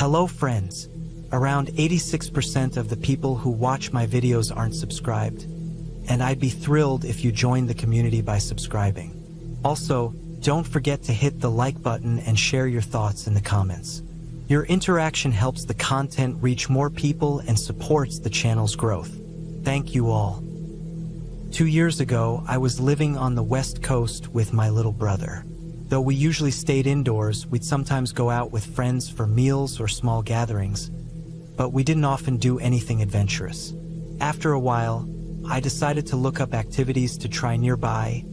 Hello friends. Around 86% of the people who watch my videos aren't subscribed, and I'd be thrilled if you joined the community by subscribing. Also, don't forget to hit the like button and share your thoughts in the comments. Your interaction helps the content reach more people and supports the channel's growth. Thank you all. 2 years ago, I was living on the West Coast with my little brother. Though we usually stayed indoors, we'd sometimes go out with friends for meals or small gatherings, but we didn't often do anything adventurous. After a while, I decided to look up activities to try nearby,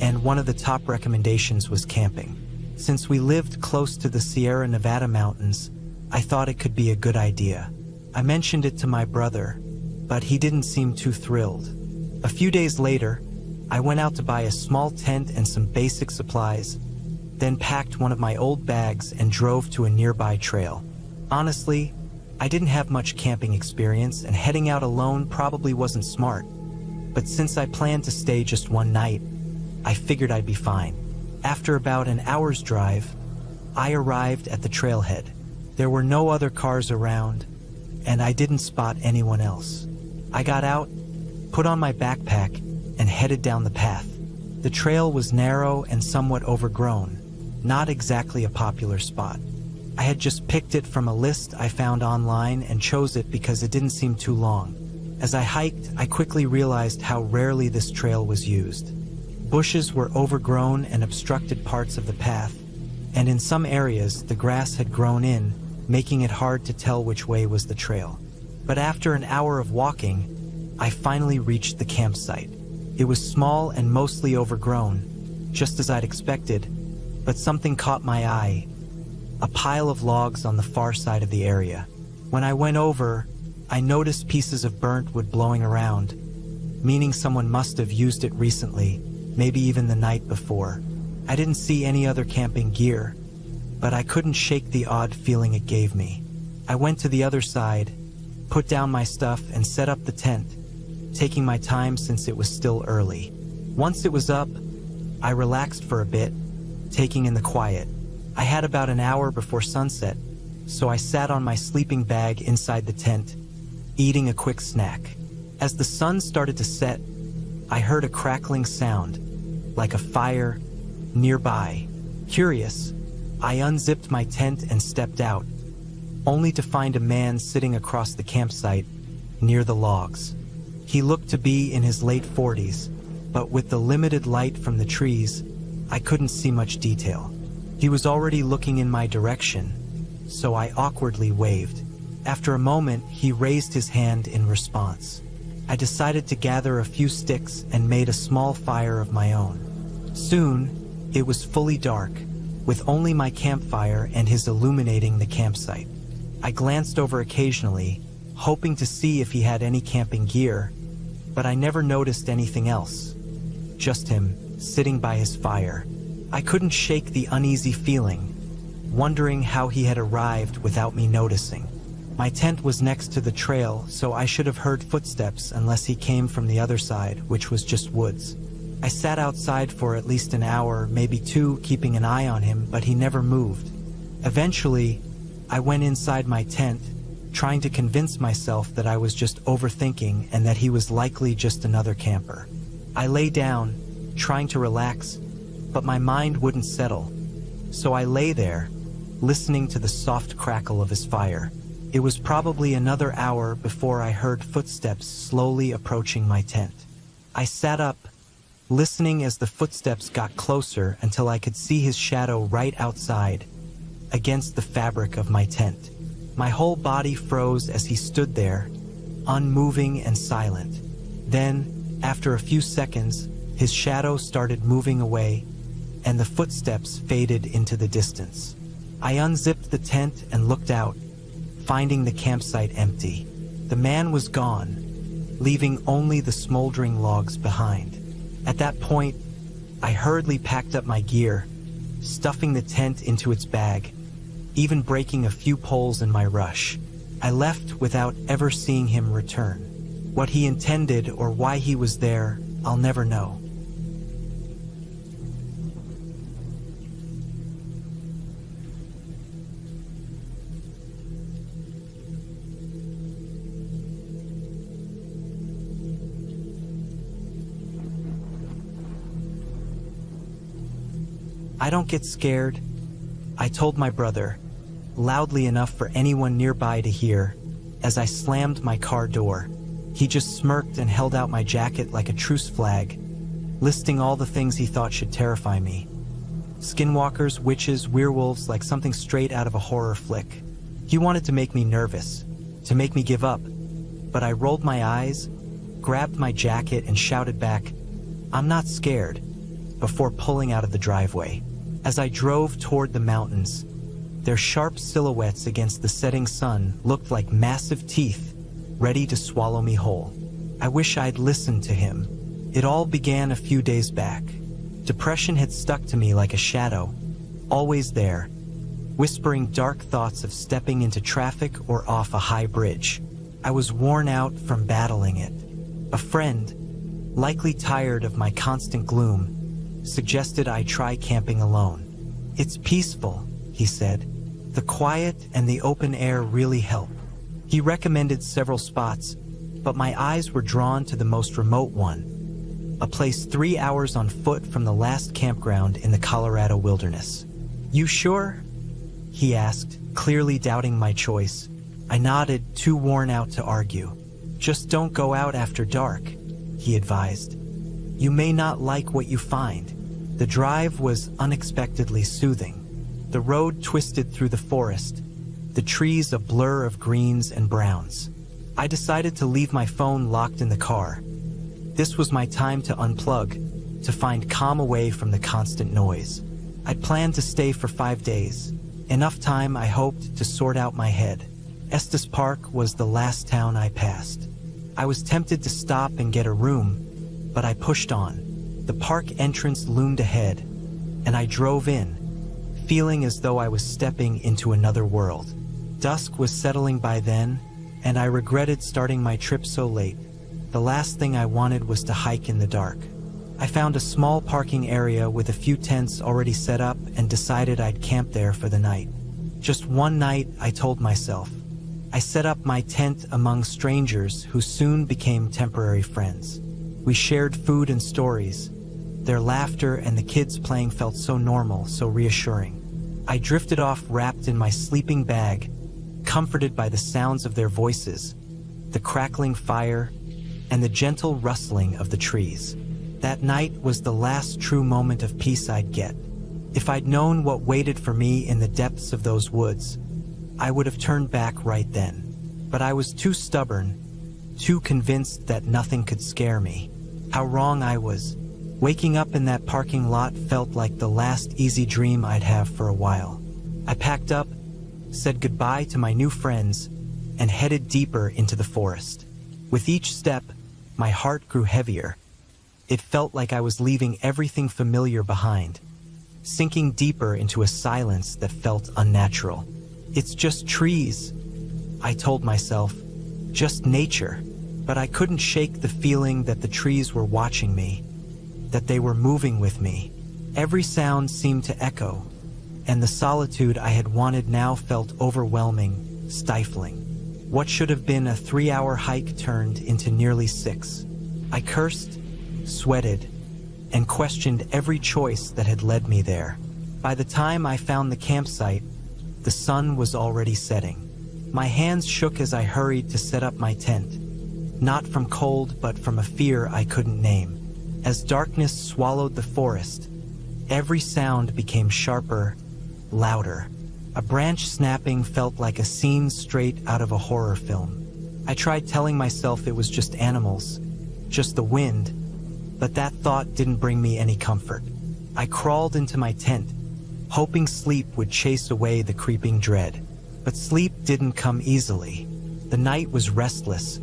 and one of the top recommendations was camping. Since we lived close to the Sierra Nevada mountains, I thought it could be a good idea. I mentioned it to my brother, but he didn't seem too thrilled. A few days later, I went out to buy a small tent and some basic supplies, then packed one of my old bags and drove to a nearby trail. Honestly, I didn't have much camping experience, and heading out alone probably wasn't smart. But since I planned to stay just one night, I figured I'd be fine. After about an hour's drive, I arrived at the trailhead. There were no other cars around, and I didn't spot anyone else. I got out, put on my backpack, and headed down the path. The trail was narrow and somewhat overgrown, not exactly a popular spot. I had just picked it from a list I found online and chose it because it didn't seem too long. As I hiked, I quickly realized how rarely this trail was used. Bushes were overgrown and obstructed parts of the path, and in some areas the grass had grown in, making it hard to tell which way was the trail. But after an hour of walking, I finally reached the campsite. It was small and mostly overgrown, just as I'd expected, but something caught my eye: a pile of logs on the far side of the area. When I went over, I noticed pieces of burnt wood blowing around, meaning someone must have used it recently, maybe even the night before. I didn't see any other camping gear, but I couldn't shake the odd feeling it gave me. I went to the other side, put down my stuff, and set up the tent, taking my time since it was still early. Once it was up, I relaxed for a bit, taking in the quiet. I had about an hour before sunset, so I sat on my sleeping bag inside the tent, eating a quick snack. As the sun started to set, I heard a crackling sound, like a fire, nearby. Curious, I unzipped my tent and stepped out, only to find a man sitting across the campsite, near the logs. He looked to be in his late 40s, but with the limited light from the trees, I couldn't see much detail. He was already looking in my direction, so I awkwardly waved. After a moment, he raised his hand in response. I decided to gather a few sticks and made a small fire of my own. Soon, it was fully dark, with only my campfire and his illuminating the campsite. I glanced over occasionally, hoping to see if he had any camping gear, but I never noticed anything else. Just him, sitting by his fire. I couldn't shake the uneasy feeling, wondering how he had arrived without me noticing. My tent was next to the trail, so I should have heard footsteps unless he came from the other side, which was just woods. I sat outside for at least an hour, maybe two, keeping an eye on him, but he never moved. Eventually, I went inside my tent, trying to convince myself that I was just overthinking and that he was likely just another camper. I lay down, trying to relax, but my mind wouldn't settle. So I lay there, listening to the soft crackle of his fire. It was probably another hour before I heard footsteps slowly approaching my tent. I sat up, listening as the footsteps got closer until I could see his shadow right outside, against the fabric of my tent. My whole body froze as he stood there, unmoving and silent. Then, after a few seconds, his shadow started moving away, and the footsteps faded into the distance. I unzipped the tent and looked out, finding the campsite empty. The man was gone, leaving only the smoldering logs behind. At that point, I hurriedly packed up my gear, stuffing the tent into its bag, even breaking a few poles in my rush. I left without ever seeing him return. What he intended or why he was there, I'll never know. I don't get scared, I told my brother, loudly enough for anyone nearby to hear, as I slammed my car door. He just smirked and held out my jacket like a truce flag, listing all the things he thought should terrify me. Skinwalkers, witches, werewolves, like something straight out of a horror flick. He wanted to make me nervous, to make me give up, but I rolled my eyes, grabbed my jacket and shouted back, "I'm not scared," before pulling out of the driveway. As I drove toward the mountains, their sharp silhouettes against the setting sun looked like massive teeth, ready to swallow me whole. I wish I'd listened to him. It all began a few days back. Depression had stuck to me like a shadow, always there, whispering dark thoughts of stepping into traffic or off a high bridge. I was worn out from battling it. A friend, likely tired of my constant gloom, suggested I try camping alone. "It's peaceful," he said. "The quiet and the open air really help." He recommended several spots, but my eyes were drawn to the most remote one, a place 3 hours on foot from the last campground in the Colorado wilderness. "You sure?" he asked, clearly doubting my choice. I nodded, too worn out to argue. "Just don't go out after dark," he advised. "You may not like what you find." The drive was unexpectedly soothing. The road twisted through the forest, the trees a blur of greens and browns. I decided to leave my phone locked in the car. This was my time to unplug, to find calm away from the constant noise. I'd planned to stay for 5 days, enough time, I hoped, to sort out my head. Estes Park was the last town I passed. I was tempted to stop and get a room, but I pushed on. The park entrance loomed ahead, and I drove in, feeling as though I was stepping into another world. Dusk was settling by then, and I regretted starting my trip so late. The last thing I wanted was to hike in the dark. I found a small parking area with a few tents already set up and decided I'd camp there for the night. Just one night, I told myself. I set up my tent among strangers who soon became temporary friends. We shared food and stories. Their laughter and the kids playing felt so normal, so reassuring. I drifted off wrapped in my sleeping bag, comforted by the sounds of their voices, the crackling fire, and the gentle rustling of the trees. That night was the last true moment of peace I'd get. If I'd known what waited for me in the depths of those woods, I would have turned back right then. But I was too stubborn, too convinced that nothing could scare me. How wrong I was. Waking up in that parking lot felt like the last easy dream I'd have for a while. I packed up, said goodbye to my new friends, and headed deeper into the forest. With each step, my heart grew heavier. It felt like I was leaving everything familiar behind, sinking deeper into a silence that felt unnatural. "It's just trees," I told myself, "just nature." But I couldn't shake the feeling that the trees were watching me, that they were moving with me. Every sound seemed to echo, and the solitude I had wanted now felt overwhelming, stifling. What should have been a 3-hour hike turned into nearly 6. I cursed, sweated, and questioned every choice that had led me there. By the time I found the campsite, the sun was already setting. My hands shook as I hurried to set up my tent, not from cold but from a fear I couldn't name. As darkness swallowed the forest, every sound became sharper, louder. A branch snapping felt like a scene straight out of a horror film. I tried telling myself it was just animals, just the wind, but that thought didn't bring me any comfort. I crawled into my tent, hoping sleep would chase away the creeping dread. But sleep didn't come easily. The night was restless,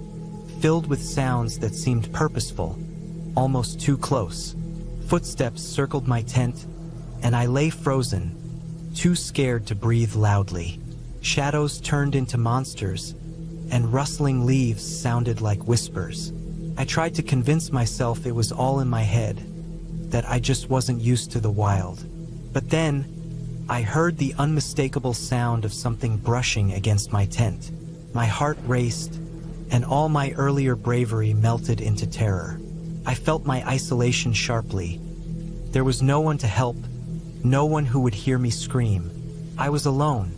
filled with sounds that seemed purposeful, almost too close. Footsteps circled my tent, and I lay frozen, too scared to breathe loudly. Shadows turned into monsters, and rustling leaves sounded like whispers. I tried to convince myself it was all in my head, that I just wasn't used to the wild. But then, I heard the unmistakable sound of something brushing against my tent. My heart raced, and all my earlier bravery melted into terror. I felt my isolation sharply. There was no one to help, No one who would hear me scream. I was alone,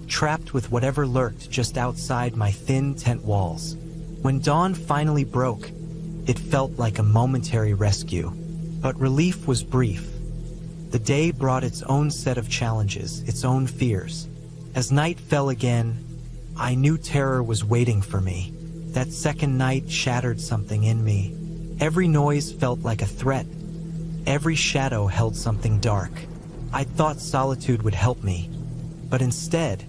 trapped with whatever lurked just outside my thin tent walls. When dawn finally broke, it felt like a momentary rescue. But relief was brief. The day brought its own set of challenges, its own fears. As night fell again, I knew terror was waiting for me. That second night shattered something in me. Every noise felt like a threat. Every shadow held something dark. I thought solitude would help me, but instead,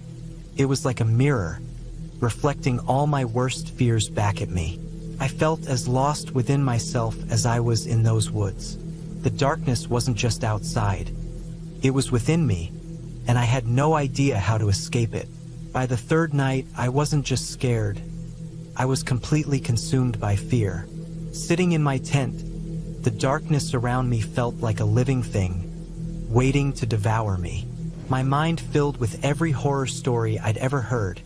it was like a mirror, reflecting all my worst fears back at me. I felt as lost within myself as I was in those woods. The darkness wasn't just outside. It was within me, and I had no idea how to escape it. By the third night, I wasn't just scared. I was completely consumed by fear. Sitting in my tent, the darkness around me felt like a living thing, waiting to devour me. My mind filled with every horror story I'd ever heard.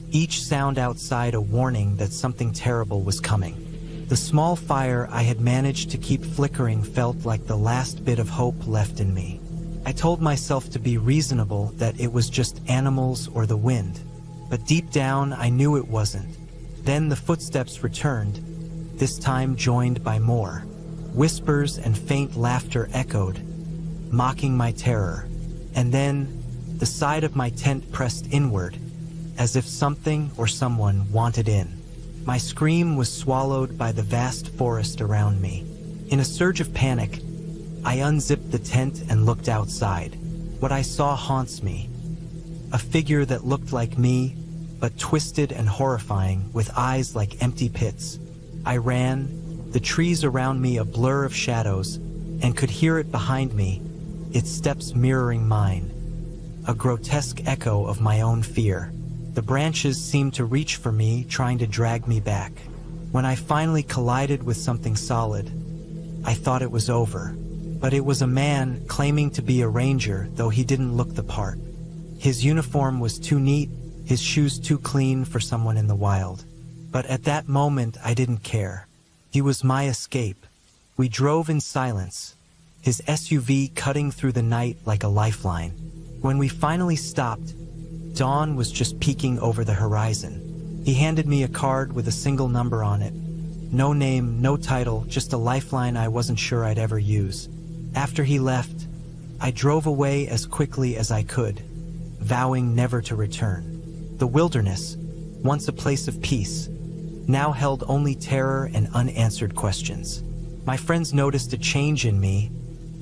Each sound outside a warning that something terrible was coming. The small fire I had managed to keep flickering felt like the last bit of hope left in me. I told myself to be reasonable, that it was just animals or the wind. But deep down, I knew it wasn't. Then the footsteps returned, this time joined by more. Whispers and faint laughter echoed, mocking my terror. And then, the side of my tent pressed inward, as if something or someone wanted in. My scream was swallowed by the vast forest around me. In a surge of panic, I unzipped the tent and looked outside. What I saw haunts me. A figure that looked like me, but twisted and horrifying, with eyes like empty pits. I ran, the trees around me a blur of shadows, and could hear it behind me, its steps mirroring mine. A grotesque echo of my own fear. The branches seemed to reach for me, trying to drag me back. When I finally collided with something solid, I thought it was over. But it was a man claiming to be a ranger, though he didn't look the part. His uniform was too neat, his shoes too clean for someone in the wild. But at that moment, I didn't care. He was my escape. We drove in silence, his SUV cutting through the night like a lifeline. When we finally stopped, dawn was just peeking over the horizon. He handed me a card with a single number on it. No name, no title, just a lifeline I wasn't sure I'd ever use. After he left, I drove away as quickly as I could, vowing never to return. The wilderness, once a place of peace, now held only terror and unanswered questions. My friends noticed a change in me,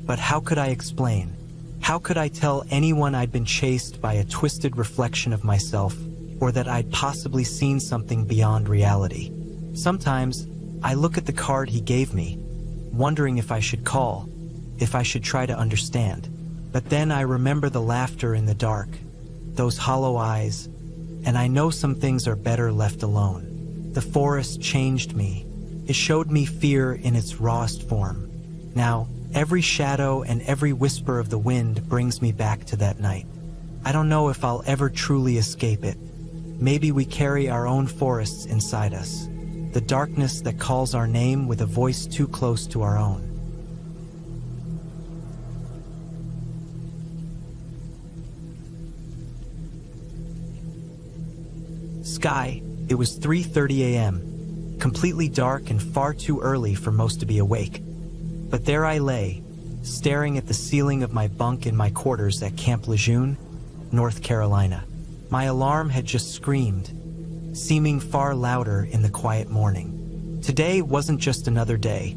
but how could I explain? How could I tell anyone I'd been chased by a twisted reflection of myself, or that I'd possibly seen something beyond reality? Sometimes, I look at the card he gave me, wondering if I should call, if I should try to understand. But then I remember the laughter in the dark, those hollow eyes, and I know some things are better left alone. The forest changed me. It showed me fear in its rawest form. Now, every shadow and every whisper of the wind brings me back to that night. I don't know if I'll ever truly escape it. Maybe we carry our own forests inside us, the darkness that calls our name with a voice too close to our own. Sky, it was 3:30 a.m., completely dark and far too early for most to be awake. But there I lay, staring at the ceiling of my bunk in my quarters at Camp Lejeune, North Carolina. My alarm had just screamed, seeming far louder in the quiet morning. Today wasn't just another day.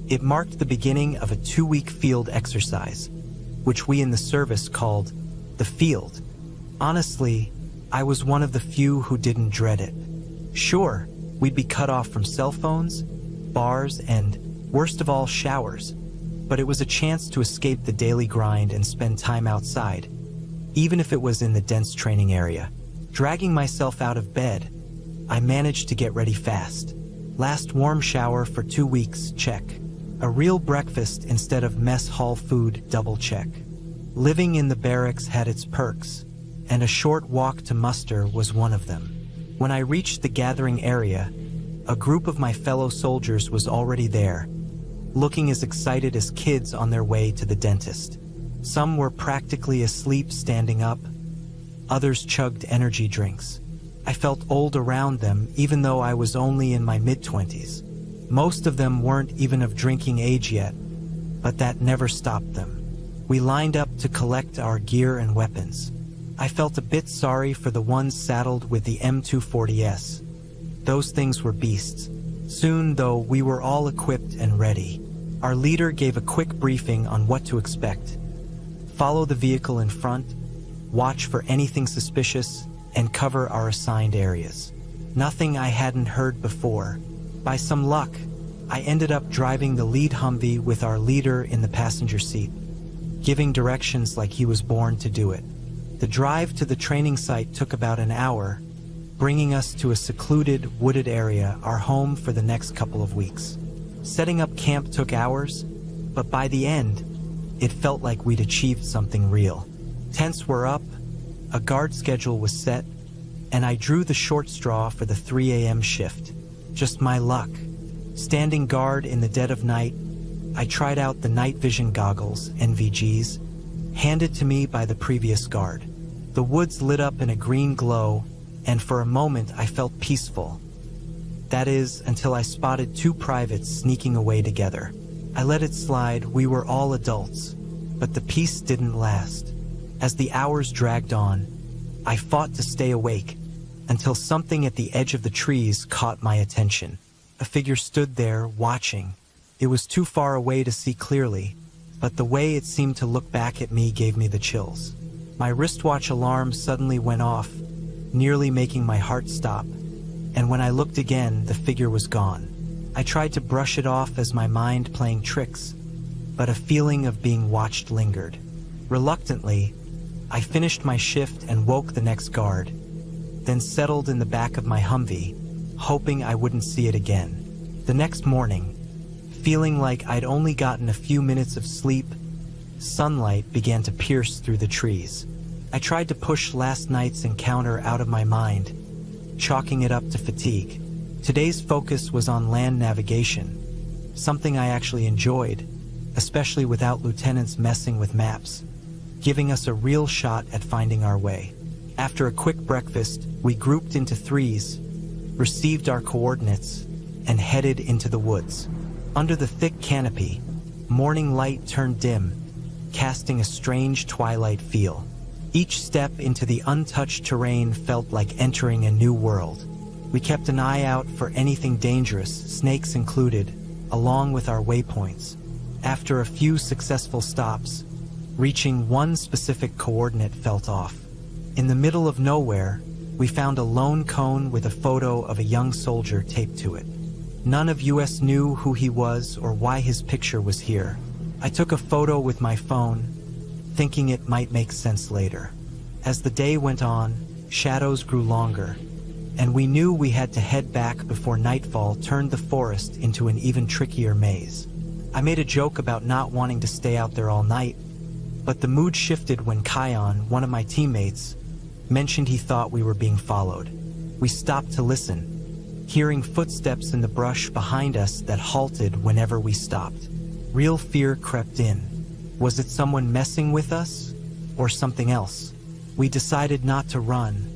It marked the beginning of a 2-week field exercise, which we in the service called the field. Honestly, I was one of the few who didn't dread it. Sure, we'd be cut off from cell phones, bars, and, worst of all, showers. But it was a chance to escape the daily grind and spend time outside, even if it was in the dense training area. Dragging myself out of bed, I managed to get ready fast. Last warm shower for 2 weeks, check. A real breakfast instead of mess hall food, double check. Living in the barracks had its perks, and a short walk to muster was one of them. When I reached the gathering area, a group of my fellow soldiers was already there, looking as excited as kids on their way to the dentist. Some were practically asleep standing up. Others chugged energy drinks. I felt old around them, even though I was only in my mid-20s. Most of them weren't even of drinking age yet, but that never stopped them. We lined up to collect our gear and weapons. I felt a bit sorry for the ones saddled with the M240s. Those things were beasts. Soon, though, we were all equipped and ready. Our leader gave a quick briefing on what to expect. Follow the vehicle in front, watch for anything suspicious, and cover our assigned areas. Nothing I hadn't heard before. By some luck, I ended up driving the lead Humvee with our leader in the passenger seat, giving directions like he was born to do it. The drive to the training site took about an hour, bringing us to a secluded, wooded area, our home for the next couple of weeks. Setting up camp took hours, but by the end, it felt like we'd achieved something real. Tents were up, a guard schedule was set, and I drew the short straw for the 3 a.m. shift. Just my luck. Standing guard in the dead of night, I tried out the night vision goggles, NVGs, handed to me by the previous guard. The woods lit up in a green glow, and for a moment I felt peaceful. That is, until I spotted two privates sneaking away together. I let it slide, we were all adults, but the peace didn't last. As the hours dragged on, I fought to stay awake, until something at the edge of the trees caught my attention. A figure stood there, watching. It was too far away to see clearly, but the way it seemed to look back at me gave me the chills. My wristwatch alarm suddenly went off, nearly making my heart stop, and when I looked again, the figure was gone. I tried to brush it off as my mind playing tricks, but a feeling of being watched lingered. Reluctantly, I finished my shift and woke the next guard, then settled in the back of my Humvee, hoping I wouldn't see it again. The next morning, feeling like I'd only gotten a few minutes of sleep, sunlight began to pierce through the trees. I tried to push last night's encounter out of my mind, chalking it up to fatigue. Today's focus was on land navigation, something I actually enjoyed, especially without lieutenants messing with maps, giving us a real shot at finding our way. After a quick breakfast, we grouped into threes, received our coordinates, and headed into the woods. Under the thick canopy, morning light turned dim, casting a strange twilight feel. Each step into the untouched terrain felt like entering a new world. We kept an eye out for anything dangerous, snakes included, along with our waypoints. After a few successful stops, reaching one specific coordinate felt off. In the middle of nowhere, we found a lone cone with a photo of a young soldier taped to it. None of us knew who he was or why his picture was here. I took a photo with my phone, thinking it might make sense later. As the day went on, shadows grew longer, and we knew we had to head back before nightfall turned the forest into an even trickier maze. I made a joke about not wanting to stay out there all night, but the mood shifted when Kion, one of my teammates, mentioned he thought we were being followed. We stopped to listen, hearing footsteps in the brush behind us that halted whenever we stopped. Real fear crept in. Was it someone messing with us, or something else? We decided not to run,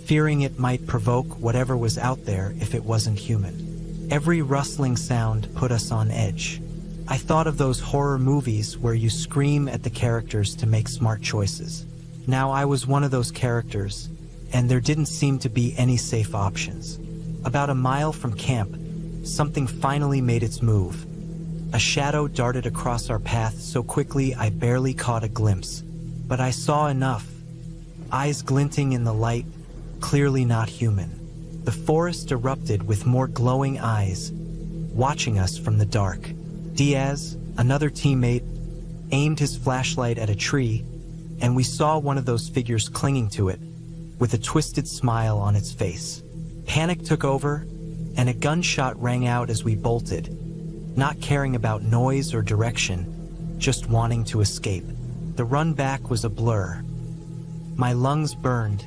fearing it might provoke whatever was out there if it wasn't human. Every rustling sound put us on edge. I thought of those horror movies where you scream at the characters to make smart choices. Now I was one of those characters, and there didn't seem to be any safe options. About a mile from camp, something finally made its move. A shadow darted across our path so quickly I barely caught a glimpse, but I saw enough. Eyes glinting in the light, clearly not human. The forest erupted with more glowing eyes, watching us from the dark. Diaz, another teammate, aimed his flashlight at a tree, and we saw one of those figures clinging to it, with a twisted smile on its face. Panic took over, and a gunshot rang out as we bolted, not caring about noise or direction, just wanting to escape. The run back was a blur. My lungs burned,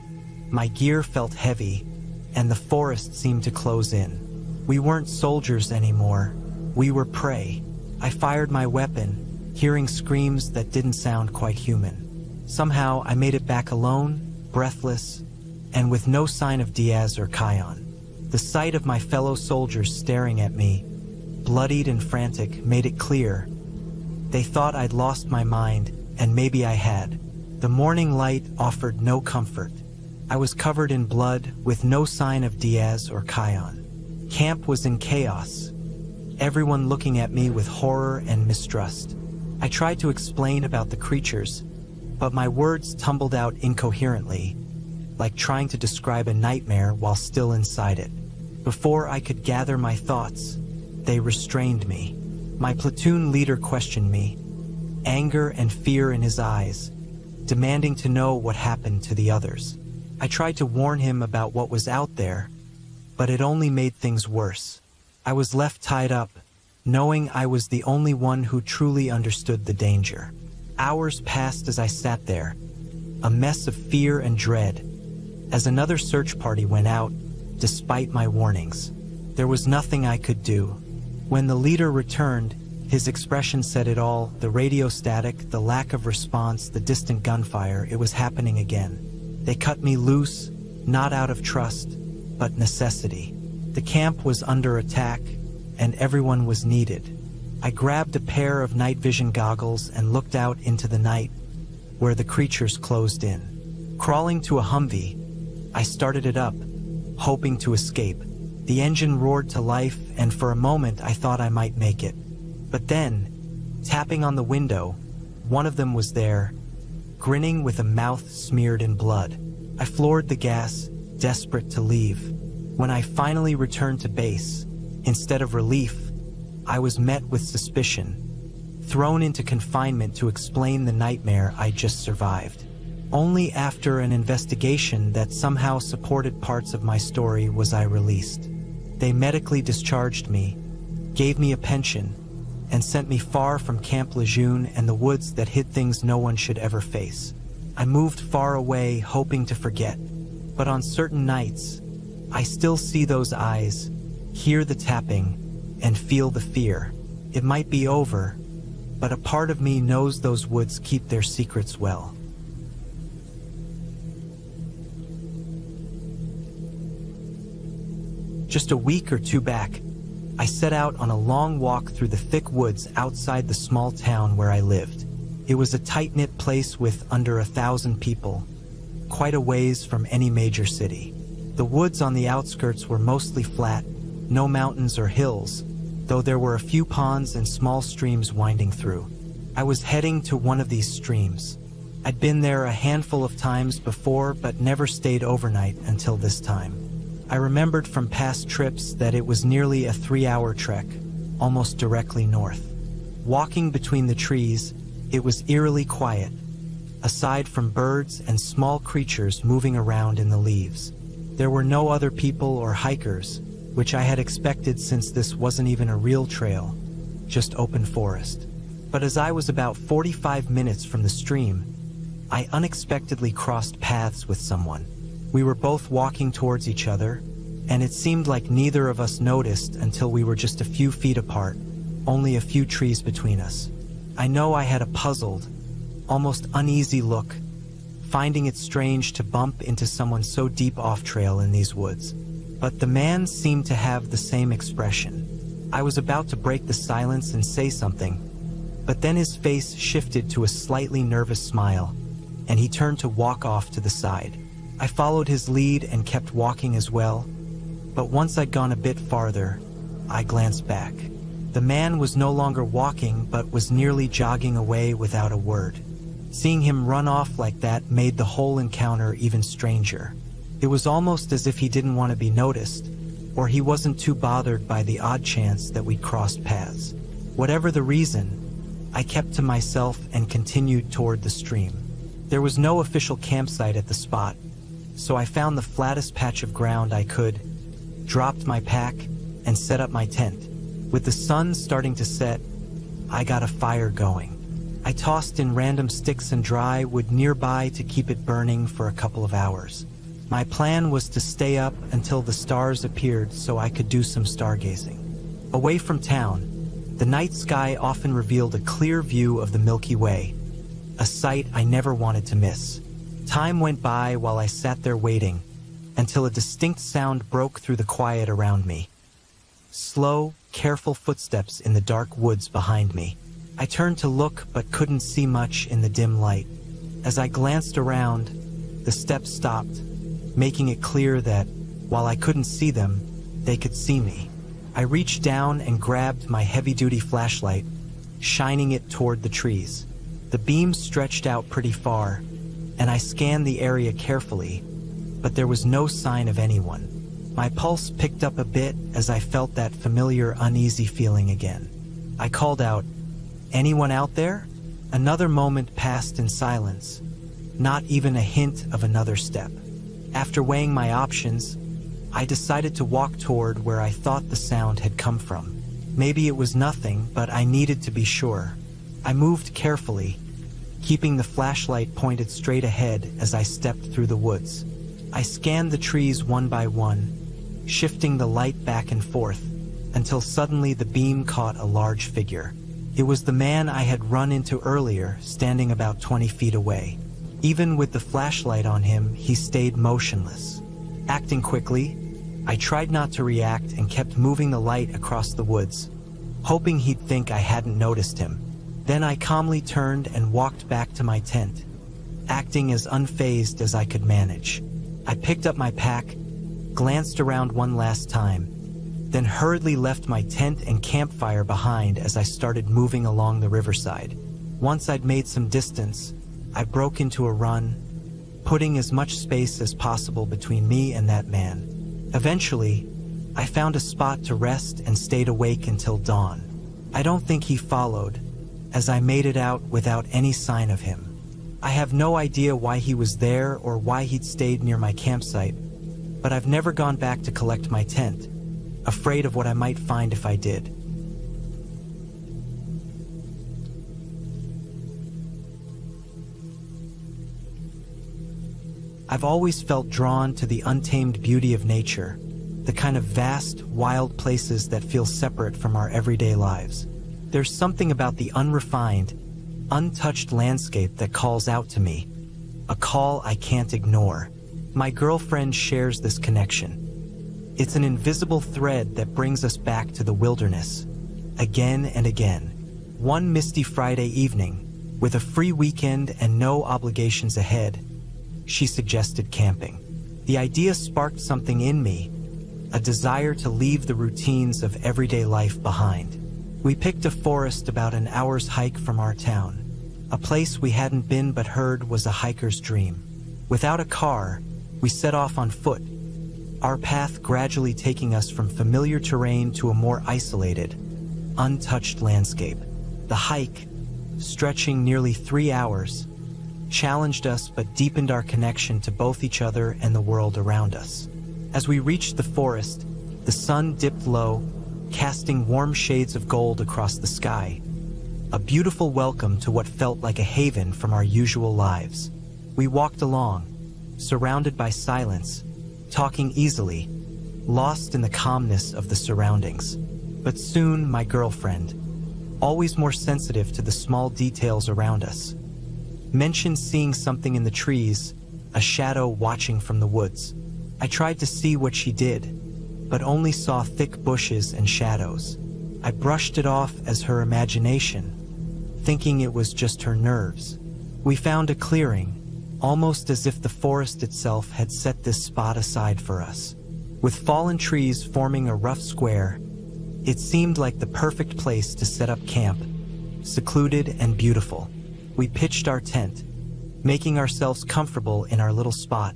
my gear felt heavy, and the forest seemed to close in. We weren't soldiers anymore, we were prey. I fired my weapon, hearing screams that didn't sound quite human. Somehow, I made it back alone, breathless, and with no sign of Diaz or Kion. The sight of my fellow soldiers staring at me, bloodied and frantic, made it clear. They thought I'd lost my mind, and maybe I had. The morning light offered no comfort. I was covered in blood, with no sign of Diaz or Kion. Camp was in chaos, everyone looking at me with horror and mistrust. I tried to explain about the creatures, but my words tumbled out incoherently, like trying to describe a nightmare while still inside it. Before I could gather my thoughts, they restrained me. My platoon leader questioned me, anger and fear in his eyes, demanding to know what happened to the others. I tried to warn him about what was out there, but it only made things worse. I was left tied up, knowing I was the only one who truly understood the danger. Hours passed as I sat there, a mess of fear and dread. As another search party went out, despite my warnings, there was nothing I could do. When the leader returned, his expression said it all: the radio static, the lack of response, the distant gunfire. It was happening again. They cut me loose, not out of trust, but necessity. The camp was under attack, and everyone was needed. I grabbed a pair of night vision goggles and looked out into the night, where the creatures closed in. Crawling to a Humvee, I started it up, hoping to escape. The engine roared to life, and for a moment I thought I might make it. But then, tapping on the window, one of them was there, grinning with a mouth smeared in blood. I floored the gas, desperate to leave. When I finally returned to base, instead of relief, I was met with suspicion, thrown into confinement to explain the nightmare I just survived. Only after an investigation that somehow supported parts of my story was I released. They medically discharged me, gave me a pension, and sent me far from Camp Lejeune and the woods that hid things no one should ever face. I moved far away, hoping to forget, but on certain nights, I still see those eyes, hear the tapping, and feel the fear. It might be over, but a part of me knows those woods keep their secrets well. Just a week or two back, I set out on a long walk through the thick woods outside the small town where I lived. It was a tight-knit place with under 1,000 people, quite a ways from any major city. The woods on the outskirts were mostly flat, no mountains or hills, though there were a few ponds and small streams winding through. I was heading to one of these streams. I'd been there a handful of times before, but never stayed overnight until this time. I remembered from past trips that it was nearly a 3-hour trek, almost directly north. Walking between the trees, it was eerily quiet, aside from birds and small creatures moving around in the leaves. There were no other people or hikers, which I had expected since this wasn't even a real trail, just open forest. But as I was about 45 minutes from the stream, I unexpectedly crossed paths with someone. We were both walking towards each other, and it seemed like neither of us noticed until we were just a few feet apart, only a few trees between us. I know I had a puzzled, almost uneasy look, finding it strange to bump into someone so deep off trail in these woods. But the man seemed to have the same expression. I was about to break the silence and say something, but then his face shifted to a slightly nervous smile, and he turned to walk off to the side. I followed his lead and kept walking as well, but once I'd gone a bit farther, I glanced back. The man was no longer walking, but was nearly jogging away without a word. Seeing him run off like that made the whole encounter even stranger. It was almost as if he didn't want to be noticed, or he wasn't too bothered by the odd chance that we'd crossed paths. Whatever the reason, I kept to myself and continued toward the stream. There was no official campsite at the spot, so I found the flattest patch of ground I could, dropped my pack, and set up my tent. With the sun starting to set, I got a fire going. I tossed in random sticks and dry wood nearby to keep it burning for a couple of hours. My plan was to stay up until the stars appeared so I could do some stargazing. Away from town, The night sky often revealed a clear view of the Milky Way, a sight I never wanted to miss. Time went by while I sat there waiting, until a distinct sound broke through the quiet around me. Slow, careful footsteps in the dark woods behind me. I turned to look but couldn't see much in the dim light. As I glanced around, the steps stopped, making it clear that, while I couldn't see them, they could see me. I reached down and grabbed my heavy-duty flashlight, shining it toward the trees. The beam stretched out pretty far, and I scanned the area carefully, but there was no sign of anyone. My pulse picked up a bit as I felt that familiar uneasy feeling again. I called out, "Anyone out there?" Another moment passed in silence, not even a hint of another step. After weighing my options, I decided to walk toward where I thought the sound had come from. Maybe it was nothing, but I needed to be sure. I moved carefully, keeping the flashlight pointed straight ahead as I stepped through the woods. I scanned the trees one by one, shifting the light back and forth, until suddenly the beam caught a large figure. It was the man I had run into earlier, standing about 20 feet away. Even with the flashlight on him, he stayed motionless. Acting quickly, I tried not to react and kept moving the light across the woods, hoping he'd think I hadn't noticed him. Then I calmly turned and walked back to my tent, acting as unfazed as I could manage. I picked up my pack, glanced around one last time, then hurriedly left my tent and campfire behind as I started moving along the riverside. Once I'd made some distance, I broke into a run, putting as much space as possible between me and that man. Eventually, I found a spot to rest and stayed awake until dawn. I don't think he followed, as I made it out without any sign of him. I have no idea why he was there or why he'd stayed near my campsite, but I've never gone back to collect my tent, afraid of what I might find if I did. I've always felt drawn to the untamed beauty of nature, the kind of vast, wild places that feel separate from our everyday lives. There's something about the unrefined, untouched landscape that calls out to me, a call I can't ignore. My girlfriend shares this connection. It's an invisible thread that brings us back to the wilderness, again and again. One misty Friday evening, with a free weekend and no obligations ahead, she suggested camping. The idea sparked something in me, a desire to leave the routines of everyday life behind. We picked a forest about an hour's hike from our town, a place we hadn't been but heard was a hiker's dream. Without a car, we set off on foot, our path gradually taking us from familiar terrain to a more isolated, untouched landscape. The hike, stretching nearly 3 hours, challenged us but deepened our connection to both each other and the world around us. As we reached the forest, the sun dipped low, casting warm shades of gold across the sky, a beautiful welcome to what felt like a haven from our usual lives. We walked along, surrounded by silence, talking easily, lost in the calmness of the surroundings. But soon my girlfriend, always more sensitive to the small details around us, mentioned seeing something in the trees, a shadow watching from the woods. I tried to see what she did, but only saw thick bushes and shadows. I brushed it off as her imagination, thinking it was just her nerves. We found a clearing, almost as if the forest itself had set this spot aside for us. With fallen trees forming a rough square, it seemed like the perfect place to set up camp, secluded and beautiful. We pitched our tent, making ourselves comfortable in our little spot,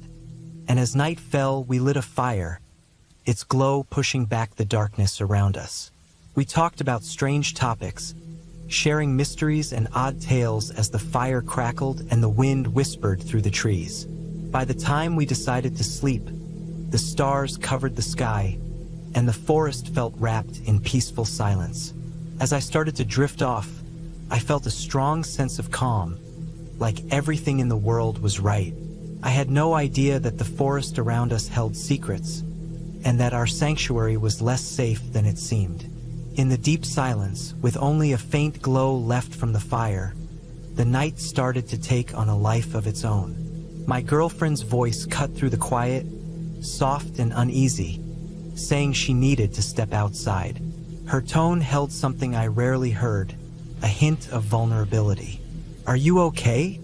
and as night fell, we lit a fire, its glow pushing back the darkness around us. We talked about strange topics, sharing mysteries and odd tales as the fire crackled and the wind whispered through the trees. By the time we decided to sleep, the stars covered the sky, and the forest felt wrapped in peaceful silence. As I started to drift off, I felt a strong sense of calm, like everything in the world was right. I had no idea that the forest around us held secrets, and that our sanctuary was less safe than it seemed. In the deep silence, with only a faint glow left from the fire, the night started to take on a life of its own. My girlfriend's voice cut through the quiet, soft and uneasy, saying she needed to step outside. Her tone held something I rarely heard, a hint of vulnerability. "Are you okay?"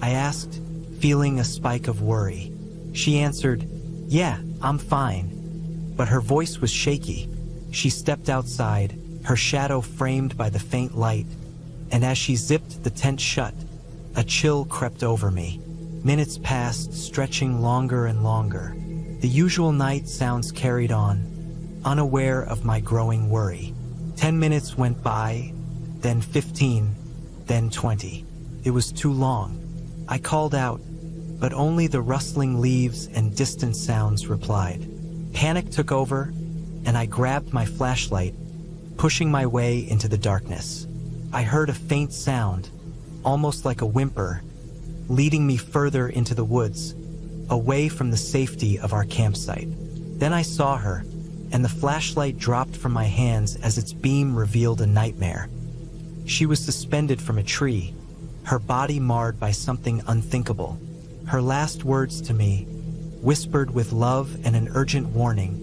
I asked, feeling a spike of worry. She answered, "Yeah, I'm fine." But her voice was shaky. She stepped outside, her shadow framed by the faint light, and as she zipped the tent shut, a chill crept over me. Minutes passed, stretching longer and longer. The usual night sounds carried on, unaware of my growing worry. 10 minutes went by, then 15, then 20. It was too long. I called out, but only the rustling leaves and distant sounds replied. Panic took over, and I grabbed my flashlight, pushing my way into the darkness. I heard a faint sound, almost like a whimper, leading me further into the woods, away from the safety of our campsite. Then I saw her, and the flashlight dropped from my hands as its beam revealed a nightmare. She was suspended from a tree, her body marred by something unthinkable. Her last words to me, whispered with love and an urgent warning,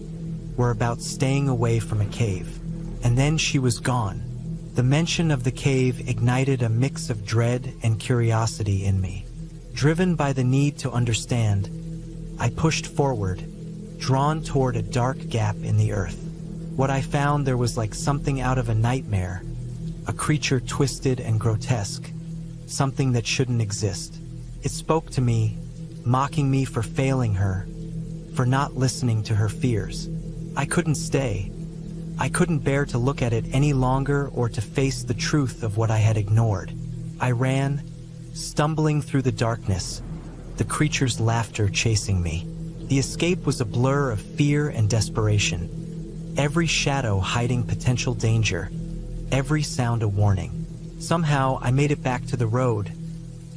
were about staying away from a cave. And then she was gone. The mention of the cave ignited a mix of dread and curiosity in me. Driven by the need to understand, I pushed forward, drawn toward a dark gap in the earth. What I found there was like something out of a nightmare, a creature twisted and grotesque, something that shouldn't exist. It spoke to me, mocking me for failing her, for not listening to her fears. I couldn't stay. I couldn't bear to look at it any longer or to face the truth of what I had ignored. I ran, stumbling through the darkness, the creature's laughter chasing me. The escape was a blur of fear and desperation, every shadow hiding potential danger, every sound a warning. Somehow I made it back to the road,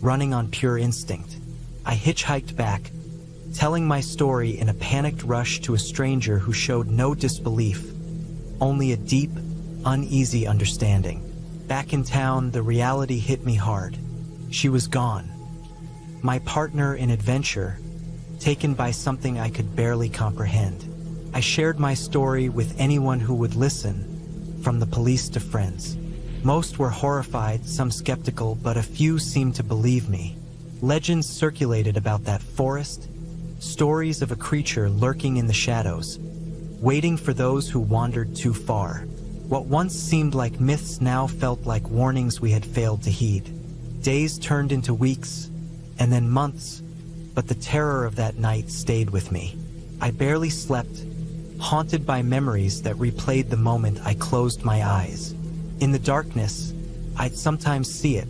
running on pure instinct. I hitchhiked back, telling my story in a panicked rush to a stranger who showed no disbelief, only a deep, uneasy understanding. Back in town, the reality hit me hard. She was gone. My partner in adventure, taken by something I could barely comprehend. I shared my story with anyone who would listen, from the police to friends. Most were horrified, some skeptical, but a few seemed to believe me. Legends circulated about that forest, stories of a creature lurking in the shadows, waiting for those who wandered too far. What once seemed like myths now felt like warnings we had failed to heed. Days turned into weeks, and then months, but the terror of that night stayed with me. I barely slept, haunted by memories that replayed the moment I closed my eyes. In the darkness, I'd sometimes see it,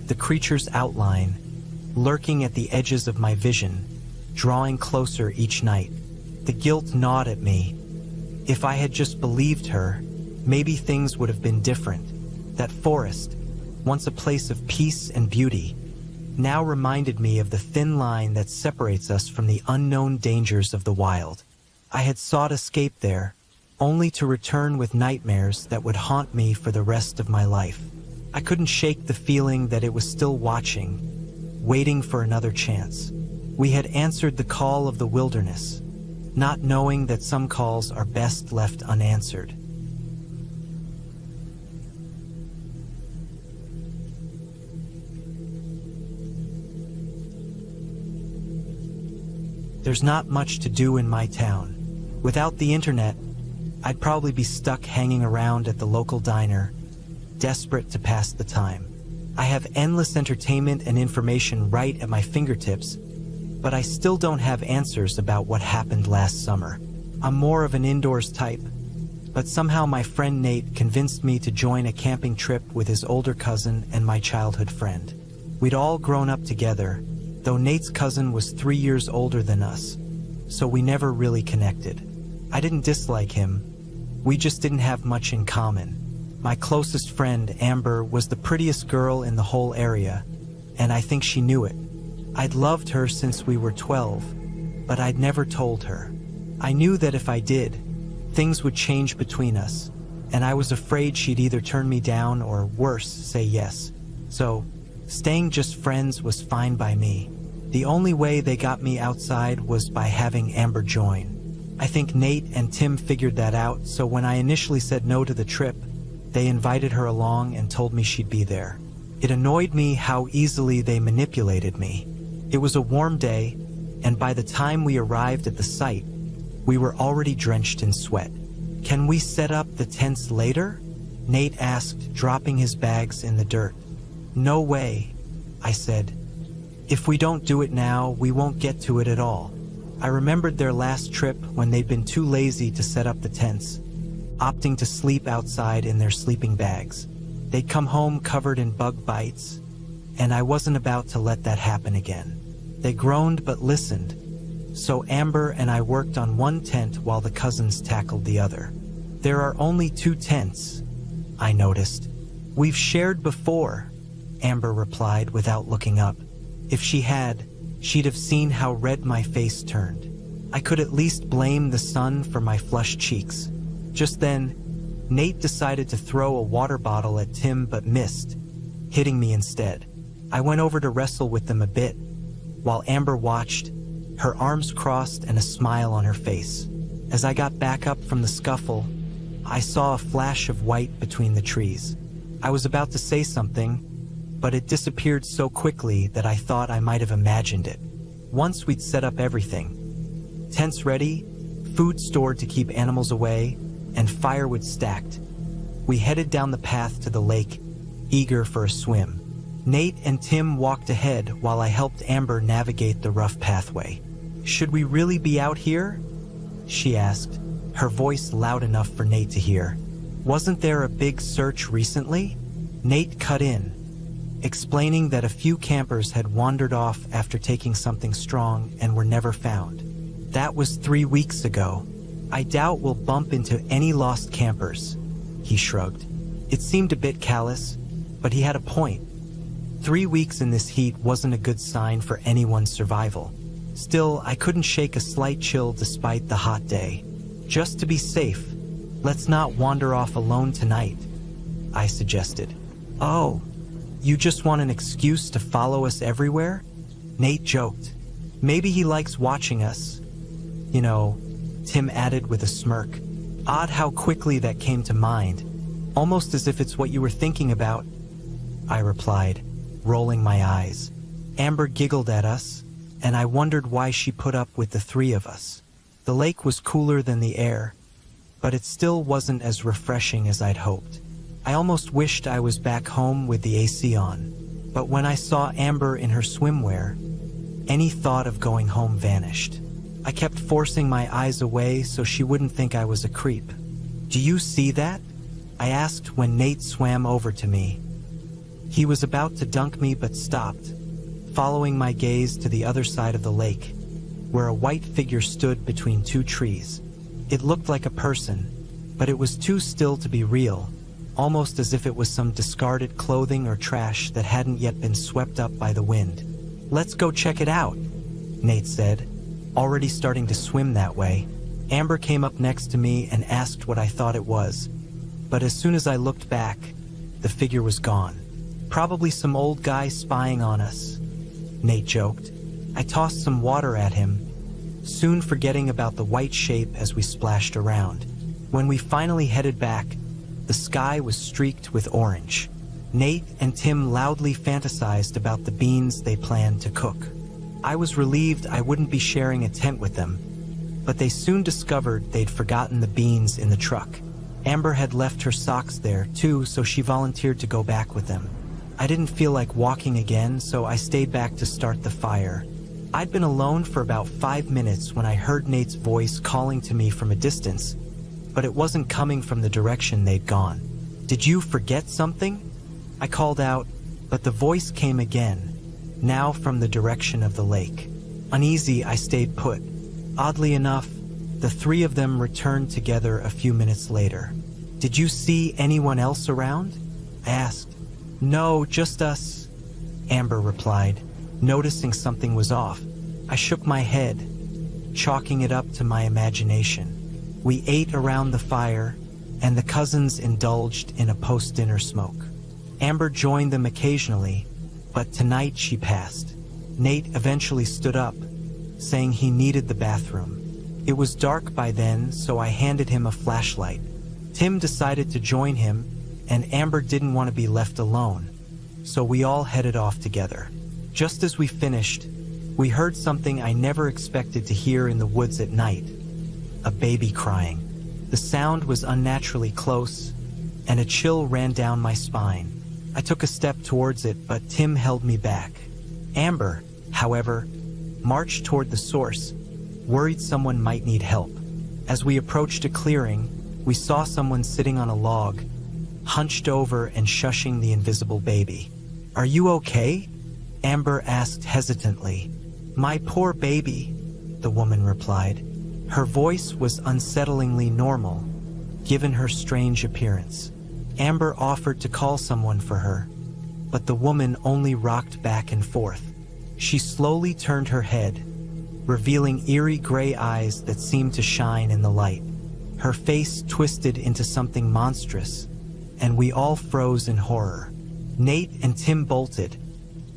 the creature's outline, lurking at the edges of my vision, drawing closer each night. The guilt gnawed at me. If I had just believed her, maybe things would have been different. That forest, once a place of peace and beauty, now reminded me of the thin line that separates us from the unknown dangers of the wild. I had sought escape there, only to return with nightmares that would haunt me for the rest of my life. I couldn't shake the feeling that it was still watching, waiting for another chance. We had answered the call of the wilderness, not knowing that some calls are best left unanswered. There's not much to do in my town. Without the internet, I'd probably be stuck hanging around at the local diner, desperate to pass the time. I have endless entertainment and information right at my fingertips, but I still don't have answers about what happened last summer. I'm more of an indoors type, but somehow my friend Nate convinced me to join a camping trip with his older cousin and my childhood friend. We'd all grown up together, though Nate's cousin was 3 years older than us, so we never really connected. I didn't dislike him, we just didn't have much in common. My closest friend, Amber, was the prettiest girl in the whole area, and I think she knew it. I'd loved her since we were 12, but I'd never told her. I knew that if I did, things would change between us, and I was afraid she'd either turn me down or, worse, say yes. So, staying just friends was fine by me. The only way they got me outside was by having Amber join. I think Nate and Tim figured that out, so when I initially said no to the trip, they invited her along and told me she'd be there. It annoyed me how easily they manipulated me. It was a warm day, and by the time we arrived at the site, we were already drenched in sweat. "Can we set up the tents later?" Nate asked, dropping his bags in the dirt. "No way," I said. "If we don't do it now, we won't get to it at all." I remembered their last trip when they'd been too lazy to set up the tents, opting to sleep outside in their sleeping bags. They'd come home covered in bug bites, and I wasn't about to let that happen again. They groaned but listened, so Amber and I worked on one tent while the cousins tackled the other. "There are only 2 tents," I noticed. "We've shared before," Amber replied without looking up. If she had, she'd have seen how red my face turned. I could at least blame the sun for my flushed cheeks. Just then, Nate decided to throw a water bottle at Tim but missed, hitting me instead. I went over to wrestle with them a bit, while Amber watched, her arms crossed and a smile on her face. As I got back up from the scuffle, I saw a flash of white between the trees. I was about to say something, but it disappeared so quickly that I thought I might have imagined it. Once we'd set up everything, tents ready, food stored to keep animals away, and firewood stacked, we headed down the path to the lake, eager for a swim. Nate and Tim walked ahead while I helped Amber navigate the rough pathway. "Should we really be out here?" she asked, her voice loud enough for Nate to hear. "Wasn't there a big search recently?" Nate cut in, explaining that a few campers had wandered off after taking something strong and were never found. "That was 3 weeks ago. I doubt we'll bump into any lost campers," he shrugged. It seemed a bit callous, but he had a point. 3 weeks in this heat wasn't a good sign for anyone's survival. Still, I couldn't shake a slight chill despite the hot day. "Just to be safe, let's not wander off alone tonight," I suggested. "Oh, you just want an excuse to follow us everywhere?" Nate joked. "Maybe he likes watching us. You know," Tim added with a smirk. Odd how quickly that came to mind, almost as if it's what you were thinking about, I replied, rolling my eyes. Amber giggled at us, and I wondered why she put up with the 3 of us. The lake was cooler than the air, but it still wasn't as refreshing as I'd hoped. I almost wished I was back home with the AC on, but when I saw Amber in her swimwear, any thought of going home vanished. I kept forcing my eyes away so she wouldn't think I was a creep. "Do you see that?" I asked when Nate swam over to me. He was about to dunk me but stopped, following my gaze to the other side of the lake, where a white figure stood between 2 trees. It looked like a person, but it was too still to be real, almost as if it was some discarded clothing or trash that hadn't yet been swept up by the wind. "Let's go check it out," Nate said, already starting to swim that way. Amber came up next to me and asked what I thought it was, but as soon as I looked back, the figure was gone. "Probably some old guy spying on us," Nate joked. I tossed some water at him, soon forgetting about the white shape as we splashed around. When we finally headed back, the sky was streaked with orange. Nate and Tim loudly fantasized about the beans they planned to cook. I was relieved I wouldn't be sharing a tent with them, but they soon discovered they'd forgotten the beans in the truck. Amber had left her socks there too, so she volunteered to go back with them. I didn't feel like walking again, so I stayed back to start the fire. I'd been alone for about 5 minutes when I heard Nate's voice calling to me from a distance, but it wasn't coming from the direction they'd gone. "Did you forget something?" I called out, but the voice came again, now from the direction of the lake. Uneasy, I stayed put. Oddly enough, the 3 of them returned together a few minutes later. "Did you see anyone else around?" I asked. "No, just us," Amber replied, noticing something was off. I shook my head, chalking it up to my imagination. We ate around the fire, and the cousins indulged in a post-dinner smoke. Amber joined them occasionally, but tonight she passed. Nate eventually stood up, saying he needed the bathroom. It was dark by then, so I handed him a flashlight. Tim decided to join him, and Amber didn't want to be left alone, so we all headed off together. Just as we finished, we heard something I never expected to hear in the woods at night: a baby crying. The sound was unnaturally close, and a chill ran down my spine. I took a step towards it, but Tim held me back. Amber, however, marched toward the source, worried someone might need help. As we approached a clearing, we saw someone sitting on a log, hunched over and shushing the invisible baby. "Are you okay?" Amber asked hesitantly. "My poor baby," the woman replied. Her voice was unsettlingly normal, given her strange appearance. Amber offered to call someone for her, but the woman only rocked back and forth. She slowly turned her head, revealing eerie gray eyes that seemed to shine in the light. Her face twisted into something monstrous, and we all froze in horror. Nate and Tim bolted,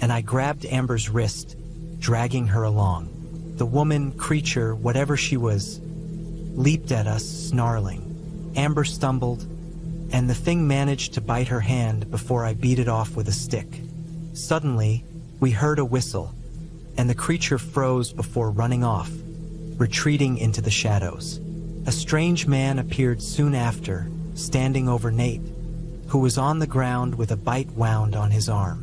and I grabbed Amber's wrist, dragging her along. The woman, creature, whatever she was, leaped at us, snarling. Amber stumbled, and the thing managed to bite her hand before I beat it off with a stick. Suddenly, we heard a whistle, and the creature froze before running off, retreating into the shadows. A strange man appeared soon after, standing over Nate, who was on the ground with a bite wound on his arm.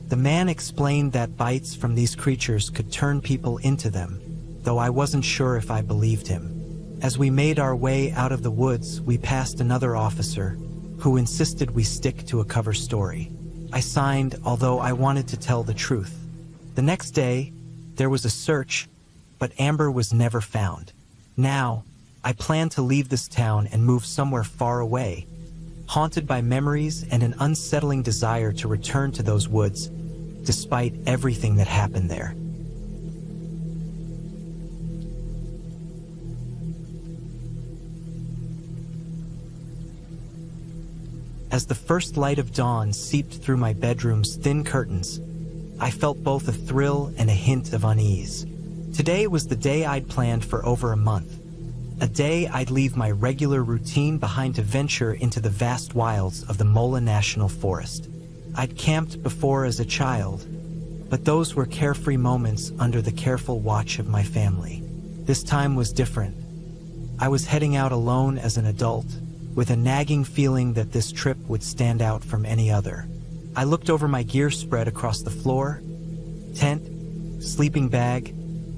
The man explained that bites from these creatures could turn people into them, though I wasn't sure if I believed him. As we made our way out of the woods, we passed another officer, who insisted we stick to a cover story. I signed, although I wanted to tell the truth. The next day, there was a search, but Amber was never found. Now, I plan to leave this town and move somewhere far away, haunted by memories and an unsettling desire to return to those woods, despite everything that happened there. As the first light of dawn seeped through my bedroom's thin curtains, I felt both a thrill and a hint of unease. Today was the day I'd planned for over a month. A day I'd leave my regular routine behind to venture into the vast wilds of the Mola National Forest. I'd camped before as a child, but those were carefree moments under the careful watch of my family. This time was different. I was heading out alone as an adult, with a nagging feeling that this trip would stand out from any other. I looked over my gear spread across the floor: tent, sleeping bag,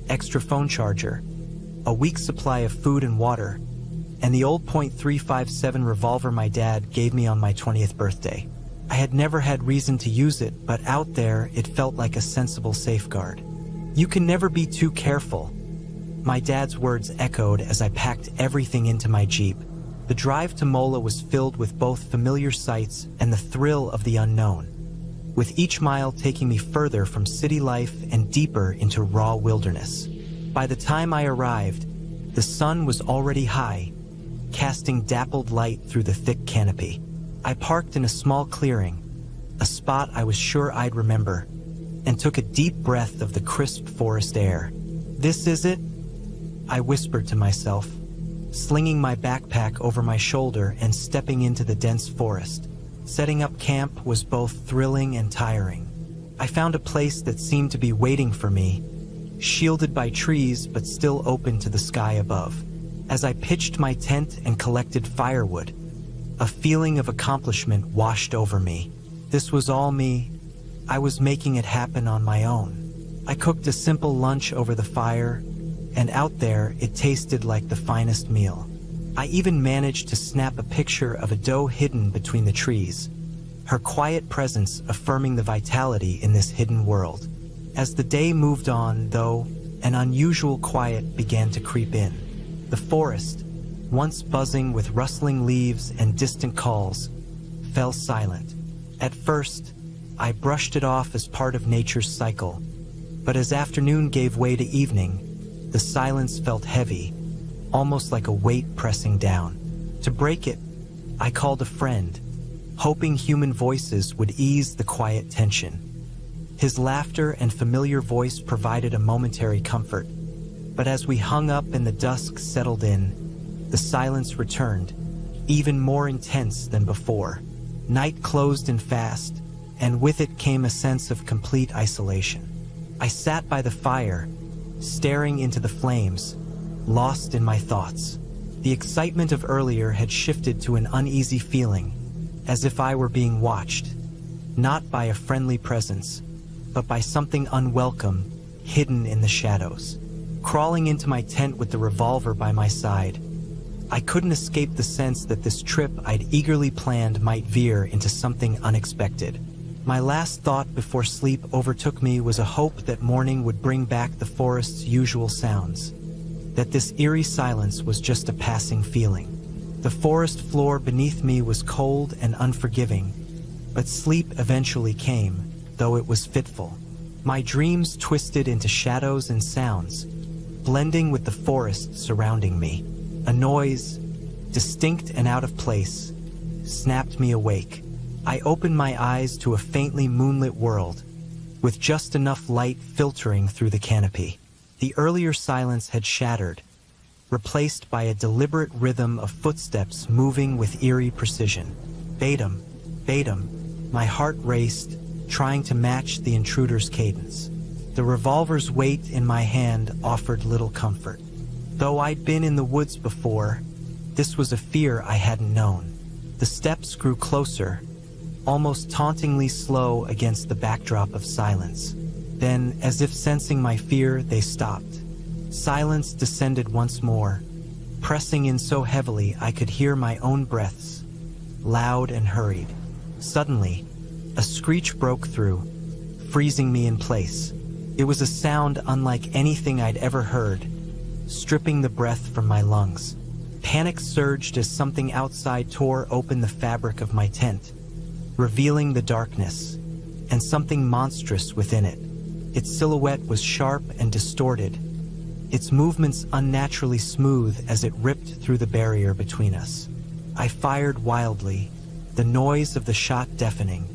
extra phone charger, a week's supply of food and water, and the old .357 revolver my dad gave me on my 20th birthday. I had never had reason to use it, but out there it felt like a sensible safeguard. "You can never be too careful," my dad's words echoed as I packed everything into my Jeep. The drive to Mola was filled with both familiar sights and the thrill of the unknown, with each mile taking me further from city life and deeper into raw wilderness. By the time I arrived, the sun was already high, casting dappled light through the thick canopy. I parked in a small clearing, a spot I was sure I'd remember, and took a deep breath of the crisp forest air. "This is it?" I whispered to myself, slinging my backpack over my shoulder and stepping into the dense forest. Setting up camp was both thrilling and tiring. I found a place that seemed to be waiting for me, shielded by trees but still open to the sky above. As I pitched my tent and collected firewood, a feeling of accomplishment washed over me. This was all me. I was making it happen on my own. I cooked a simple lunch over the fire, and out there it tasted like the finest meal. I even managed to snap a picture of a doe hidden between the trees, her quiet presence affirming the vitality in this hidden world. As the day moved on, though, an unusual quiet began to creep in. The forest, once buzzing with rustling leaves and distant calls, fell silent. At first, I brushed it off as part of nature's cycle, but as afternoon gave way to evening, the silence felt heavy, almost like a weight pressing down. To break it, I called a friend, hoping human voices would ease the quiet tension. His laughter and familiar voice provided a momentary comfort, but as we hung up and the dusk settled in, the silence returned, even more intense than before. Night closed in fast, and with it came a sense of complete isolation. I sat by the fire, staring into the flames, lost in my thoughts. The excitement of earlier had shifted to an uneasy feeling, as if I were being watched, not by a friendly presence, but by something unwelcome, hidden in the shadows. Crawling into my tent with the revolver by my side, I couldn't escape the sense that this trip I'd eagerly planned might veer into something unexpected. My last thought before sleep overtook me was a hope that morning would bring back the forest's usual sounds, that this eerie silence was just a passing feeling. The forest floor beneath me was cold and unforgiving, but sleep eventually came, though it was fitful. My dreams twisted into shadows and sounds, blending with the forest surrounding me. A noise, distinct and out of place, snapped me awake. I opened my eyes to a faintly moonlit world, with just enough light filtering through the canopy. The earlier silence had shattered, replaced by a deliberate rhythm of footsteps moving with eerie precision. Baitum, Baitum, my heart raced, trying to match the intruder's cadence. The revolver's weight in my hand offered little comfort. Though I'd been in the woods before, this was a fear I hadn't known. The steps grew closer, almost tauntingly slow against the backdrop of silence. Then, as if sensing my fear, they stopped. Silence descended once more, pressing in so heavily I could hear my own breaths, loud and hurried. Suddenly, a screech broke through, freezing me in place. It was a sound unlike anything I'd ever heard, stripping the breath from my lungs. Panic surged as something outside tore open the fabric of my tent, revealing the darkness, and something monstrous within it. Its silhouette was sharp and distorted, its movements unnaturally smooth as it ripped through the barrier between us. I fired wildly, the noise of the shot deafening,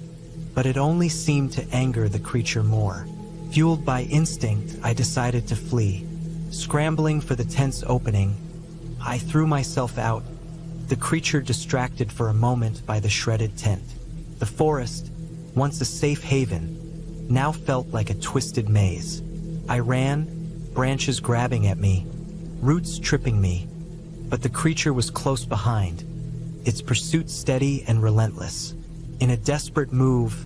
but it only seemed to anger the creature more. Fueled by instinct, I decided to flee. Scrambling for the tent's opening, I threw myself out, the creature distracted for a moment by the shredded tent. The forest, once a safe haven, now felt like a twisted maze. I ran, branches grabbing at me, roots tripping me, but the creature was close behind, its pursuit steady and relentless. In a desperate move,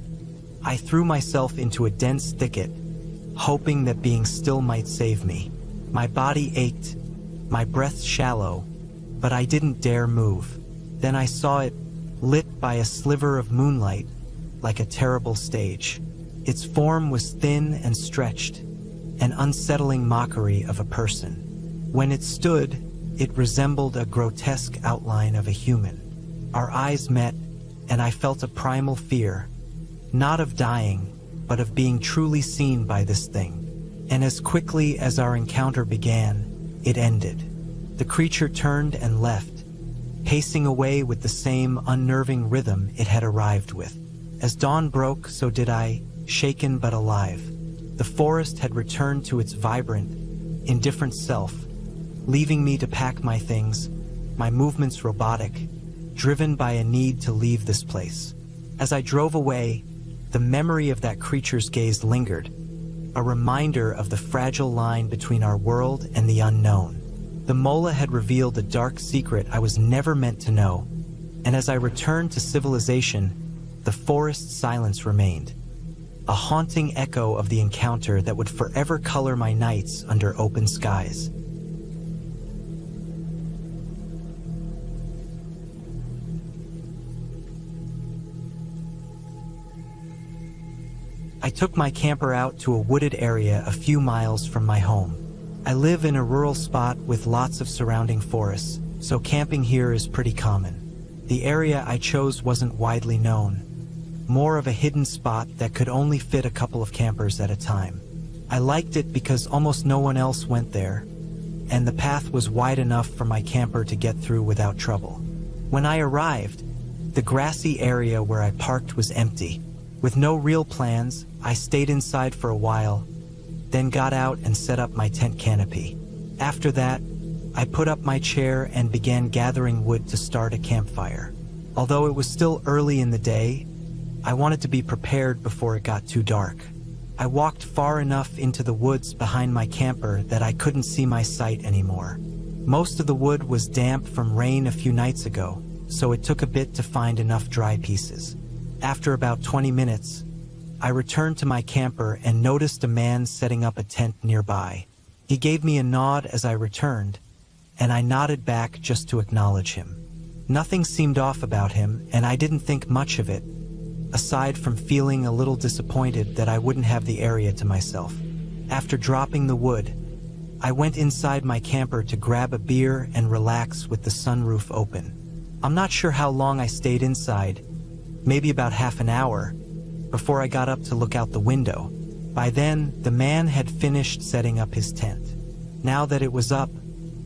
I threw myself into a dense thicket, hoping that being still might save me. My body ached, my breath shallow, but I didn't dare move. Then I saw it, lit by a sliver of moonlight, like a terrible stage. Its form was thin and stretched, an unsettling mockery of a person. When it stood, it resembled a grotesque outline of a human. Our eyes met, and I felt a primal fear, not of dying, but of being truly seen by this thing. And as quickly as our encounter began, it ended. The creature turned and left, pacing away with the same unnerving rhythm it had arrived with. As dawn broke, so did I, shaken but alive. The forest had returned to its vibrant, indifferent self, leaving me to pack my things, my movements robotic, driven by a need to leave this place. As I drove away, the memory of that creature's gaze lingered, a reminder of the fragile line between our world and the unknown. The mola had revealed a dark secret I was never meant to know, and as I returned to civilization, the forest's silence remained, a haunting echo of the encounter that would forever color my nights under open skies. I took my camper out to a wooded area a few miles from my home. I live in a rural spot with lots of surrounding forests, so camping here is pretty common. The area I chose wasn't widely known, more of a hidden spot that could only fit a couple of campers at a time. I liked it because almost no one else went there, and the path was wide enough for my camper to get through without trouble. When I arrived, the grassy area where I parked was empty. With no real plans, I stayed inside for a while, then got out and set up my tent canopy. After that, I put up my chair and began gathering wood to start a campfire. Although it was still early in the day, I wanted to be prepared before it got too dark. I walked far enough into the woods behind my camper that I couldn't see my sight anymore. Most of the wood was damp from rain a few nights ago, so it took a bit to find enough dry pieces. After about 20 minutes, I returned to my camper and noticed a man setting up a tent nearby. He gave me a nod as I returned, and I nodded back just to acknowledge him. Nothing seemed off about him, and I didn't think much of it, aside from feeling a little disappointed that I wouldn't have the area to myself. After dropping the wood, I went inside my camper to grab a beer and relax with the sunroof open. I'm not sure how long I stayed inside, maybe about half an hour, before I got up to look out the window. By then, the man had finished setting up his tent. Now that it was up,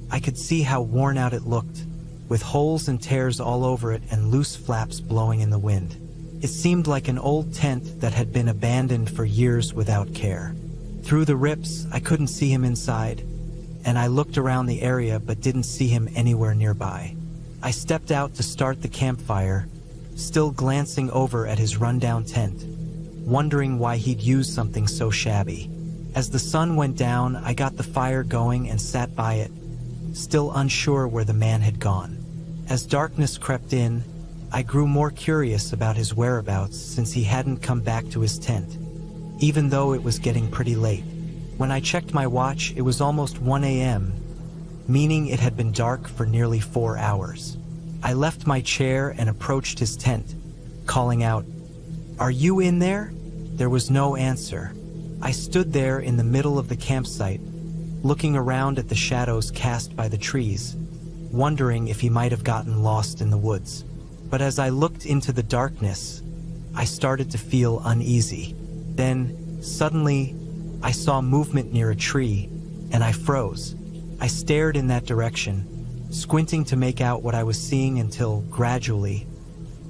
I could see how worn out it looked, with holes and tears all over it and loose flaps blowing in the wind. It seemed like an old tent that had been abandoned for years without care. Through the rips, I couldn't see him inside, and I looked around the area but didn't see him anywhere nearby. I stepped out to start the campfire, still glancing over at his rundown tent, wondering why he'd use something so shabby. As the sun went down, I got the fire going and sat by it, still unsure where the man had gone. As darkness crept in, I grew more curious about his whereabouts since he hadn't come back to his tent, even though it was getting pretty late. When I checked my watch, it was almost 1 a.m., meaning it had been dark for nearly 4 hours. I left my chair and approached his tent, calling out, "Are you in there?" There was no answer. I stood there in the middle of the campsite, looking around at the shadows cast by the trees, wondering if he might have gotten lost in the woods. But as I looked into the darkness, I started to feel uneasy. Then, suddenly, I saw movement near a tree, and I froze. I stared in that direction, squinting to make out what I was seeing until, gradually,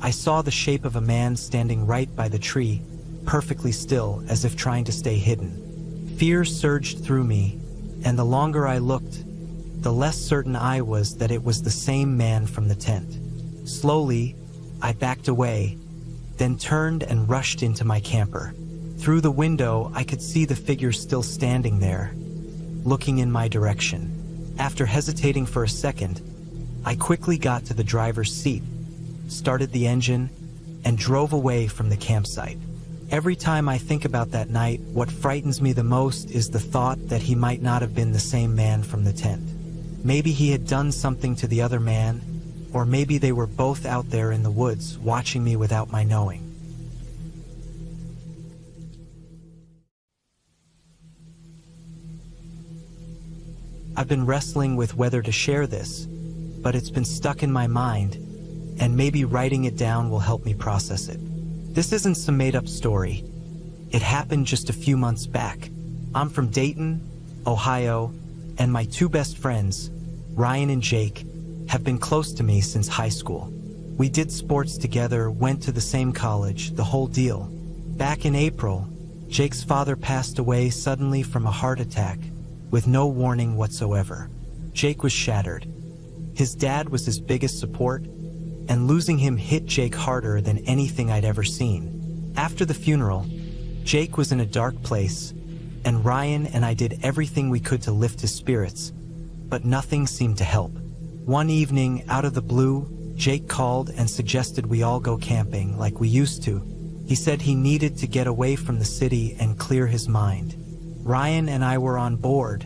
I saw the shape of a man standing right by the tree, perfectly still, as if trying to stay hidden. Fear surged through me, and the longer I looked, the less certain I was that it was the same man from the tent. Slowly, I backed away, then turned and rushed into my camper. Through the window, I could see the figure still standing there, looking in my direction. After hesitating for a second, I quickly got to the driver's seat, started the engine, and drove away from the campsite. Every time I think about that night, what frightens me the most is the thought that he might not have been the same man from the tent. Maybe he had done something to the other man, or maybe they were both out there in the woods watching me without my knowing. I've been wrestling with whether to share this, but it's been stuck in my mind, and maybe writing it down will help me process it. This isn't some made-up story. It happened just a few months back. I'm from Dayton, Ohio, and my two best friends, Ryan and Jake, have been close to me since high school. We did sports together, went to the same college, the whole deal. Back in April, Jake's father passed away suddenly from a heart attack, with no warning whatsoever. Jake was shattered. His dad was his biggest support, and losing him hit Jake harder than anything I'd ever seen. After the funeral, Jake was in a dark place, and Ryan and I did everything we could to lift his spirits, but nothing seemed to help. One evening, out of the blue, Jake called and suggested we all go camping like we used to. He said he needed to get away from the city and clear his mind. Ryan and I were on board,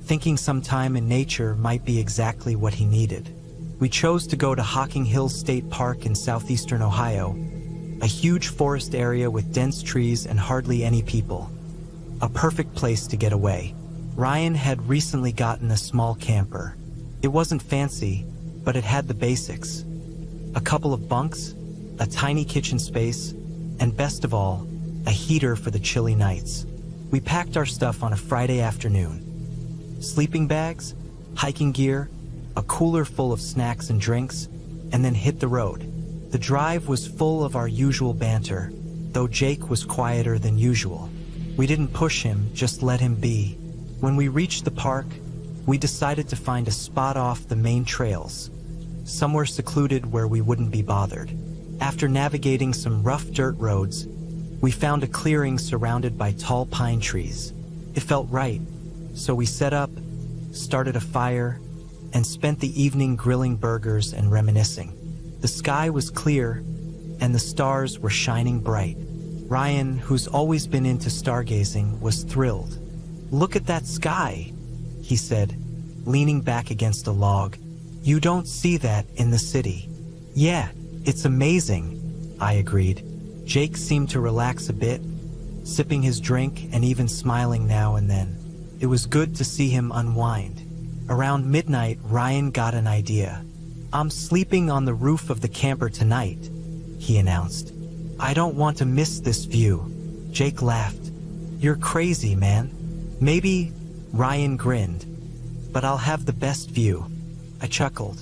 thinking some time in nature might be exactly what he needed. We chose to go to Hocking Hills State Park in southeastern Ohio, a huge forest area with dense trees and hardly any people. A perfect place to get away. Ryan had recently gotten a small camper. It wasn't fancy, but it had the basics. A couple of bunks, a tiny kitchen space, and best of all, a heater for the chilly nights. We packed our stuff on a Friday afternoon. Sleeping bags, hiking gear, a cooler full of snacks and drinks, and then hit the road. The drive was full of our usual banter, though Jake was quieter than usual. We didn't push him, just let him be. When we reached the park, we decided to find a spot off the main trails, somewhere secluded where we wouldn't be bothered. After navigating some rough dirt roads, we found a clearing surrounded by tall pine trees. It felt right, so we set up, started a fire, and spent the evening grilling burgers and reminiscing. The sky was clear, and the stars were shining bright. Ryan, who's always been into stargazing, was thrilled. "Look at that sky," he said, leaning back against a log. "You don't see that in the city." "Yeah, it's amazing," I agreed. Jake seemed to relax a bit, sipping his drink and even smiling now and then. It was good to see him unwind. Around midnight, Ryan got an idea. "I'm sleeping on the roof of the camper tonight," he announced. "I don't want to miss this view." Jake laughed. "You're crazy, man." "Maybe," Ryan grinned, "but I'll have the best view." I chuckled.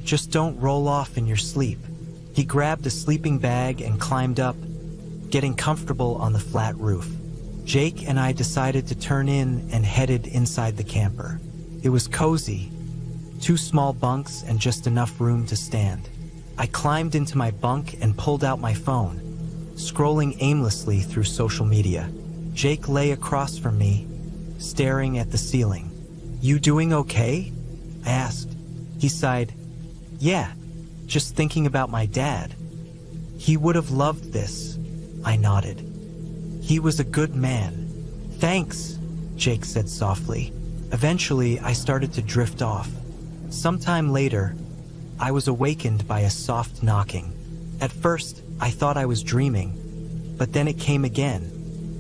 "Just don't roll off in your sleep." He grabbed a sleeping bag and climbed up, getting comfortable on the flat roof. Jake and I decided to turn in and headed inside the camper. It was cozy, 2 small bunks and just enough room to stand. I climbed into my bunk and pulled out my phone, scrolling aimlessly through social media. Jake lay across from me, staring at the ceiling. "You doing okay?" I asked. He sighed. "Yeah, just thinking about my dad. He would have loved this." I nodded. "He was a good man." "Thanks," Jake said softly. Eventually, I started to drift off. Sometime later, I was awakened by a soft knocking. At first, I thought I was dreaming, but then it came again,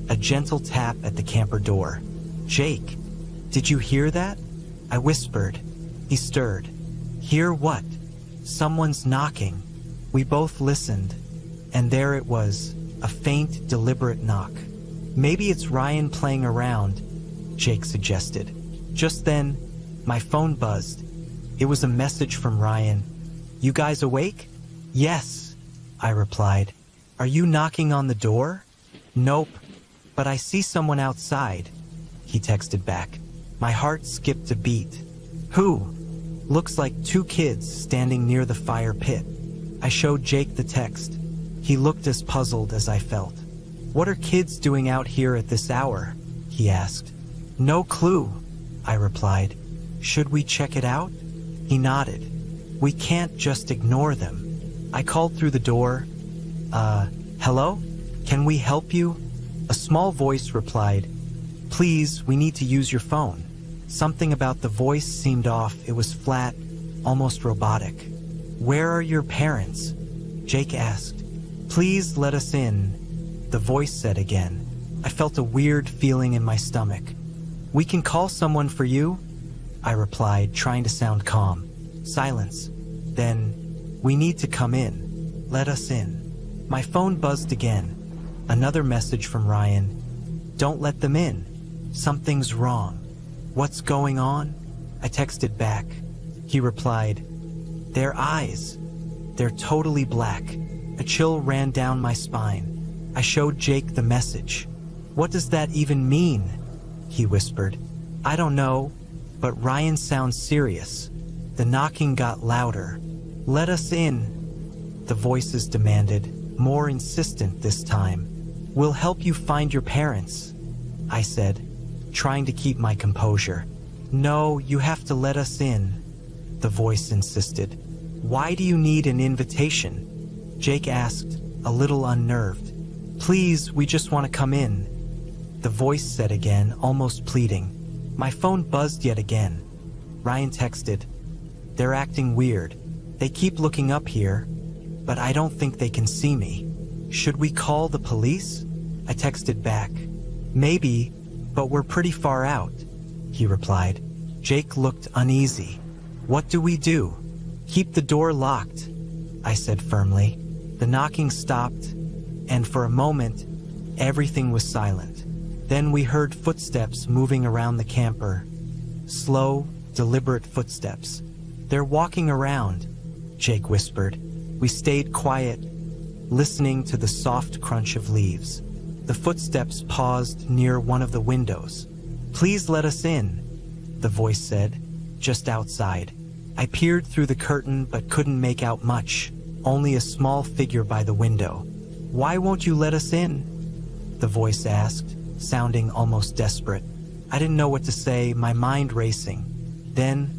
a gentle tap at the camper door. "Jake, did you hear that?" I whispered. He stirred. "Hear what?" "Someone's knocking." We both listened, and there it was, a faint, deliberate knock. "Maybe it's Ryan playing around," Jake suggested. Just then, my phone buzzed. It was a message from Ryan. "You guys awake?" "Yes," I replied. "Are you knocking on the door?" "Nope, but I see someone outside," he texted back. My heart skipped a beat. "Who?" "Looks like 2 kids standing near the fire pit." I showed Jake the text. He looked as puzzled as I felt. "What are kids doing out here at this hour?" he asked. "No clue," I replied. "Should we check it out?" He nodded. "We can't just ignore them." I called through the door. Hello? Can we help you?" A small voice replied, "Please, we need to use your phone." Something about the voice seemed off. It was flat, almost robotic. "Where are your parents?" Jake asked. "Please let us in," the voice said again. I felt a weird feeling in my stomach. "We can call someone for you," I replied, trying to sound calm. Silence. Then, "We need to come in. Let us in." My phone buzzed again. Another message from Ryan. "Don't let them in. Something's wrong." "What's going on?" I texted back. He replied, "Their eyes. They're totally black." A chill ran down my spine. I showed Jake the message. "What does that even mean?" he whispered. "I don't know, but Ryan sounds serious." The knocking got louder. "Let us in," the voices demanded, more insistent this time. "We'll help you find your parents," I said, trying to keep my composure. "No, you have to let us in," the voice insisted. "Why do you need an invitation?" Jake asked, a little unnerved. "Please, we just want to come in," the voice said again, almost pleading. My phone buzzed yet again. Ryan texted, "They're acting weird. They keep looking up here, but I don't think they can see me. Should we call the police?" I texted back. "Maybe, but we're pretty far out," he replied. Jake looked uneasy. "What do we do?" "Keep the door locked," I said firmly. The knocking stopped, and for a moment, everything was silent. Then we heard footsteps moving around the camper. Slow, deliberate footsteps. "They're walking around," Jake whispered. We stayed quiet, listening to the soft crunch of leaves. The footsteps paused near one of the windows. Please let us in, the voice said, just outside. I peered through the curtain but couldn't make out much, only a small figure by the window. Why won't you let us in? The voice asked, sounding almost desperate. I didn't know what to say, my mind racing. Then,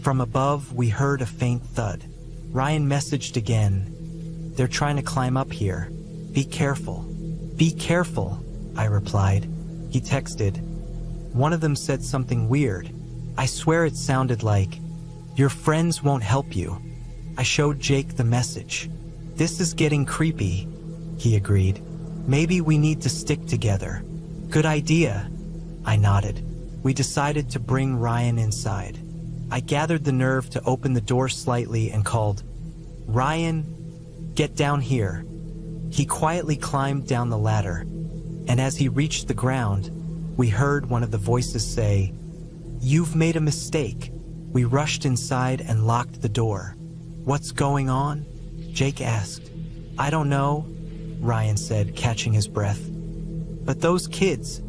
from above, we heard a faint thud. Ryan messaged again. They're trying to climb up here. Be careful. Be careful, I replied. He texted. One of them said something weird. I swear it sounded like, your friends won't help you. I showed Jake the message. This is getting creepy, he agreed. Maybe we need to stick together. Good idea, I nodded. We decided to bring Ryan inside. I gathered the nerve to open the door slightly and called, Ryan, get down here. He quietly climbed down the ladder, and as he reached the ground, we heard one of the voices say, You've made a mistake. We rushed inside and locked the door. What's going on? Jake asked. I don't know, Ryan said, catching his breath. But those kids,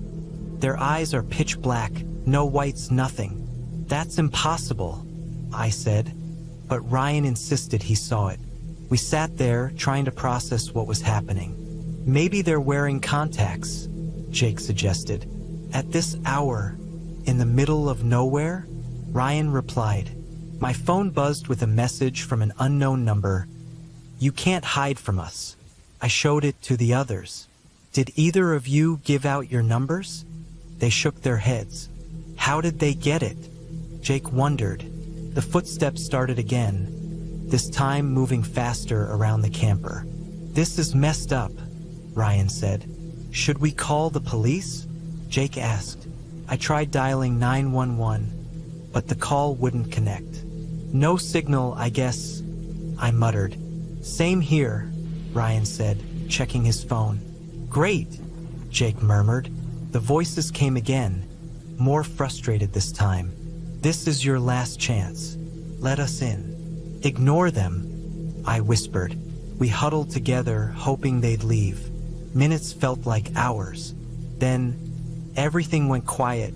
their eyes are pitch black, no whites, nothing. That's impossible, I said, but Ryan insisted he saw it. We sat there, trying to process what was happening. Maybe they're wearing contacts, Jake suggested. At this hour, in the middle of nowhere? Ryan replied. My phone buzzed with a message from an unknown number. You can't hide from us. I showed it to the others. Did either of you give out your numbers? They shook their heads. How did they get it? Jake wondered. The footsteps started again, this time moving faster around the camper. This is messed up, Ryan said. Should we call the police? Jake asked. I tried dialing 911, but the call wouldn't connect. No signal, I guess, I muttered. Same here, Ryan said, checking his phone. Great, Jake murmured. The voices came again, more frustrated this time. This is your last chance. Let us in. Ignore them, I whispered. We huddled together, hoping they'd leave. Minutes felt like hours. Then, everything went quiet.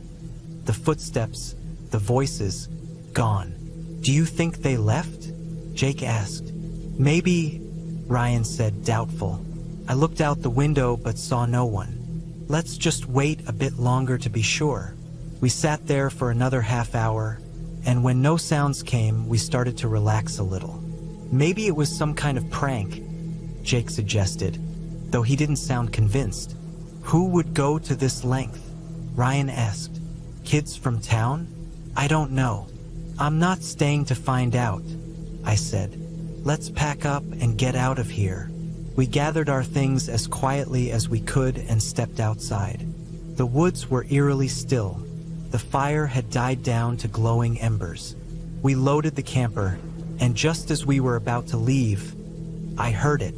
The footsteps, the voices, gone. Do you think they left? Jake asked. Maybe, Ryan said, doubtful. I looked out the window but saw no one. Let's just wait a bit longer to be sure. We sat there for another half hour, and when no sounds came, we started to relax a little. Maybe it was some kind of prank, Jake suggested, though he didn't sound convinced. Who would go to this length? Ryan asked. Kids from town? I don't know. I'm not staying to find out, I said. Let's pack up and get out of here. We gathered our things as quietly as we could and stepped outside. The woods were eerily still. The fire had died down to glowing embers. We loaded the camper, and just as we were about to leave, I heard it.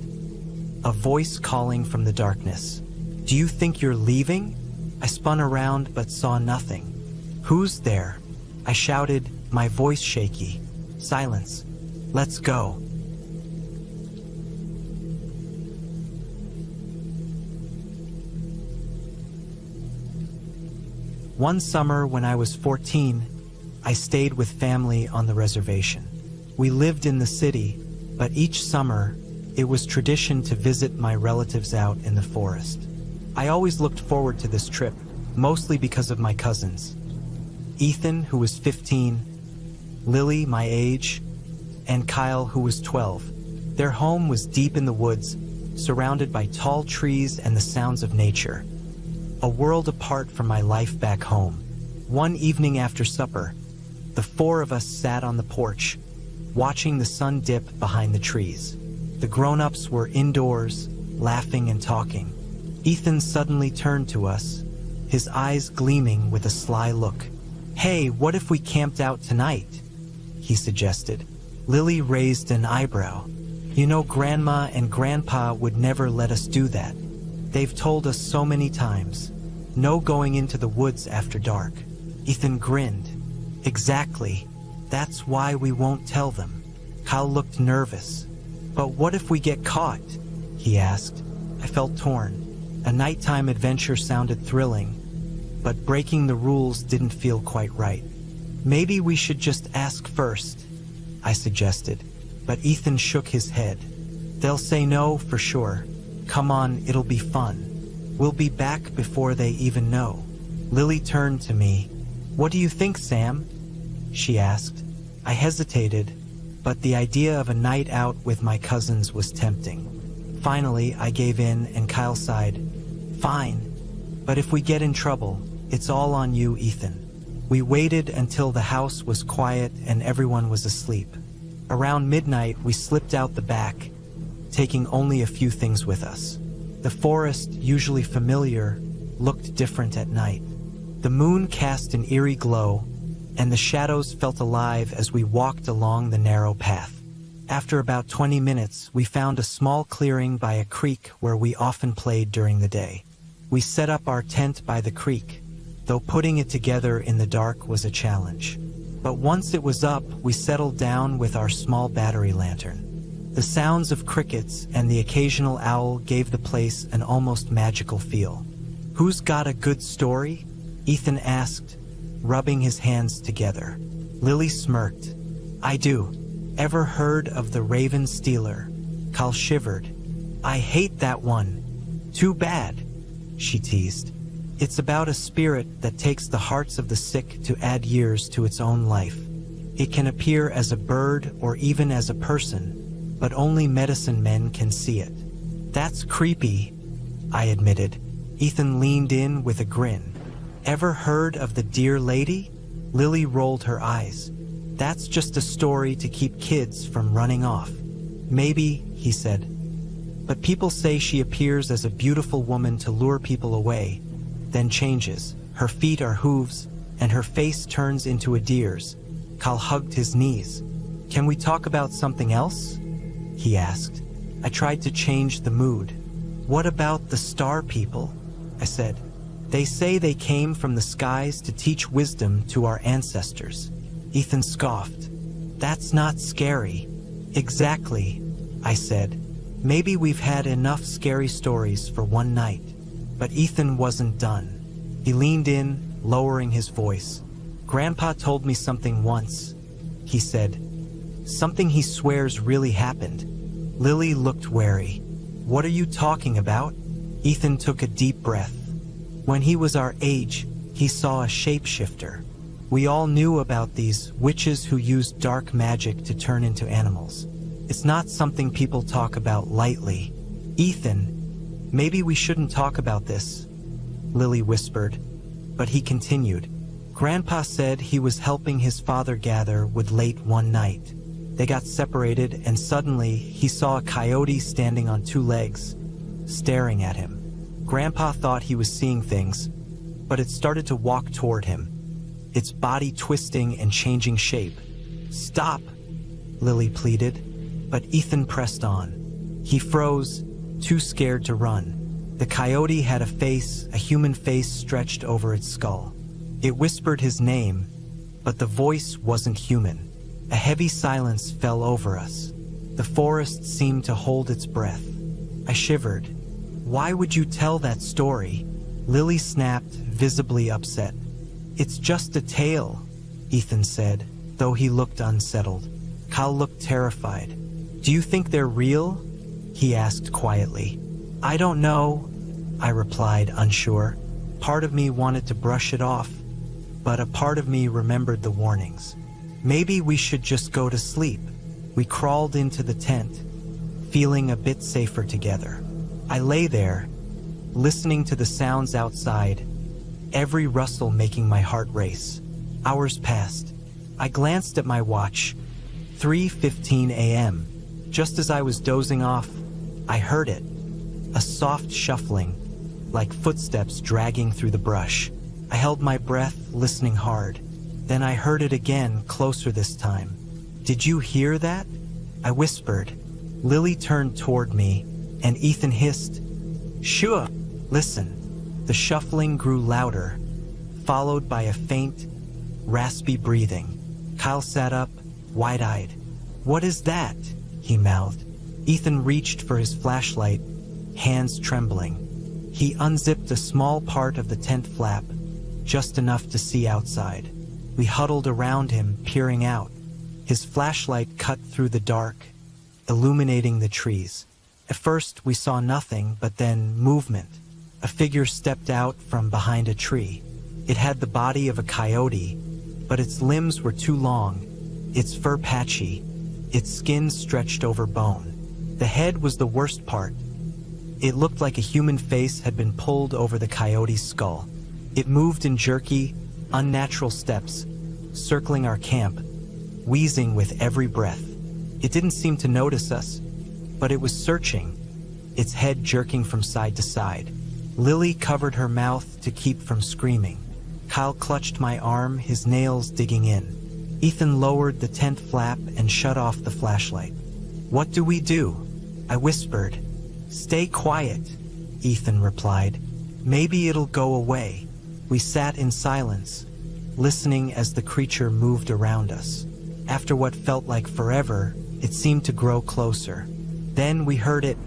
A voice calling from the darkness. Do you think you're leaving? I spun around but saw nothing. Who's there? I shouted, my voice shaky. Silence. Let's go. One summer when I was 14, I stayed with family on the reservation. We lived in the city, but each summer, it was tradition to visit my relatives out in the forest. I always looked forward to this trip, mostly because of my cousins. Ethan, who was 15, Lily, my age, and Kyle, who was 12. Their home was deep in the woods, surrounded by tall trees and the sounds of nature. A world apart from my life back home. One evening after supper, the four of us sat on the porch, watching the sun dip behind the trees. The grown-ups were indoors, laughing and talking. Ethan suddenly turned to us, his eyes gleaming with a sly look. Hey, what if we camped out tonight? He suggested. Lily raised an eyebrow. You know, Grandma and Grandpa would never let us do that. They've told us so many times. No going into the woods after dark. Ethan grinned. Exactly. That's why we won't tell them. Kyle looked nervous. "But what if we get caught?" he asked. I felt torn. A nighttime adventure sounded thrilling, but breaking the rules didn't feel quite right. "Maybe we should just ask first," I suggested, but Ethan shook his head. "They'll say no for sure. Come on, it'll be fun. We'll be back before they even know." Lily turned to me. "What do you think, Sam?" she asked. I hesitated, but the idea of a night out with my cousins was tempting. Finally, I gave in and Kyle sighed. "Fine, but if we get in trouble, it's all on you, Ethan." We waited until the house was quiet and everyone was asleep. Around midnight, we slipped out the back, taking only a few things with us. The forest, usually familiar, looked different at night. The moon cast an eerie glow, and the shadows felt alive as we walked along the narrow path. After about 20 minutes, we found a small clearing by a creek where we often played during the day. We set up our tent by the creek, though putting it together in the dark was a challenge. But once it was up, we settled down with our small battery lantern. The sounds of crickets and the occasional owl gave the place an almost magical feel. "Who's got a good story?" Ethan asked, rubbing his hands together. Lily smirked. "I do. Ever heard of the Raven Stealer?" Kyle shivered. "I hate that one." "Too bad," she teased. "It's about a spirit that takes the hearts of the sick to add years to its own life. It can appear as a bird or even as a person, but only medicine men can see it." "That's creepy," I admitted. Ethan leaned in with a grin. "Ever heard of the Dear Lady?" Lily rolled her eyes. "That's just a story to keep kids from running off." "Maybe," he said. "But people say she appears as a beautiful woman to lure people away, then changes. Her feet are hooves, and her face turns into a deer's." Kyle hugged his knees. "Can we talk about something else?" he asked. I tried to change the mood. "What about the star people?" I said. "They say they came from the skies to teach wisdom to our ancestors." Ethan scoffed. "That's not scary." "Exactly," I said. "Maybe we've had enough scary stories for one night." But Ethan wasn't done. He leaned in, lowering his voice. "Grandpa told me something once," he said. "Something he swears really happened." Lily looked wary. "What are you talking about?" Ethan took a deep breath. "When he was our age, he saw a shapeshifter. We all knew about these witches who used dark magic to turn into animals. It's not something people talk about lightly." "Ethan, maybe we shouldn't talk about this," Lily whispered, but he continued. "Grandpa said he was helping his father gather wood late one night. They got separated and suddenly he saw a coyote standing on two legs, staring at him. Grandpa thought he was seeing things, but it started to walk toward him, its body twisting and changing shape. "Stop," Lily pleaded, but Ethan pressed on. He froze, too scared to run. The coyote had a face, a human face stretched over its skull. It whispered his name, but the voice wasn't human. A heavy silence fell over us. The forest seemed to hold its breath. I shivered. "Why would you tell that story?" Lily snapped, visibly upset. "It's just a tale," Ethan said, though he looked unsettled. Kyle looked terrified. "Do you think they're real?" he asked quietly. "I don't know," I replied, unsure. Part of me wanted to brush it off, but a part of me remembered the warnings. Maybe we should just go to sleep. We crawled into the tent, feeling a bit safer together. I lay there, listening to the sounds outside, every rustle making my heart race. Hours passed. I glanced at my watch. 3:15 a.m. Just as I was dozing off, I heard it. A soft shuffling, like footsteps dragging through the brush. I held my breath, listening hard. Then I heard it again, closer this time. "Did you hear that?" I whispered. Lily turned toward me, and Ethan hissed, "Sure, listen." The shuffling grew louder, followed by a faint, raspy breathing. Kyle sat up, wide-eyed. "What is that?" he mouthed. Ethan reached for his flashlight, hands trembling. He unzipped a small part of the tent flap, just enough to see outside. We huddled around him, peering out. His flashlight cut through the dark, illuminating the trees. At first, we saw nothing, but then movement. A figure stepped out from behind a tree. It had the body of a coyote, but its limbs were too long, its fur patchy, its skin stretched over bone. The head was the worst part. It looked like a human face had been pulled over the coyote's skull. It moved in jerky, unnatural steps, circling our camp, wheezing with every breath. It didn't seem to notice us, but it was searching, its head jerking from side to side. Lily covered her mouth to keep from screaming. Kyle clutched my arm, his nails digging in. Ethan lowered the tent flap and shut off the flashlight. "What do we do?" I whispered. "Stay quiet," Ethan replied. "Maybe it'll go away." We sat in silence, listening as the creature moved around us. After what felt like forever, it seemed to grow closer. Then we heard it.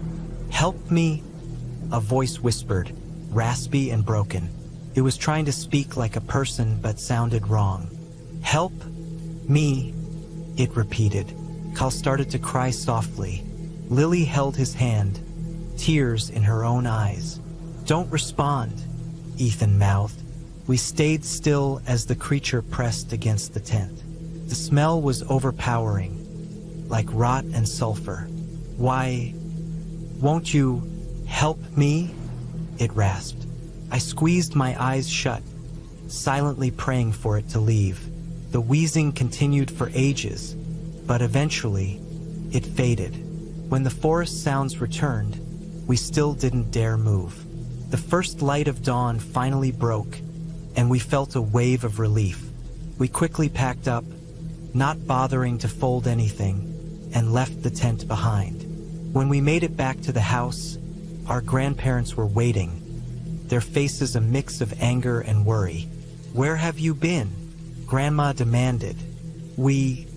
"Help me," a voice whispered, raspy and broken. It was trying to speak like a person but sounded wrong. "Help me," it repeated. Kyle started to cry softly. Lily held his hand, tears in her own eyes. "Don't respond," Ethan mouthed. We stayed still as the creature pressed against the tent. The smell was overpowering, like rot and sulfur. "Why won't you help me?" it rasped. I squeezed my eyes shut, silently praying for it to leave. The wheezing continued for ages, but eventually, it faded. When the forest sounds returned, we still didn't dare move. The first light of dawn finally broke, and we felt a wave of relief. We quickly packed up, not bothering to fold anything, and left the tent behind. When we made it back to the house, our grandparents were waiting, their faces a mix of anger and worry. "Where have you been?" Grandma demanded. We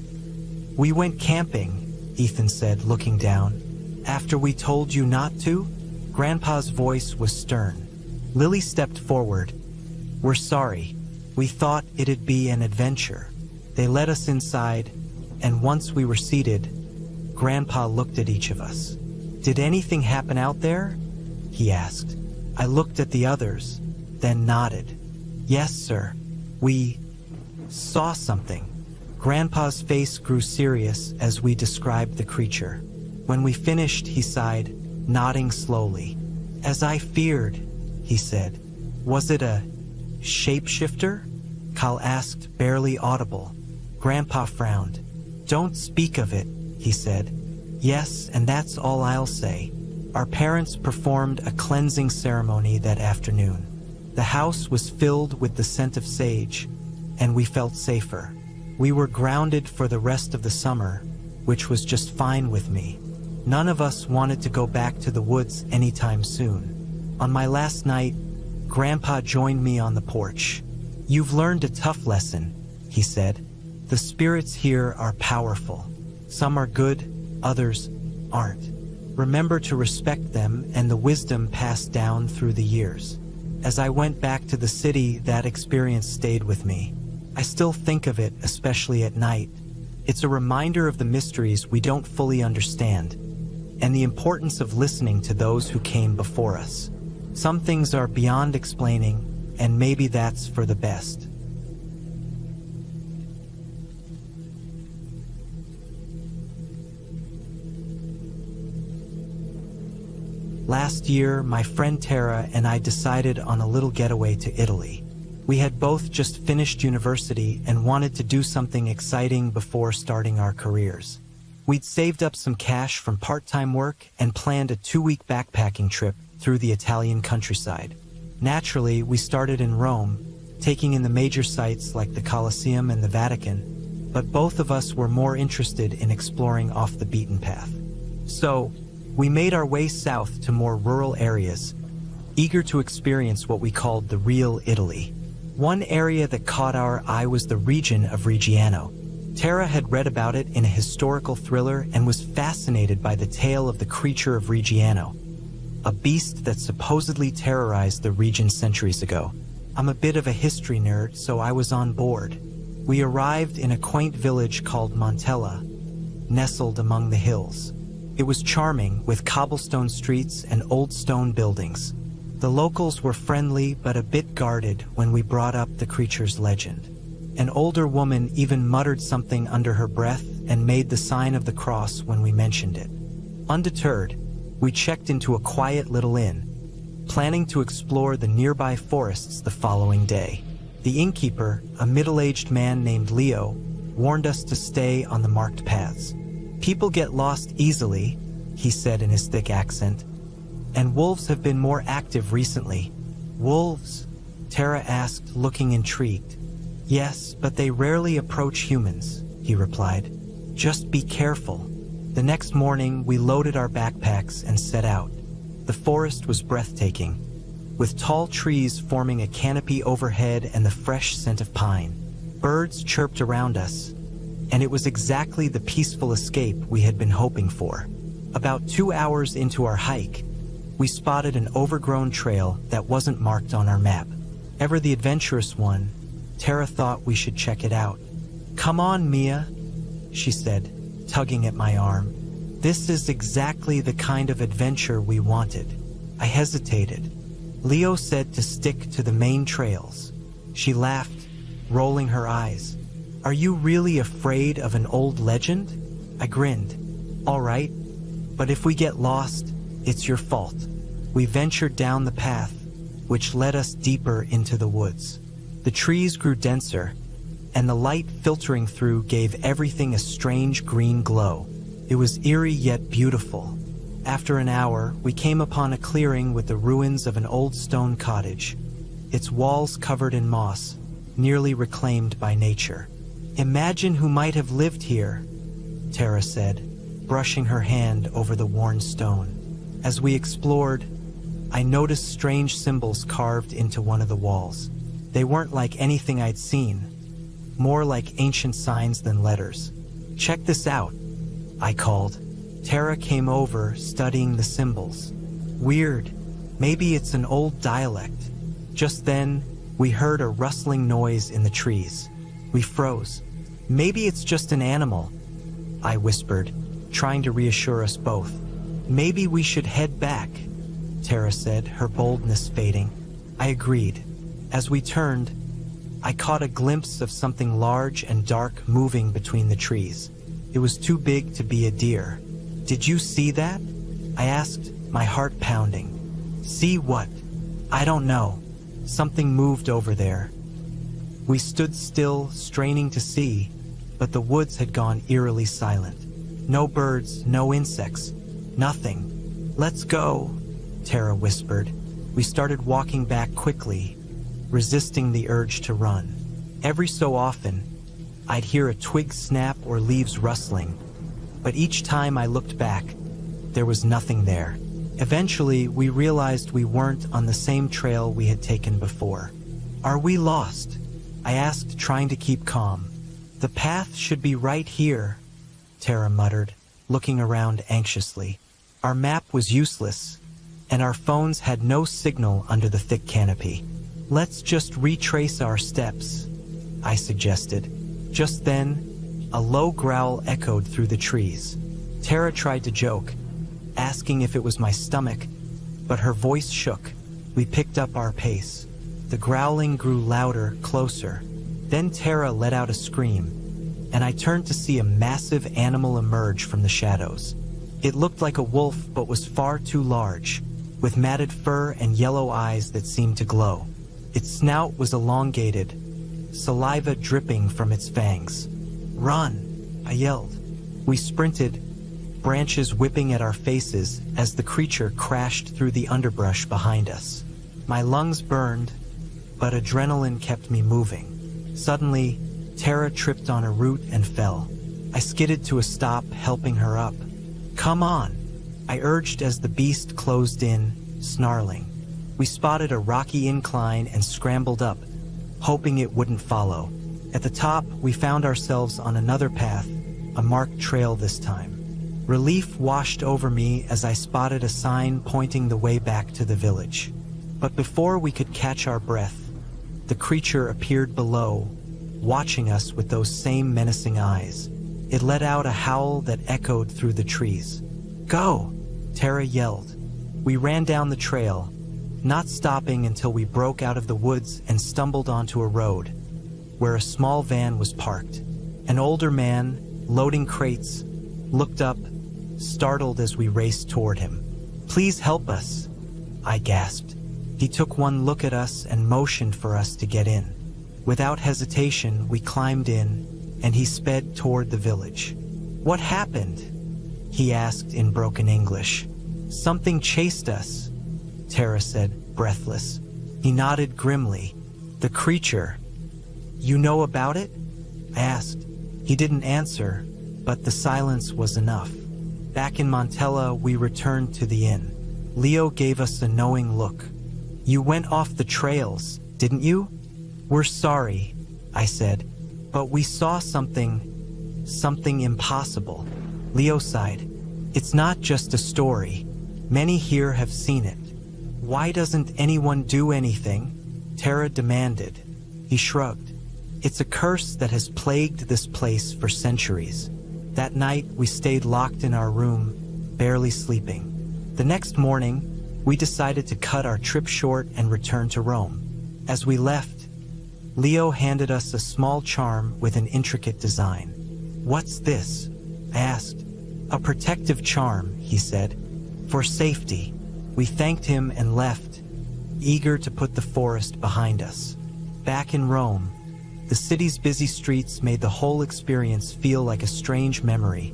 went camping," Ethan said, looking down. "After we told you not to?" Grandpa's voice was stern. Lily stepped forward. "We're sorry. We thought it'd be an adventure." They let us inside, and once we were seated, Grandpa looked at each of us. "Did anything happen out there?" he asked. I looked at the others, then nodded. "Yes, sir. We saw something." Grandpa's face grew serious as we described the creature. When we finished, he sighed, nodding slowly. "As I feared," he said. "Was it a shapeshifter?" Kyle asked, barely audible. Grandpa frowned. "Don't speak of it," he said. "Yes, and that's all I'll say." Our parents performed a cleansing ceremony that afternoon. The house was filled with the scent of sage, and we felt safer. We were grounded for the rest of the summer, which was just fine with me. None of us wanted to go back to the woods anytime soon. On my last night, Grandpa joined me on the porch. "You've learned a tough lesson," he said. "The spirits here are powerful. Some are good, others aren't. Remember to respect them and the wisdom passed down through the years." As I went back to the city, that experience stayed with me. I still think of it, especially at night. It's a reminder of the mysteries we don't fully understand, and the importance of listening to those who came before us. Some things are beyond explaining, and maybe that's for the best. Last year, my friend Tara and I decided on a little getaway to Italy. We had both just finished university and wanted to do something exciting before starting our careers. We'd saved up some cash from part-time work and planned a 2-week backpacking trip through the Italian countryside. Naturally, we started in Rome, taking in the major sites like the Colosseum and the Vatican, but both of us were more interested in exploring off the beaten path. So, we made our way south to more rural areas, eager to experience what we called the real Italy. One area that caught our eye was the region of Reggiano. Tara had read about it in a historical thriller and was fascinated by the tale of the creature of Reggiano, a beast that supposedly terrorized the region centuries ago. I'm a bit of a history nerd, so I was on board. We arrived in a quaint village called Montella, nestled among the hills. It was charming, with cobblestone streets and old stone buildings. The locals were friendly but a bit guarded when we brought up the creature's legend. An older woman even muttered something under her breath and made the sign of the cross when we mentioned it. Undeterred, we checked into a quiet little inn, planning to explore the nearby forests the following day. The innkeeper, a middle-aged man named Leo, warned us to stay on the marked paths. "People get lost easily," he said in his thick accent, "and wolves have been more active recently." "Wolves?" Tara asked, looking intrigued. "Yes, but they rarely approach humans," he replied. "Just be careful." The next morning, we loaded our backpacks and set out. The forest was breathtaking, with tall trees forming a canopy overhead and the fresh scent of pine. Birds chirped around us, and it was exactly the peaceful escape we had been hoping for. About 2 hours into our hike, we spotted an overgrown trail that wasn't marked on our map. Ever the adventurous one, Tara thought we should check it out. "Come on, Mia," she said, tugging at my arm. "This is exactly the kind of adventure we wanted." I hesitated. Leo said to stick to the main trails. She laughed, rolling her eyes. "Are you really afraid of an old legend?" I grinned. "All right, but if we get lost, it's your fault." We ventured down the path, which led us deeper into the woods. The trees grew denser, and the light filtering through gave everything a strange green glow. It was eerie yet beautiful. After an hour, we came upon a clearing with the ruins of an old stone cottage, its walls covered in moss, nearly reclaimed by nature. "Imagine who might have lived here," Tara said, brushing her hand over the worn stone. As we explored, I noticed strange symbols carved into one of the walls. They weren't like anything I'd seen, more like ancient signs than letters. "Check this out," I called. Tara came over, studying the symbols. "Weird. Maybe it's an old dialect." Just then, we heard a rustling noise in the trees. We froze. "Maybe it's just an animal," I whispered, trying to reassure us both. "Maybe we should head back," Tara said, her boldness fading. I agreed. As we turned, I caught a glimpse of something large and dark moving between the trees. It was too big to be a deer. "Did you see that?" I asked, my heart pounding. "See what?" "I don't know. Something moved over there." We stood still, straining to see, but the woods had gone eerily silent. No birds, no insects, nothing. "Let's go," Tara whispered. We started walking back quickly, resisting the urge to run. Every so often, I'd hear a twig snap or leaves rustling, but each time I looked back, there was nothing there. Eventually, we realized we weren't on the same trail we had taken before. "Are we lost?" I asked, trying to keep calm. "The path should be right here," Tara muttered, looking around anxiously. Our map was useless, and our phones had no signal under the thick canopy. "Let's just retrace our steps," I suggested. Just then, a low growl echoed through the trees. Tara tried to joke, asking if it was my stomach, but her voice shook. We picked up our pace. The growling grew louder, closer. Then Tara let out a scream, and I turned to see a massive animal emerge from the shadows. It looked like a wolf but was far too large, with matted fur and yellow eyes that seemed to glow. Its snout was elongated, saliva dripping from its fangs. "Run!" I yelled. We sprinted, branches whipping at our faces as the creature crashed through the underbrush behind us. My lungs burned, but adrenaline kept me moving. Suddenly, Tara tripped on a root and fell. I skidded to a stop, helping her up. "Come on," I urged as the beast closed in, snarling. We spotted a rocky incline and scrambled up, hoping it wouldn't follow. At the top, we found ourselves on another path, a marked trail this time. Relief washed over me as I spotted a sign pointing the way back to the village. But before we could catch our breath, the creature appeared below, watching us with those same menacing eyes. It let out a howl that echoed through the trees. "Go!" Tara yelled. We ran down the trail, not stopping until we broke out of the woods and stumbled onto a road, where a small van was parked. An older man, loading crates, looked up, startled as we raced toward him. "Please help us," I gasped. He took one look at us and motioned for us to get in. Without hesitation, we climbed in, and he sped toward the village. "What happened?" he asked in broken English. "Something chased us," Tara said, breathless. He nodded grimly. "The creature. You know about it?" I asked. He didn't answer, but the silence was enough. Back in Montella, we returned to the inn. Leo gave us a knowing look. "You went off the trails, didn't you?" "We're sorry," I said, "but we saw something impossible." Leo sighed. "It's not just a story. Many here have seen it." "Why doesn't anyone do anything?" Tara demanded. He shrugged. "It's a curse that has plagued this place for centuries." That night, we stayed locked in our room, barely sleeping. The next morning, we decided to cut our trip short and return to Rome. As we left, Leo handed us a small charm with an intricate design. "What's this?" I asked. "A protective charm," he said, "for safety." We thanked him and left, eager to put the forest behind us. Back in Rome, the city's busy streets made the whole experience feel like a strange memory.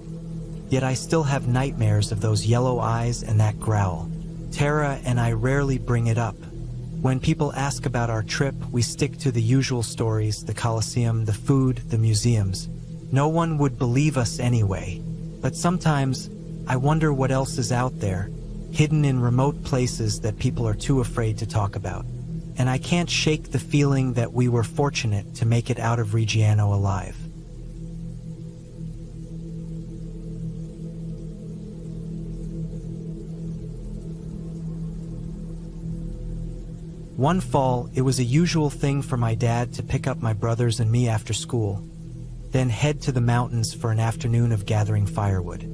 Yet I still have nightmares of those yellow eyes and that growl. Tara and I rarely bring it up. When people ask about our trip, we stick to the usual stories: the Colosseum, the food, the museums. No one would believe us anyway. But sometimes, I wonder what else is out there, hidden in remote places that people are too afraid to talk about. And I can't shake the feeling that we were fortunate to make it out of Reggiano alive. One fall, it was a usual thing for my dad to pick up my brothers and me after school, then head to the mountains for an afternoon of gathering firewood.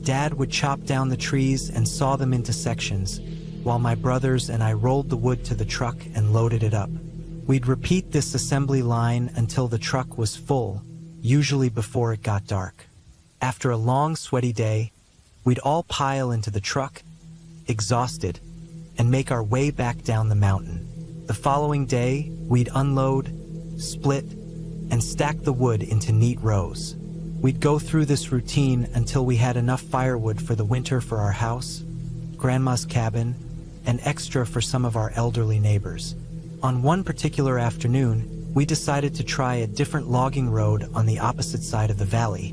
Dad would chop down the trees and saw them into sections, while my brothers and I rolled the wood to the truck and loaded it up. We'd repeat this assembly line until the truck was full, usually before it got dark. After a long, sweaty day, we'd all pile into the truck, exhausted, and make our way back down the mountain. The following day, we'd unload, split, and stack the wood into neat rows. We'd go through this routine until we had enough firewood for the winter for our house, Grandma's cabin, and extra for some of our elderly neighbors. On one particular afternoon, we decided to try a different logging road on the opposite side of the valley,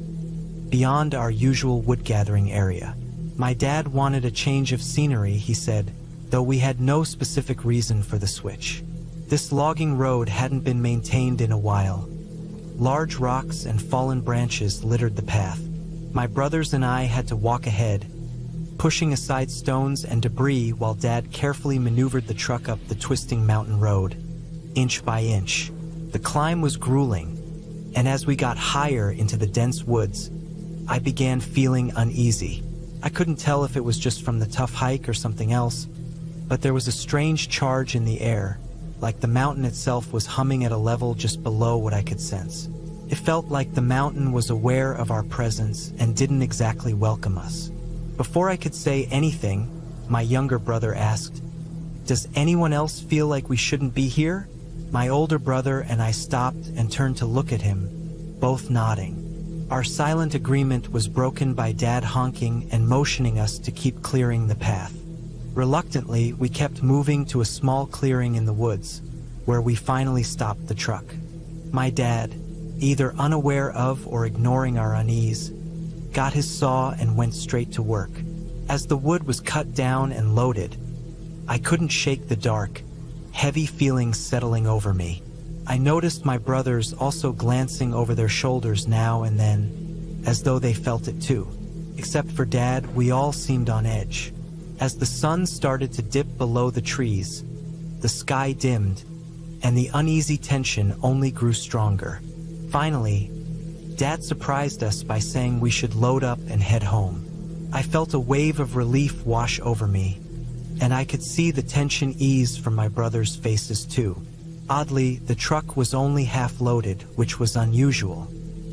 beyond our usual wood gathering area. My dad wanted a change of scenery, he said, though we had no specific reason for the switch. This logging road hadn't been maintained in a while. Large rocks and fallen branches littered the path. My brothers and I had to walk ahead, pushing aside stones and debris while Dad carefully maneuvered the truck up the twisting mountain road, inch by inch. The climb was grueling, and as we got higher into the dense woods, I began feeling uneasy. I couldn't tell if it was just from the tough hike or something else, but there was a strange charge in the air, like the mountain itself was humming at a level just below what I could sense. It felt like the mountain was aware of our presence and didn't exactly welcome us. Before I could say anything, my younger brother asked, "Does anyone else feel like we shouldn't be here?" My older brother and I stopped and turned to look at him, both nodding. Our silent agreement was broken by Dad honking and motioning us to keep clearing the path. Reluctantly, we kept moving to a small clearing in the woods, where we finally stopped the truck. My dad, either unaware of or ignoring our unease, got his saw and went straight to work. As the wood was cut down and loaded, I couldn't shake the dark, heavy feelings settling over me. I noticed my brothers also glancing over their shoulders now and then, as though they felt it too. Except for Dad, we all seemed on edge. As the sun started to dip below the trees, the sky dimmed, and the uneasy tension only grew stronger. Finally, Dad surprised us by saying we should load up and head home. I felt a wave of relief wash over me, and I could see the tension ease from my brothers' faces too. Oddly, the truck was only half loaded, which was unusual.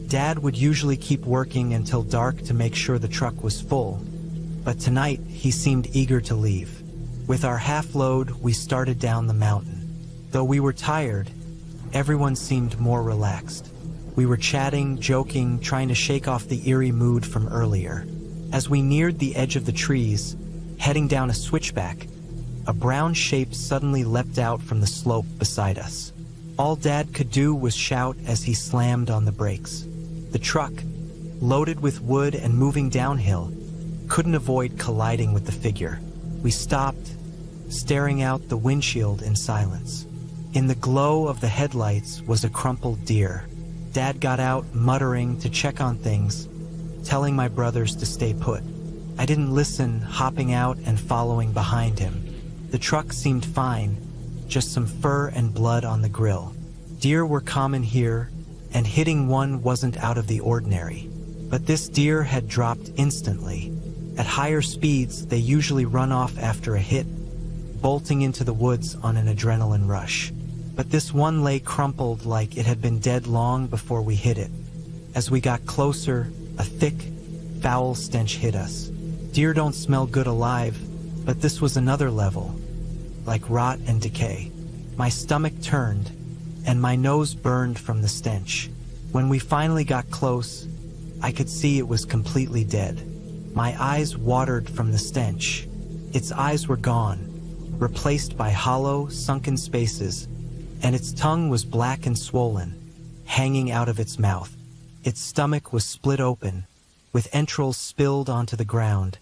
Dad would usually keep working until dark to make sure the truck was full, but tonight he seemed eager to leave. With our half load, we started down the mountain. Though we were tired, everyone seemed more relaxed. We were chatting, joking, trying to shake off the eerie mood from earlier. As we neared the edge of the trees, heading down a switchback, a brown shape suddenly leapt out from the slope beside us. All Dad could do was shout as he slammed on the brakes. The truck, loaded with wood and moving downhill, couldn't avoid colliding with the figure. We stopped, staring out the windshield in silence. In the glow of the headlights was a crumpled deer. Dad got out, muttering to check on things, telling my brothers to stay put. I didn't listen, hopping out and following behind him. The truck seemed fine, just some fur and blood on the grill. Deer were common here, and hitting one wasn't out of the ordinary. But this deer had dropped instantly. At higher speeds, they usually run off after a hit, bolting into the woods on an adrenaline rush. But this one lay crumpled like it had been dead long before we hit it. As we got closer, a thick, foul stench hit us. Deer don't smell good alive, but this was another level, like rot and decay. My stomach turned, and my nose burned from the stench. When we finally got close, I could see it was completely dead. My eyes watered from the stench. Its eyes were gone, replaced by hollow, sunken spaces, and its tongue was black and swollen, hanging out of its mouth. Its stomach was split open, with entrails spilled onto the ground,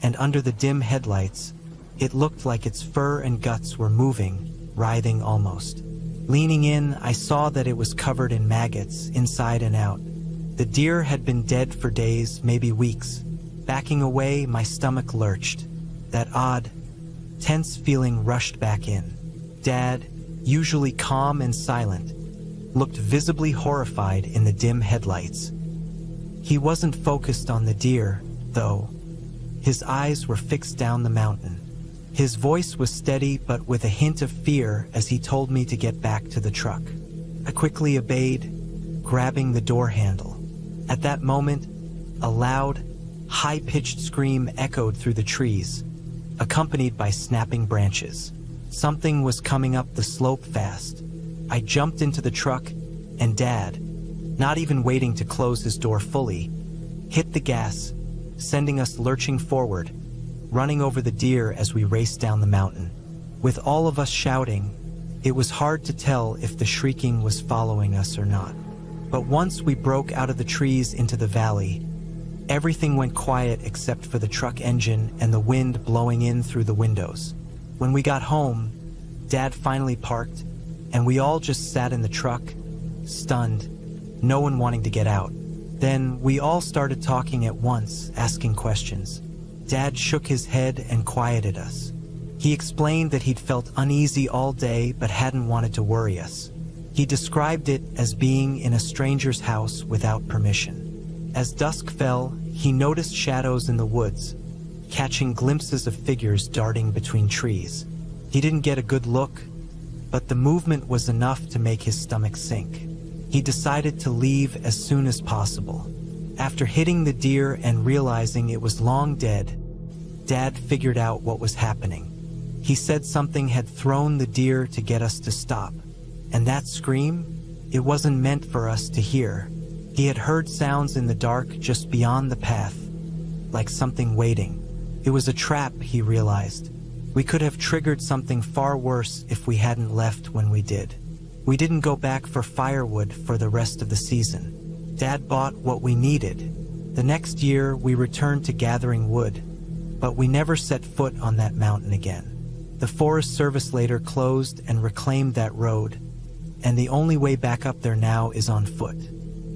and under the dim headlights, it looked like its fur and guts were moving, writhing almost. Leaning in, I saw that it was covered in maggots, inside and out. The deer had been dead for days, maybe weeks. Backing away, my stomach lurched. That odd, tense feeling rushed back in. Dad, usually calm and silent, looked visibly horrified in the dim headlights. He wasn't focused on the deer, though. His eyes were fixed down the mountain. His voice was steady but with a hint of fear as he told me to get back to the truck. I quickly obeyed, grabbing the door handle. At that moment, a loud, high-pitched scream echoed through the trees, accompanied by snapping branches. Something was coming up the slope fast. I jumped into the truck, and Dad, not even waiting to close his door fully, hit the gas, sending us lurching forward, running over the deer as we raced down the mountain. With all of us shouting, it was hard to tell if the shrieking was following us or not. But once we broke out of the trees into the valley, everything went quiet except for the truck engine and the wind blowing in through the windows. When we got home, Dad finally parked, and we all just sat in the truck, stunned, no one wanting to get out. Then we all started talking at once, asking questions. Dad shook his head and quieted us. He explained that he'd felt uneasy all day but hadn't wanted to worry us. He described it as being in a stranger's house without permission. As dusk fell, he noticed shadows in the woods, catching glimpses of figures darting between trees. He didn't get a good look, but the movement was enough to make his stomach sink. He decided to leave as soon as possible. After hitting the deer and realizing it was long dead, Dad figured out what was happening. He said something had thrown the deer to get us to stop. And that scream? It wasn't meant for us to hear. He had heard sounds in the dark just beyond the path, like something waiting. It was a trap, he realized. We could have triggered something far worse if we hadn't left when we did. We didn't go back for firewood for the rest of the season. Dad bought what we needed. The next year, we returned to gathering wood, but we never set foot on that mountain again. The Forest Service later closed and reclaimed that road, and the only way back up there now is on foot.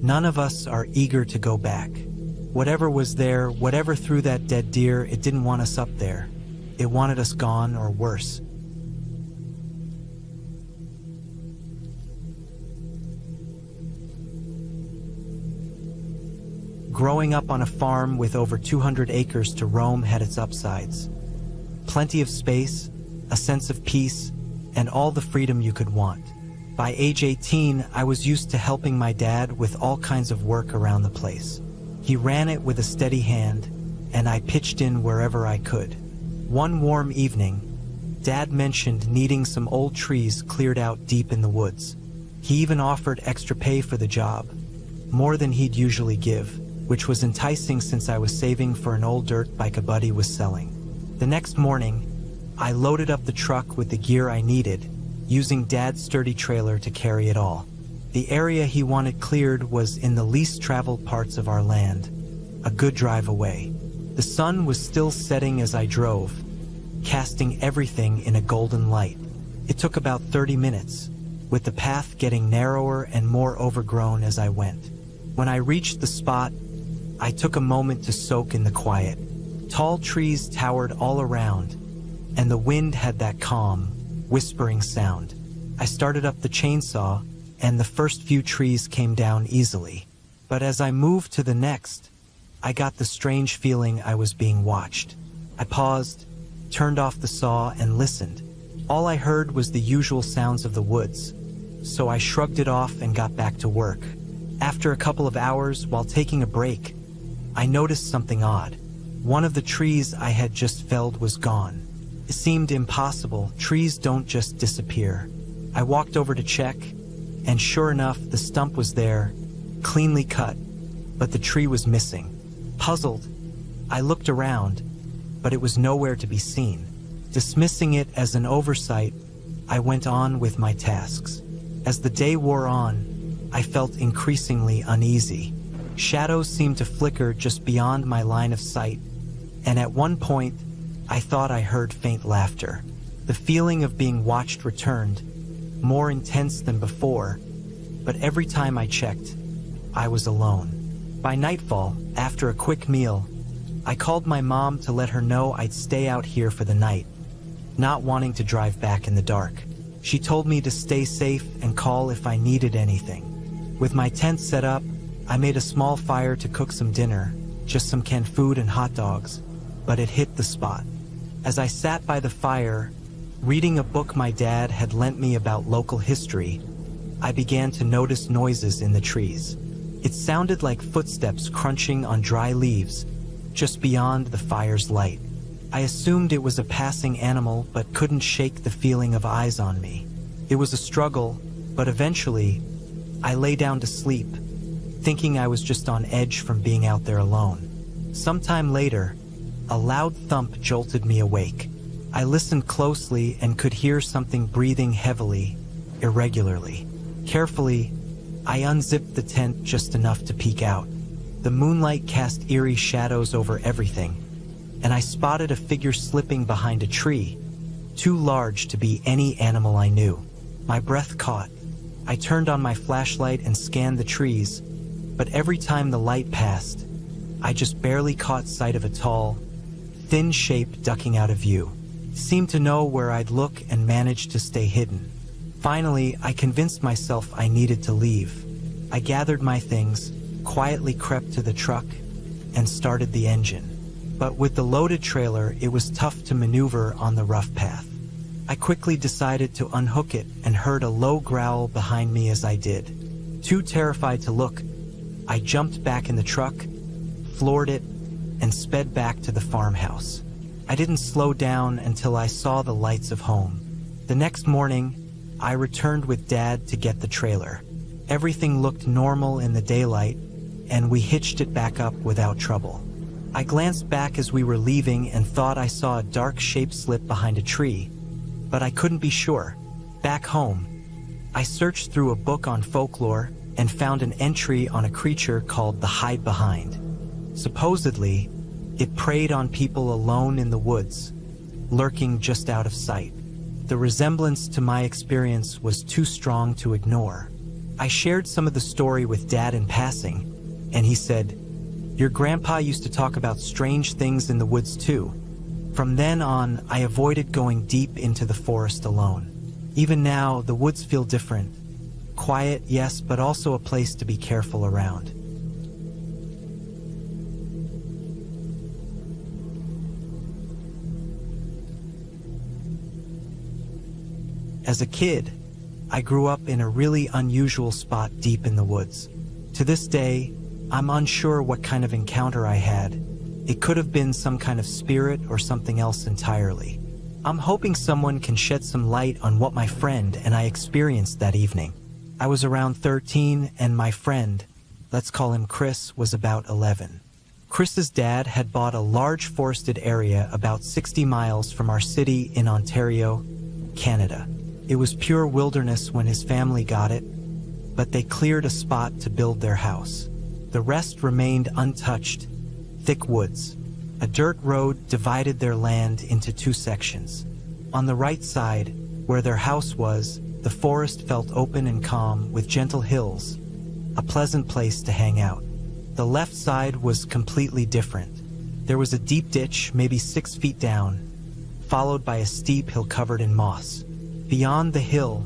None of us are eager to go back. Whatever was there, whatever threw that dead deer, it didn't want us up there. It wanted us gone, or worse. Growing up on a farm with over 200 acres to roam had its upsides. Plenty of space, a sense of peace, and all the freedom you could want. By age 18, I was used to helping my dad with all kinds of work around the place. He ran it with a steady hand, and I pitched in wherever I could. One warm evening, Dad mentioned needing some old trees cleared out deep in the woods. He even offered extra pay for the job, more than he'd usually give, which was enticing since I was saving for an old dirt bike a buddy was selling. The next morning, I loaded up the truck with the gear I needed, using Dad's sturdy trailer to carry it all. The area he wanted cleared was in the least traveled parts of our land, a good drive away. The sun was still setting as I drove, casting everything in a golden light. It took about 30 minutes, with the path getting narrower and more overgrown as I went. When I reached the spot, I took a moment to soak in the quiet. Tall trees towered all around, and the wind had that calm, whispering sound. I started up the chainsaw, and the first few trees came down easily. But as I moved to the next, I got the strange feeling I was being watched. I paused, turned off the saw, and listened. All I heard was the usual sounds of the woods, so I shrugged it off and got back to work. After a couple of hours, while taking a break, I noticed something odd. One of the trees I had just felled was gone. It seemed impossible. Trees don't just disappear. I walked over to check, and sure enough, the stump was there, cleanly cut, but the tree was missing. Puzzled, I looked around, but it was nowhere to be seen. Dismissing it as an oversight, I went on with my tasks. As the day wore on, I felt increasingly uneasy. Shadows seemed to flicker just beyond my line of sight, and at one point, I thought I heard faint laughter. The feeling of being watched returned, more intense than before, but every time I checked, I was alone. By nightfall, after a quick meal, I called my mom to let her know I'd stay out here for the night, not wanting to drive back in the dark. She told me to stay safe and call if I needed anything. With my tent set up, I made a small fire to cook some dinner, just some canned food and hot dogs, but it hit the spot. As I sat by the fire, reading a book my dad had lent me about local history, I began to notice noises in the trees. It sounded like footsteps crunching on dry leaves, just beyond the fire's light. I assumed it was a passing animal, but couldn't shake the feeling of eyes on me. It was a struggle, but eventually, I lay down to sleep, thinking I was just on edge from being out there alone. Sometime later, a loud thump jolted me awake. I listened closely and could hear something breathing heavily, irregularly. Carefully, I unzipped the tent just enough to peek out. The moonlight cast eerie shadows over everything, and I spotted a figure slipping behind a tree, too large to be any animal I knew. My breath caught. I turned on my flashlight and scanned the trees, but every time the light passed, I just barely caught sight of a tall, thin shape ducking out of view. It seemed to know where I'd look and managed to stay hidden. Finally, I convinced myself I needed to leave. I gathered my things, quietly crept to the truck, and started the engine. But with the loaded trailer, it was tough to maneuver on the rough path. I quickly decided to unhook it and heard a low growl behind me as I did. Too terrified to look, I jumped back in the truck, floored it, and sped back to the farmhouse. I didn't slow down until I saw the lights of home. The next morning, I returned with Dad to get the trailer. Everything looked normal in the daylight, and we hitched it back up without trouble. I glanced back as we were leaving and thought I saw a dark shape slip behind a tree, but I couldn't be sure. Back home, I searched through a book on folklore and found an entry on a creature called the Hide Behind. Supposedly, it preyed on people alone in the woods, lurking just out of sight. The resemblance to my experience was too strong to ignore. I shared some of the story with Dad in passing, and he said, "Your grandpa used to talk about strange things in the woods too." From then on, I avoided going deep into the forest alone. Even now, the woods feel different. Quiet, yes, but also a place to be careful around. As a kid, I grew up in a really unusual spot deep in the woods. To this day, I'm unsure what kind of encounter I had. It could have been some kind of spirit or something else entirely. I'm hoping someone can shed some light on what my friend and I experienced that evening. I was around 13 and my friend, let's call him Chris, was about 11. Chris's dad had bought a large forested area about 60 miles from our city in Ontario, Canada. It was pure wilderness when his family got it, but they cleared a spot to build their house. The rest remained untouched, thick woods. A dirt road divided their land into two sections. On the right side, where their house was, the forest felt open and calm with gentle hills, a pleasant place to hang out. The left side was completely different. There was a deep ditch, maybe 6 feet down, followed by a steep hill covered in moss. Beyond the hill,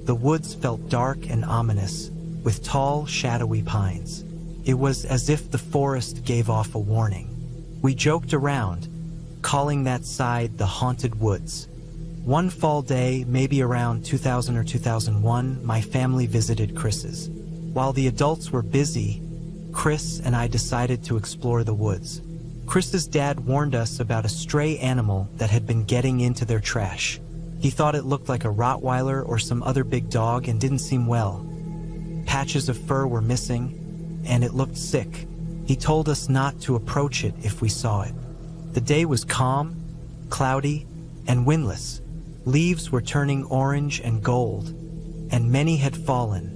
the woods felt dark and ominous, with tall, shadowy pines. It was as if the forest gave off a warning. We joked around, calling that side the Haunted Woods. One fall day, maybe around 2000 or 2001, my family visited Chris's. While the adults were busy, Chris and I decided to explore the woods. Chris's dad warned us about a stray animal that had been getting into their trash. He thought it looked like a Rottweiler or some other big dog and didn't seem well. Patches of fur were missing, and it looked sick. He told us not to approach it if we saw it. The day was calm, cloudy, and windless. Leaves were turning orange and gold, and many had fallen,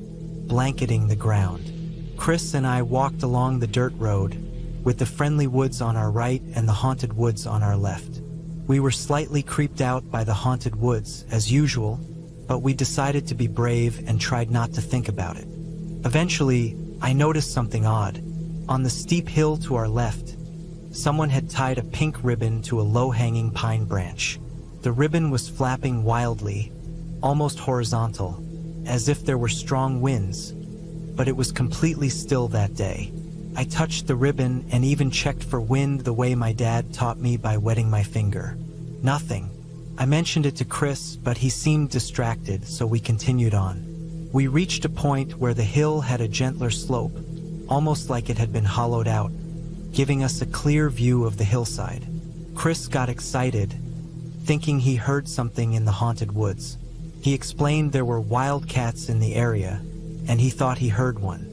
blanketing the ground. Chris and I walked along the dirt road, with the friendly woods on our right and the haunted woods on our left. We were slightly creeped out by the haunted woods, as usual, but we decided to be brave and tried not to think about it. Eventually, I noticed something odd. On the steep hill to our left, someone had tied a pink ribbon to a low-hanging pine branch. The ribbon was flapping wildly, almost horizontal, as if there were strong winds, but it was completely still that day. I touched the ribbon and even checked for wind the way my dad taught me by wetting my finger. Nothing. I mentioned it to Chris, but he seemed distracted, so we continued on. We reached a point where the hill had a gentler slope, almost like it had been hollowed out, giving us a clear view of the hillside. Chris got excited, thinking he heard something in the haunted woods. He explained there were wildcats in the area, and he thought he heard one.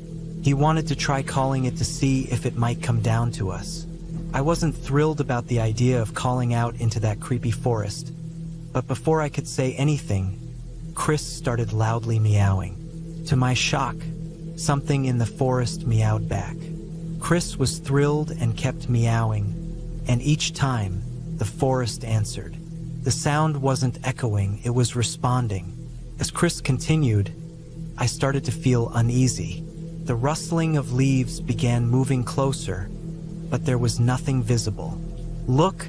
He wanted to try calling it to see if it might come down to us. I wasn't thrilled about the idea of calling out into that creepy forest, but before I could say anything, Chris started loudly meowing. To my shock, something in the forest meowed back. Chris was thrilled and kept meowing, and each time, the forest answered. The sound wasn't echoing, it was responding. As Chris continued, I started to feel uneasy. The rustling of leaves began moving closer, but there was nothing visible. "Look,"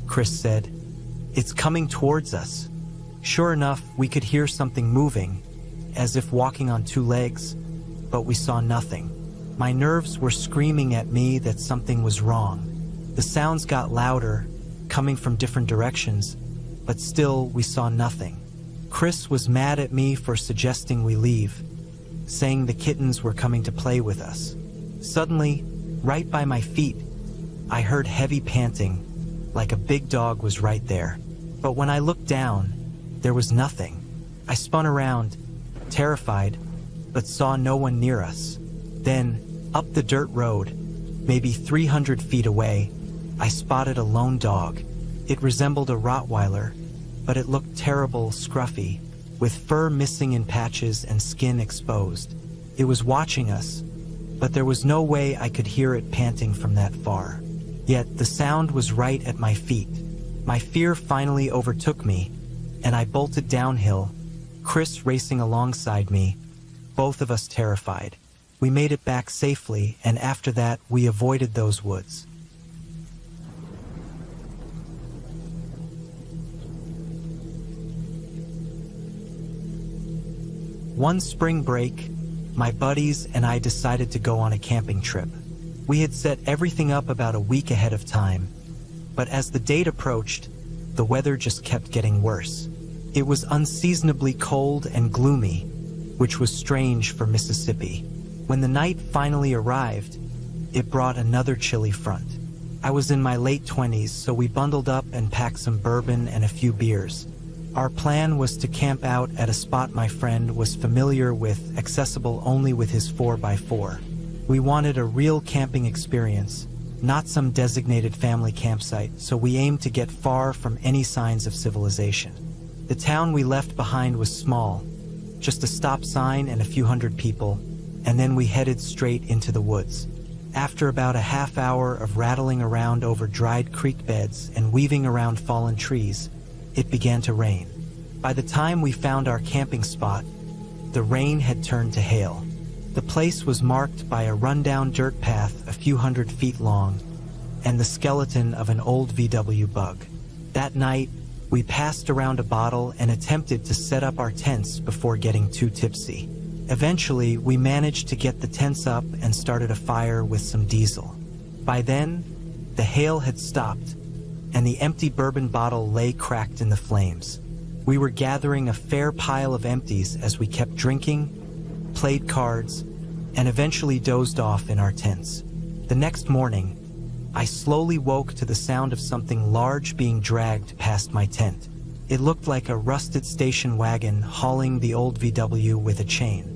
Chris said. "It's coming towards us." Sure enough, we could hear something moving, as if walking on two legs, but we saw nothing. My nerves were screaming at me that something was wrong. The sounds got louder, coming from different directions, but still we saw nothing. Chris was mad at me for suggesting we leave, saying the kittens were coming to play with us. Suddenly, right by my feet, I heard heavy panting, like a big dog was right there. But when I looked down, there was nothing. I spun around, terrified, but saw no one near us. Then, up the dirt road, maybe 300 feet away, I spotted a lone dog. It resembled a Rottweiler, but it looked terrible, scruffy, with fur missing in patches and skin exposed. It was watching us, but there was no way I could hear it panting from that far. Yet the sound was right at my feet. My fear finally overtook me, and I bolted downhill, Chris racing alongside me, both of us terrified. We made it back safely, and after that, we avoided those woods. One spring break, my buddies and I decided to go on a camping trip. We had set everything up about a week ahead of time, but as the date approached, the weather just kept getting worse. It was unseasonably cold and gloomy, which was strange for Mississippi. When the night finally arrived, it brought another chilly front. I was in my late 20s, so we bundled up and packed some bourbon and a few beers. Our plan was to camp out at a spot my friend was familiar with, accessible only with his 4x4. We wanted a real camping experience, not some designated family campsite, so we aimed to get far from any signs of civilization. The town we left behind was small, just a stop sign and a few hundred people, and then we headed straight into the woods. After about a half hour of rattling around over dried creek beds and weaving around fallen trees, it began to rain. By the time we found our camping spot, the rain had turned to hail. The place was marked by a rundown dirt path a few hundred feet long and the skeleton of an old VW bug. That night, we passed around a bottle and attempted to set up our tents before getting too tipsy. Eventually, we managed to get the tents up and started a fire with some diesel. By then, the hail had stopped, and the empty bourbon bottle lay cracked in the flames. We were gathering a fair pile of empties as we kept drinking, played cards, and eventually dozed off in our tents. The next morning, I slowly woke to the sound of something large being dragged past my tent. It looked like a rusted station wagon hauling the old VW with a chain.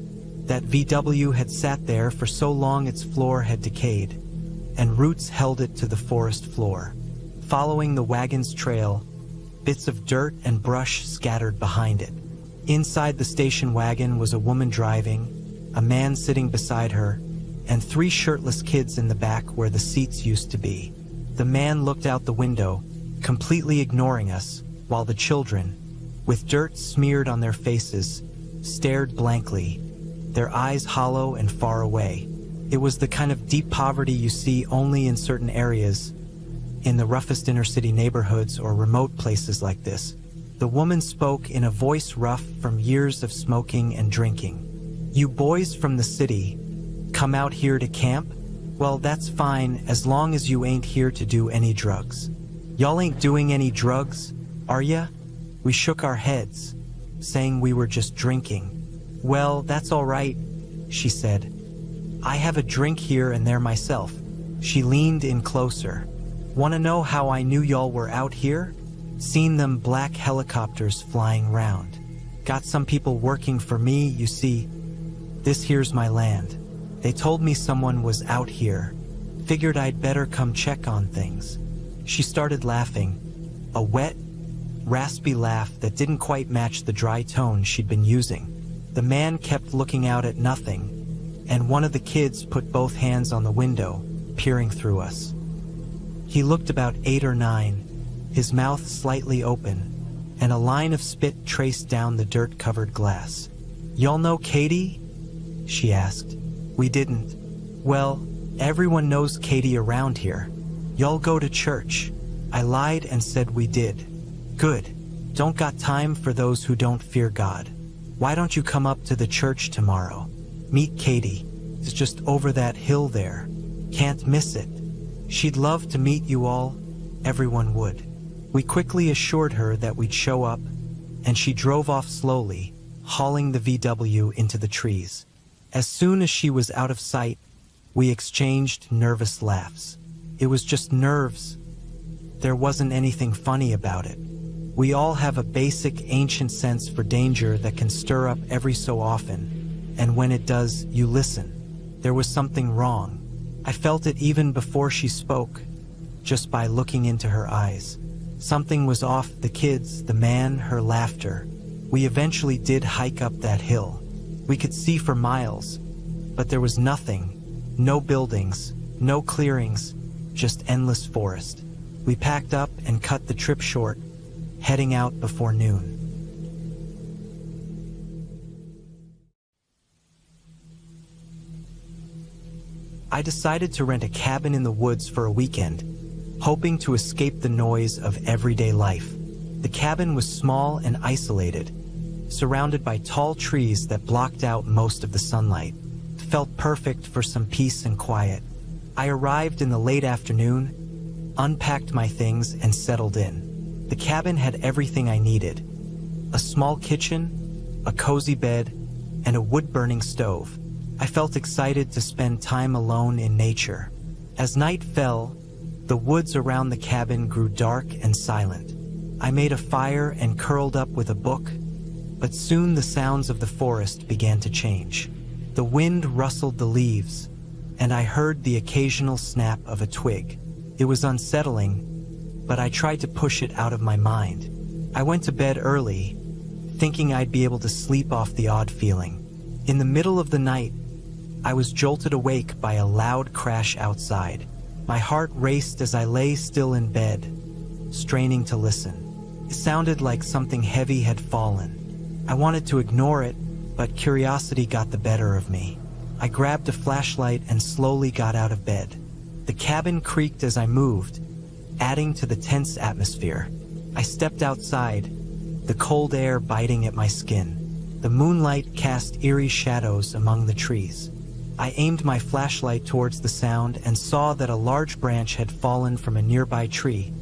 That VW had sat there for so long its floor had decayed, and roots held it to the forest floor. Following the wagon's trail, bits of dirt and brush scattered behind it. Inside the station wagon was a woman driving, a man sitting beside her, and 3 shirtless kids in the back where the seats used to be. The man looked out the window, completely ignoring us, while the children, with dirt smeared on their faces, stared blankly, their eyes hollow and far away. It was the kind of deep poverty you see only in certain areas, in the roughest inner-city neighborhoods or remote places like this. The woman spoke in a voice rough from years of smoking and drinking. "You boys from the city, come out here to camp? Well, that's fine as long as you ain't here to do any drugs. Y'all ain't doing any drugs, are ya?" We shook our heads, saying we were just drinking. "Well, that's all right," she said. "I have a drink here and there myself." She leaned in closer. "Wanna know how I knew y'all were out here? Seen them black helicopters flying round. Got some people working for me, you see. This here's my land. They told me someone was out here. Figured I'd better come check on things." She started laughing, a wet, raspy laugh that didn't quite match the dry tone she'd been using. The man kept looking out at nothing, and one of the kids put both hands on the window, peering through us. He looked about 8 or 9, his mouth slightly open, and a line of spit traced down the dirt-covered glass. "Y'all know Katie?" she asked. We didn't. "Well, everyone knows Katie around here. Y'all go to church." I lied and said we did. "Good. Don't got time for those who don't fear God. Why don't you come up to the church tomorrow? Meet Katie. It's just over that hill there. Can't miss it. She'd love to meet you all. Everyone would." We quickly assured her that we'd show up, and she drove off slowly, hauling the VW into the trees. As soon as she was out of sight, we exchanged nervous laughs. It was just nerves. There wasn't anything funny about it. We all have a basic ancient sense for danger that can stir up every so often, and when it does, you listen. There was something wrong. I felt it even before she spoke, just by looking into her eyes. Something was off, the kids, the man, her laughter. We eventually did hike up that hill. We could see for miles, but there was nothing. No buildings, no clearings, just endless forest. We packed up and cut the trip short, heading out before noon. I decided to rent a cabin in the woods for a weekend, hoping to escape the noise of everyday life. The cabin was small and isolated, surrounded by tall trees that blocked out most of the sunlight. It felt perfect for some peace and quiet. I arrived in the late afternoon, unpacked my things, and settled in. The cabin had everything I needed: a small kitchen, a cozy bed, and a wood-burning stove. I felt excited to spend time alone in nature. As night fell, the woods around the cabin grew dark and silent. I made a fire and curled up with a book, but soon the sounds of the forest began to change. The wind rustled the leaves, and I heard the occasional snap of a twig. It was unsettling, but I tried to push it out of my mind. I went to bed early, thinking I'd be able to sleep off the odd feeling. In the middle of the night, I was jolted awake by a loud crash outside. My heart raced as I lay still in bed, straining to listen. It sounded like something heavy had fallen. I wanted to ignore it, but curiosity got the better of me. I grabbed a flashlight and slowly got out of bed. The cabin creaked as I moved, adding to the tense atmosphere. I stepped outside, the cold air biting at my skin. The moonlight cast eerie shadows among the trees. I aimed my flashlight towards the sound and saw that a large branch had fallen from a nearby tree,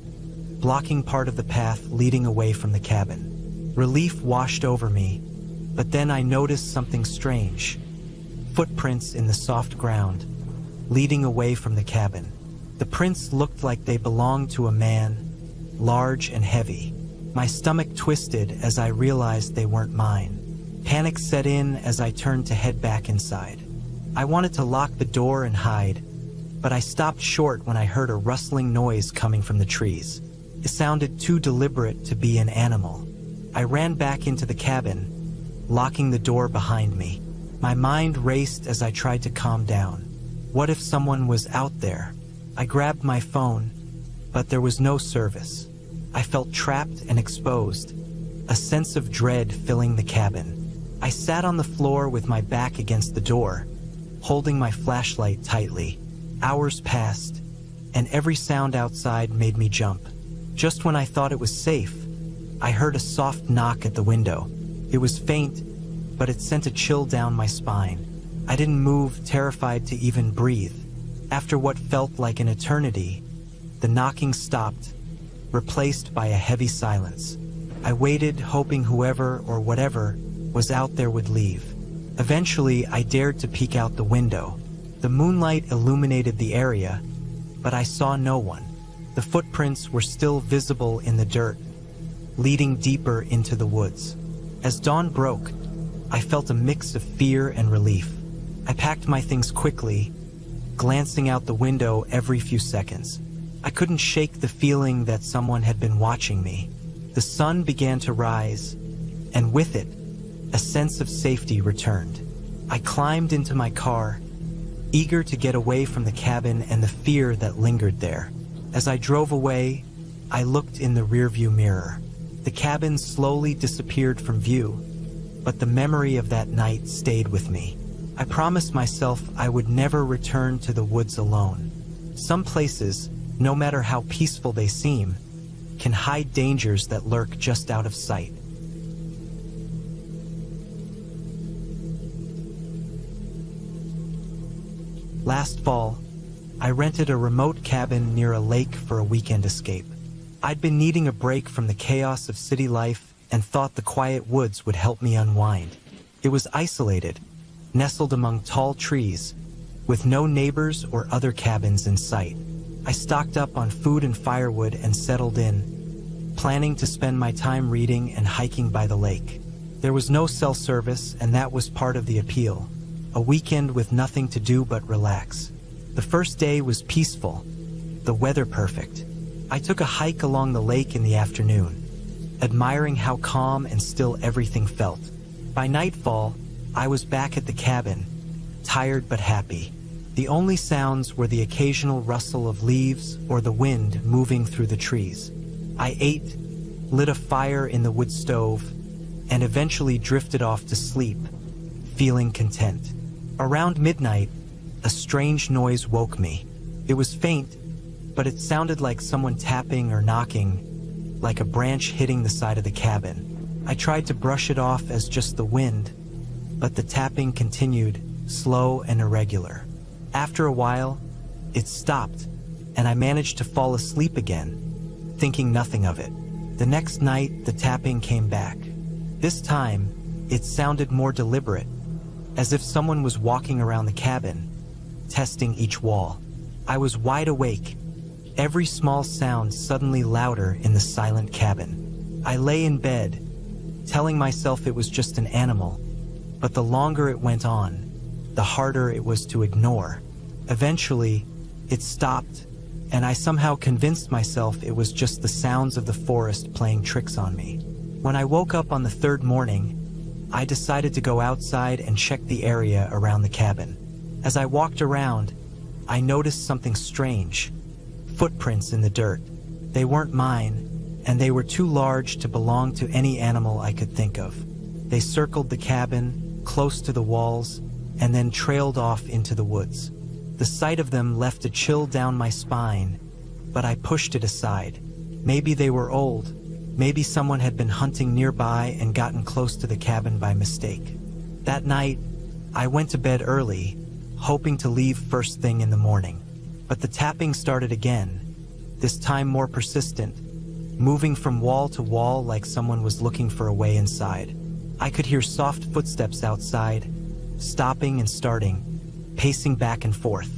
blocking part of the path leading away from the cabin. Relief washed over me, but then I noticed something strange. Footprints in the soft ground, leading away from the cabin. The prints looked like they belonged to a man, large and heavy. My stomach twisted as I realized they weren't mine. Panic set in as I turned to head back inside. I wanted to lock the door and hide, but I stopped short when I heard a rustling noise coming from the trees. It sounded too deliberate to be an animal. I ran back into the cabin, locking the door behind me. My mind raced as I tried to calm down. What if someone was out there? I grabbed my phone, but there was no service. I felt trapped and exposed, a sense of dread filling the cabin. I sat on the floor with my back against the door, holding my flashlight tightly. Hours passed, and every sound outside made me jump. Just when I thought it was safe, I heard a soft knock at the window. It was faint, but it sent a chill down my spine. I didn't move, terrified to even breathe. After what felt like an eternity, the knocking stopped, replaced by a heavy silence. I waited, hoping whoever or whatever was out there would leave. Eventually, I dared to peek out the window. The moonlight illuminated the area, but I saw no one. The footprints were still visible in the dirt, leading deeper into the woods. As dawn broke, I felt a mix of fear and relief. I packed my things quickly, glancing out the window every few seconds. I couldn't shake the feeling that someone had been watching me. The sun began to rise, and with it, a sense of safety returned. I climbed into my car, eager to get away from the cabin and the fear that lingered there. As I drove away, I looked in the rearview mirror. The cabin slowly disappeared from view, but the memory of that night stayed with me. I promised myself I would never return to the woods alone. Some places, no matter how peaceful they seem, can hide dangers that lurk just out of sight. Last fall, I rented a remote cabin near a lake for a weekend escape. I'd been needing a break from the chaos of city life and thought the quiet woods would help me unwind. It was isolated, nestled among tall trees, with no neighbors or other cabins in sight. I stocked up on food and firewood and settled in, planning to spend my time reading and hiking by the lake. There was no cell service, and that was part of the appeal. A weekend with nothing to do but relax. The first day was peaceful, the weather perfect. I took a hike along the lake in the afternoon, admiring how calm and still everything felt. By nightfall, I was back at the cabin, tired but happy. The only sounds were the occasional rustle of leaves or the wind moving through the trees. I ate, lit a fire in the wood stove, and eventually drifted off to sleep, feeling content. Around midnight, a strange noise woke me. It was faint, but it sounded like someone tapping or knocking, like a branch hitting the side of the cabin. I tried to brush it off as just the wind, but the tapping continued, slow and irregular. After a while, it stopped, and I managed to fall asleep again, thinking nothing of it. The next night, the tapping came back. This time, it sounded more deliberate, as if someone was walking around the cabin, testing each wall. I was wide awake, every small sound suddenly louder in the silent cabin. I lay in bed, telling myself it was just an animal, but the longer it went on, the harder it was to ignore. Eventually, it stopped, and I somehow convinced myself it was just the sounds of the forest playing tricks on me. When I woke up on the third morning, I decided to go outside and check the area around the cabin. As I walked around, I noticed something strange. Footprints in the dirt. They weren't mine, and they were too large to belong to any animal I could think of. They circled the cabin, close to the walls, and then trailed off into the woods. The sight of them left a chill down my spine, but I pushed it aside. Maybe they were old. Maybe someone had been hunting nearby and gotten close to the cabin by mistake. That night, I went to bed early, hoping to leave first thing in the morning. But the tapping started again, this time more persistent, moving from wall to wall like someone was looking for a way inside. I could hear soft footsteps outside, stopping and starting, pacing back and forth.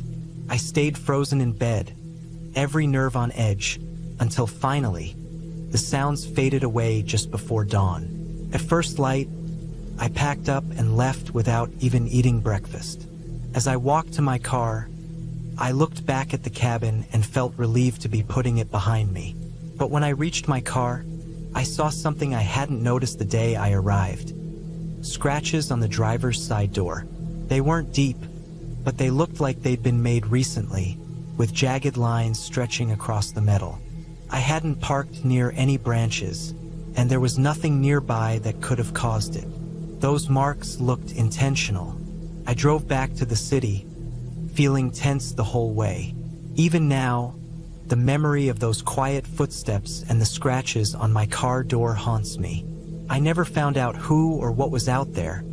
I stayed frozen in bed, every nerve on edge, until finally, the sounds faded away just before dawn. At first light, I packed up and left without even eating breakfast. As I walked to my car, I looked back at the cabin and felt relieved to be putting it behind me. But when I reached my car, I saw something I hadn't noticed the day I arrived. Scratches on the driver's side door. They weren't deep, but they looked like they'd been made recently, with jagged lines stretching across the metal. I hadn't parked near any branches, and there was nothing nearby that could have caused it. Those marks looked intentional. I drove back to the city, feeling tense the whole way. Even now, the memory of those quiet footsteps and the scratches on my car door haunts me. I never found out who or what was out there,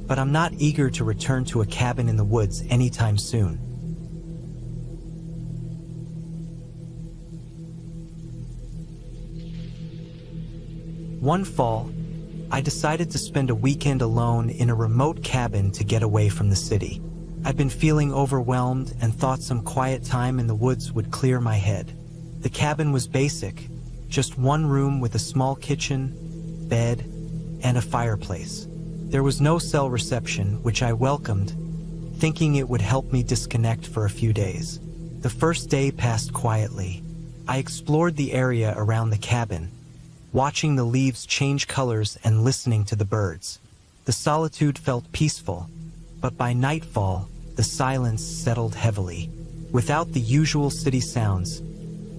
but I'm not eager to return to a cabin in the woods anytime soon. One fall, I decided to spend a weekend alone in a remote cabin to get away from the city. I'd been feeling overwhelmed and thought some quiet time in the woods would clear my head. The cabin was basic, just one room with a small kitchen, bed, and a fireplace. There was no cell reception, which I welcomed, thinking it would help me disconnect for a few days. The first day passed quietly. I explored the area around the cabin, watching the leaves change colors and listening to the birds. The solitude felt peaceful, but by nightfall, the silence settled heavily. Without the usual city sounds,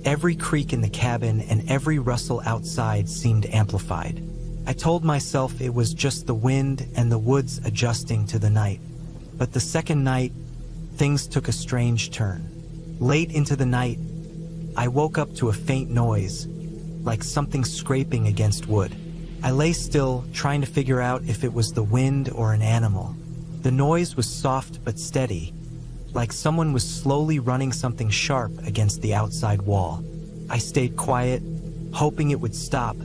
every creak in the cabin and every rustle outside seemed amplified. I told myself it was just the wind and the woods adjusting to the night. But the second night, things took a strange turn. Late into the night, I woke up to a faint noise, like something scraping against wood. I lay still, trying to figure out if it was the wind or an animal. The noise was soft but steady, like someone was slowly running something sharp against the outside wall. I stayed quiet, hoping it would stop,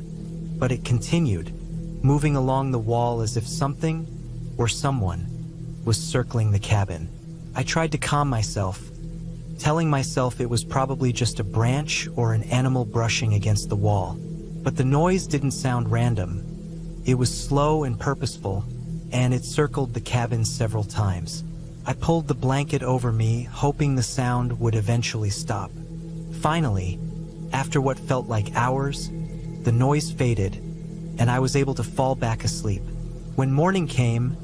but it continued, moving along the wall as if something, or someone, was circling the cabin. I tried to calm myself, telling myself it was probably just a branch or an animal brushing against the wall. But the noise didn't sound random. It was slow and purposeful, and it circled the cabin several times. I pulled the blanket over me, hoping the sound would eventually stop. Finally, after what felt like hours, the noise faded, and I was able to fall back asleep. When morning came,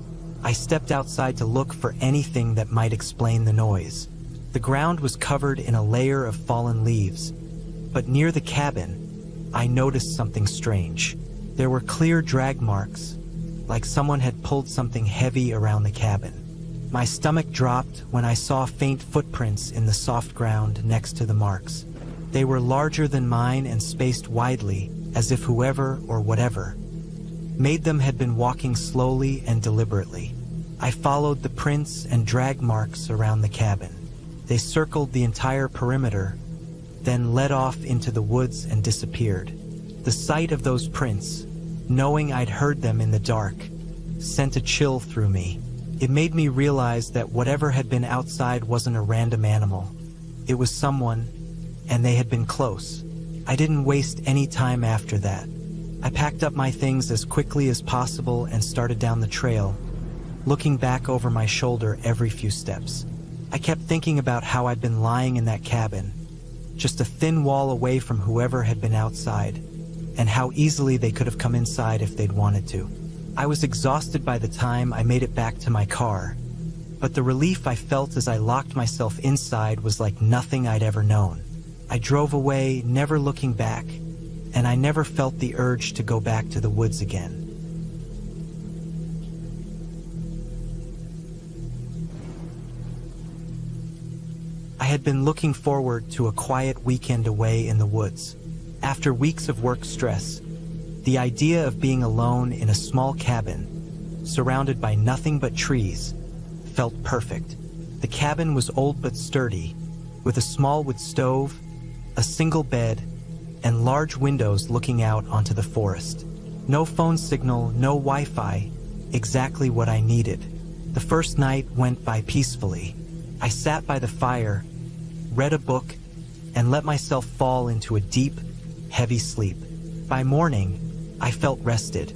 I stepped outside to look for anything that might explain the noise. The ground was covered in a layer of fallen leaves, but near the cabin, I noticed something strange. There were clear drag marks, like someone had pulled something heavy around the cabin. My stomach dropped when I saw faint footprints in the soft ground next to the marks. They were larger than mine and spaced widely, as if whoever or whatever made them had been walking slowly and deliberately. I followed the prints and drag marks around the cabin. They circled the entire perimeter, then led off into the woods and disappeared. The sight of those prints, knowing I'd heard them in the dark, sent a chill through me. It made me realize that whatever had been outside wasn't a random animal. It was someone, and they had been close. I didn't waste any time after that. I packed up my things as quickly as possible and started down the trail, looking back over my shoulder every few steps. I kept thinking about how I'd been lying in that cabin, just a thin wall away from whoever had been outside, and how easily they could have come inside if they'd wanted to. I was exhausted by the time I made it back to my car, but the relief I felt as I locked myself inside was like nothing I'd ever known. I drove away, never looking back, and I never felt the urge to go back to the woods again. I had been looking forward to a quiet weekend away in the woods. After weeks of work stress, the idea of being alone in a small cabin, surrounded by nothing but trees, felt perfect. The cabin was old but sturdy, with a small wood stove, a single bed, and large windows looking out onto the forest. No phone signal, no Wi-Fi, exactly what I needed. The first night went by peacefully. I sat by the fire, read a book, and let myself fall into a deep, heavy sleep. By morning, I felt rested,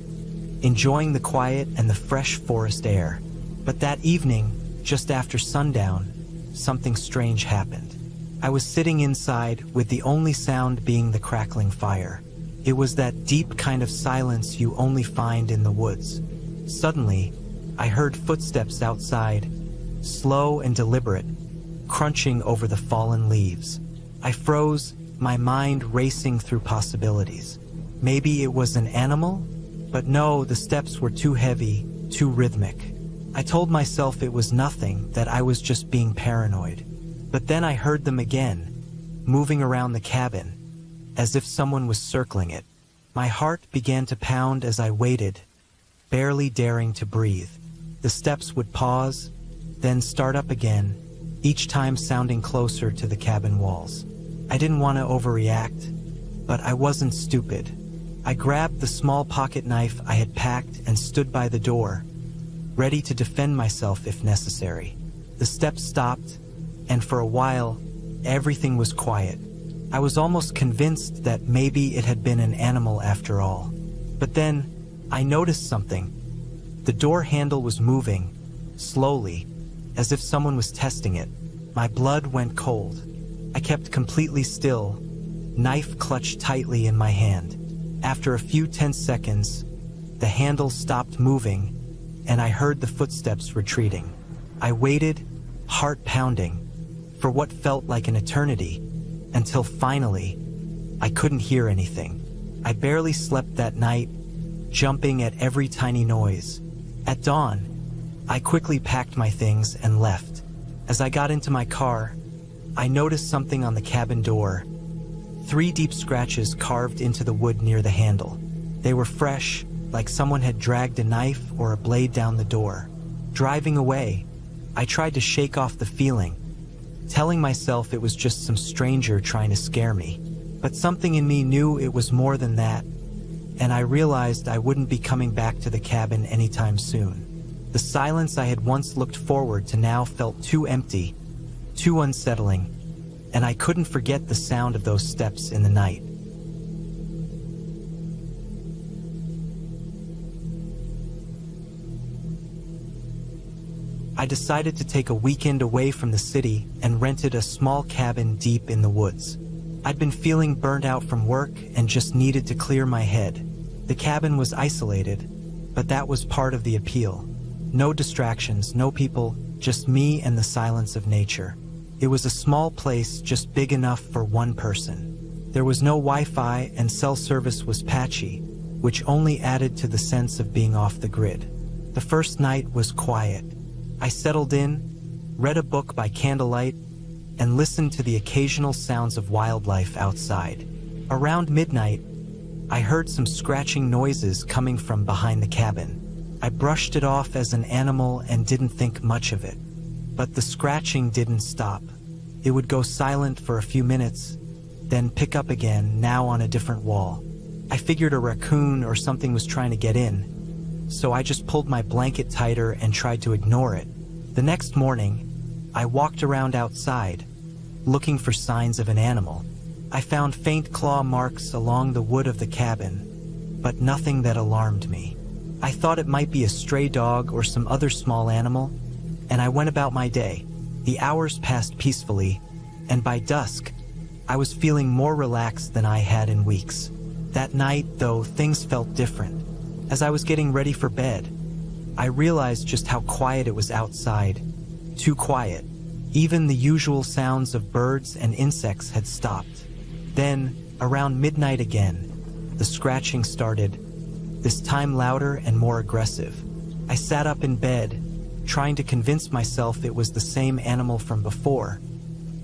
enjoying the quiet and the fresh forest air. But that evening, just after sundown, something strange happened. I was sitting inside with the only sound being the crackling fire. It was that deep kind of silence you only find in the woods. Suddenly, I heard footsteps outside, slow and deliberate, crunching over the fallen leaves. I froze, my mind racing through possibilities. Maybe it was an animal? But no, the steps were too heavy, too rhythmic. I told myself it was nothing, that I was just being paranoid. But then I heard them again, moving around the cabin, as if someone was circling it. My heart began to pound as I waited, barely daring to breathe. The steps would pause, then start up again, each time sounding closer to the cabin walls. I didn't want to overreact, but I wasn't stupid. I grabbed the small pocket knife I had packed and stood by the door, ready to defend myself if necessary. The steps stopped, and for a while, everything was quiet. I was almost convinced that maybe it had been an animal after all. But then, I noticed something. The door handle was moving, slowly, as if someone was testing it. My blood went cold. I kept completely still, knife clutched tightly in my hand. After a few tense seconds, the handle stopped moving, and I heard the footsteps retreating. I waited, heart pounding, for what felt like an eternity, until finally, I couldn't hear anything. I barely slept that night, jumping at every tiny noise. At dawn, I quickly packed my things and left. As I got into my car, I noticed something on the cabin door. 3 deep scratches carved into the wood near the handle. They were fresh, like someone had dragged a knife or a blade down the door. Driving away, I tried to shake off the feeling, telling myself it was just some stranger trying to scare me. But something in me knew it was more than that, and I realized I wouldn't be coming back to the cabin anytime soon. The silence I had once looked forward to now felt too empty, too unsettling, and I couldn't forget the sound of those steps in the night. I decided to take a weekend away from the city and rented a small cabin deep in the woods. I'd been feeling burnt out from work and just needed to clear my head. The cabin was isolated, but that was part of the appeal. No distractions, no people, just me and the silence of nature. It was a small place just big enough for one person. There was no Wi-Fi and cell service was patchy, which only added to the sense of being off the grid. The first night was quiet. I settled in, read a book by candlelight, and listened to the occasional sounds of wildlife outside. Around midnight, I heard some scratching noises coming from behind the cabin. I brushed it off as an animal and didn't think much of it. But the scratching didn't stop. It would go silent for a few minutes, then pick up again, now on a different wall. I figured a raccoon or something was trying to get in, so I just pulled my blanket tighter and tried to ignore it. The next morning, I walked around outside, looking for signs of an animal. I found faint claw marks along the wood of the cabin, but nothing that alarmed me. I thought it might be a stray dog or some other small animal, and I went about my day. The hours passed peacefully, and by dusk, I was feeling more relaxed than I had in weeks. That night, though, things felt different. As I was getting ready for bed, I realized just how quiet it was outside. Too quiet. Even the usual sounds of birds and insects had stopped. Then, around midnight again, the scratching started, this time louder and more aggressive. I sat up in bed, trying to convince myself it was the same animal from before,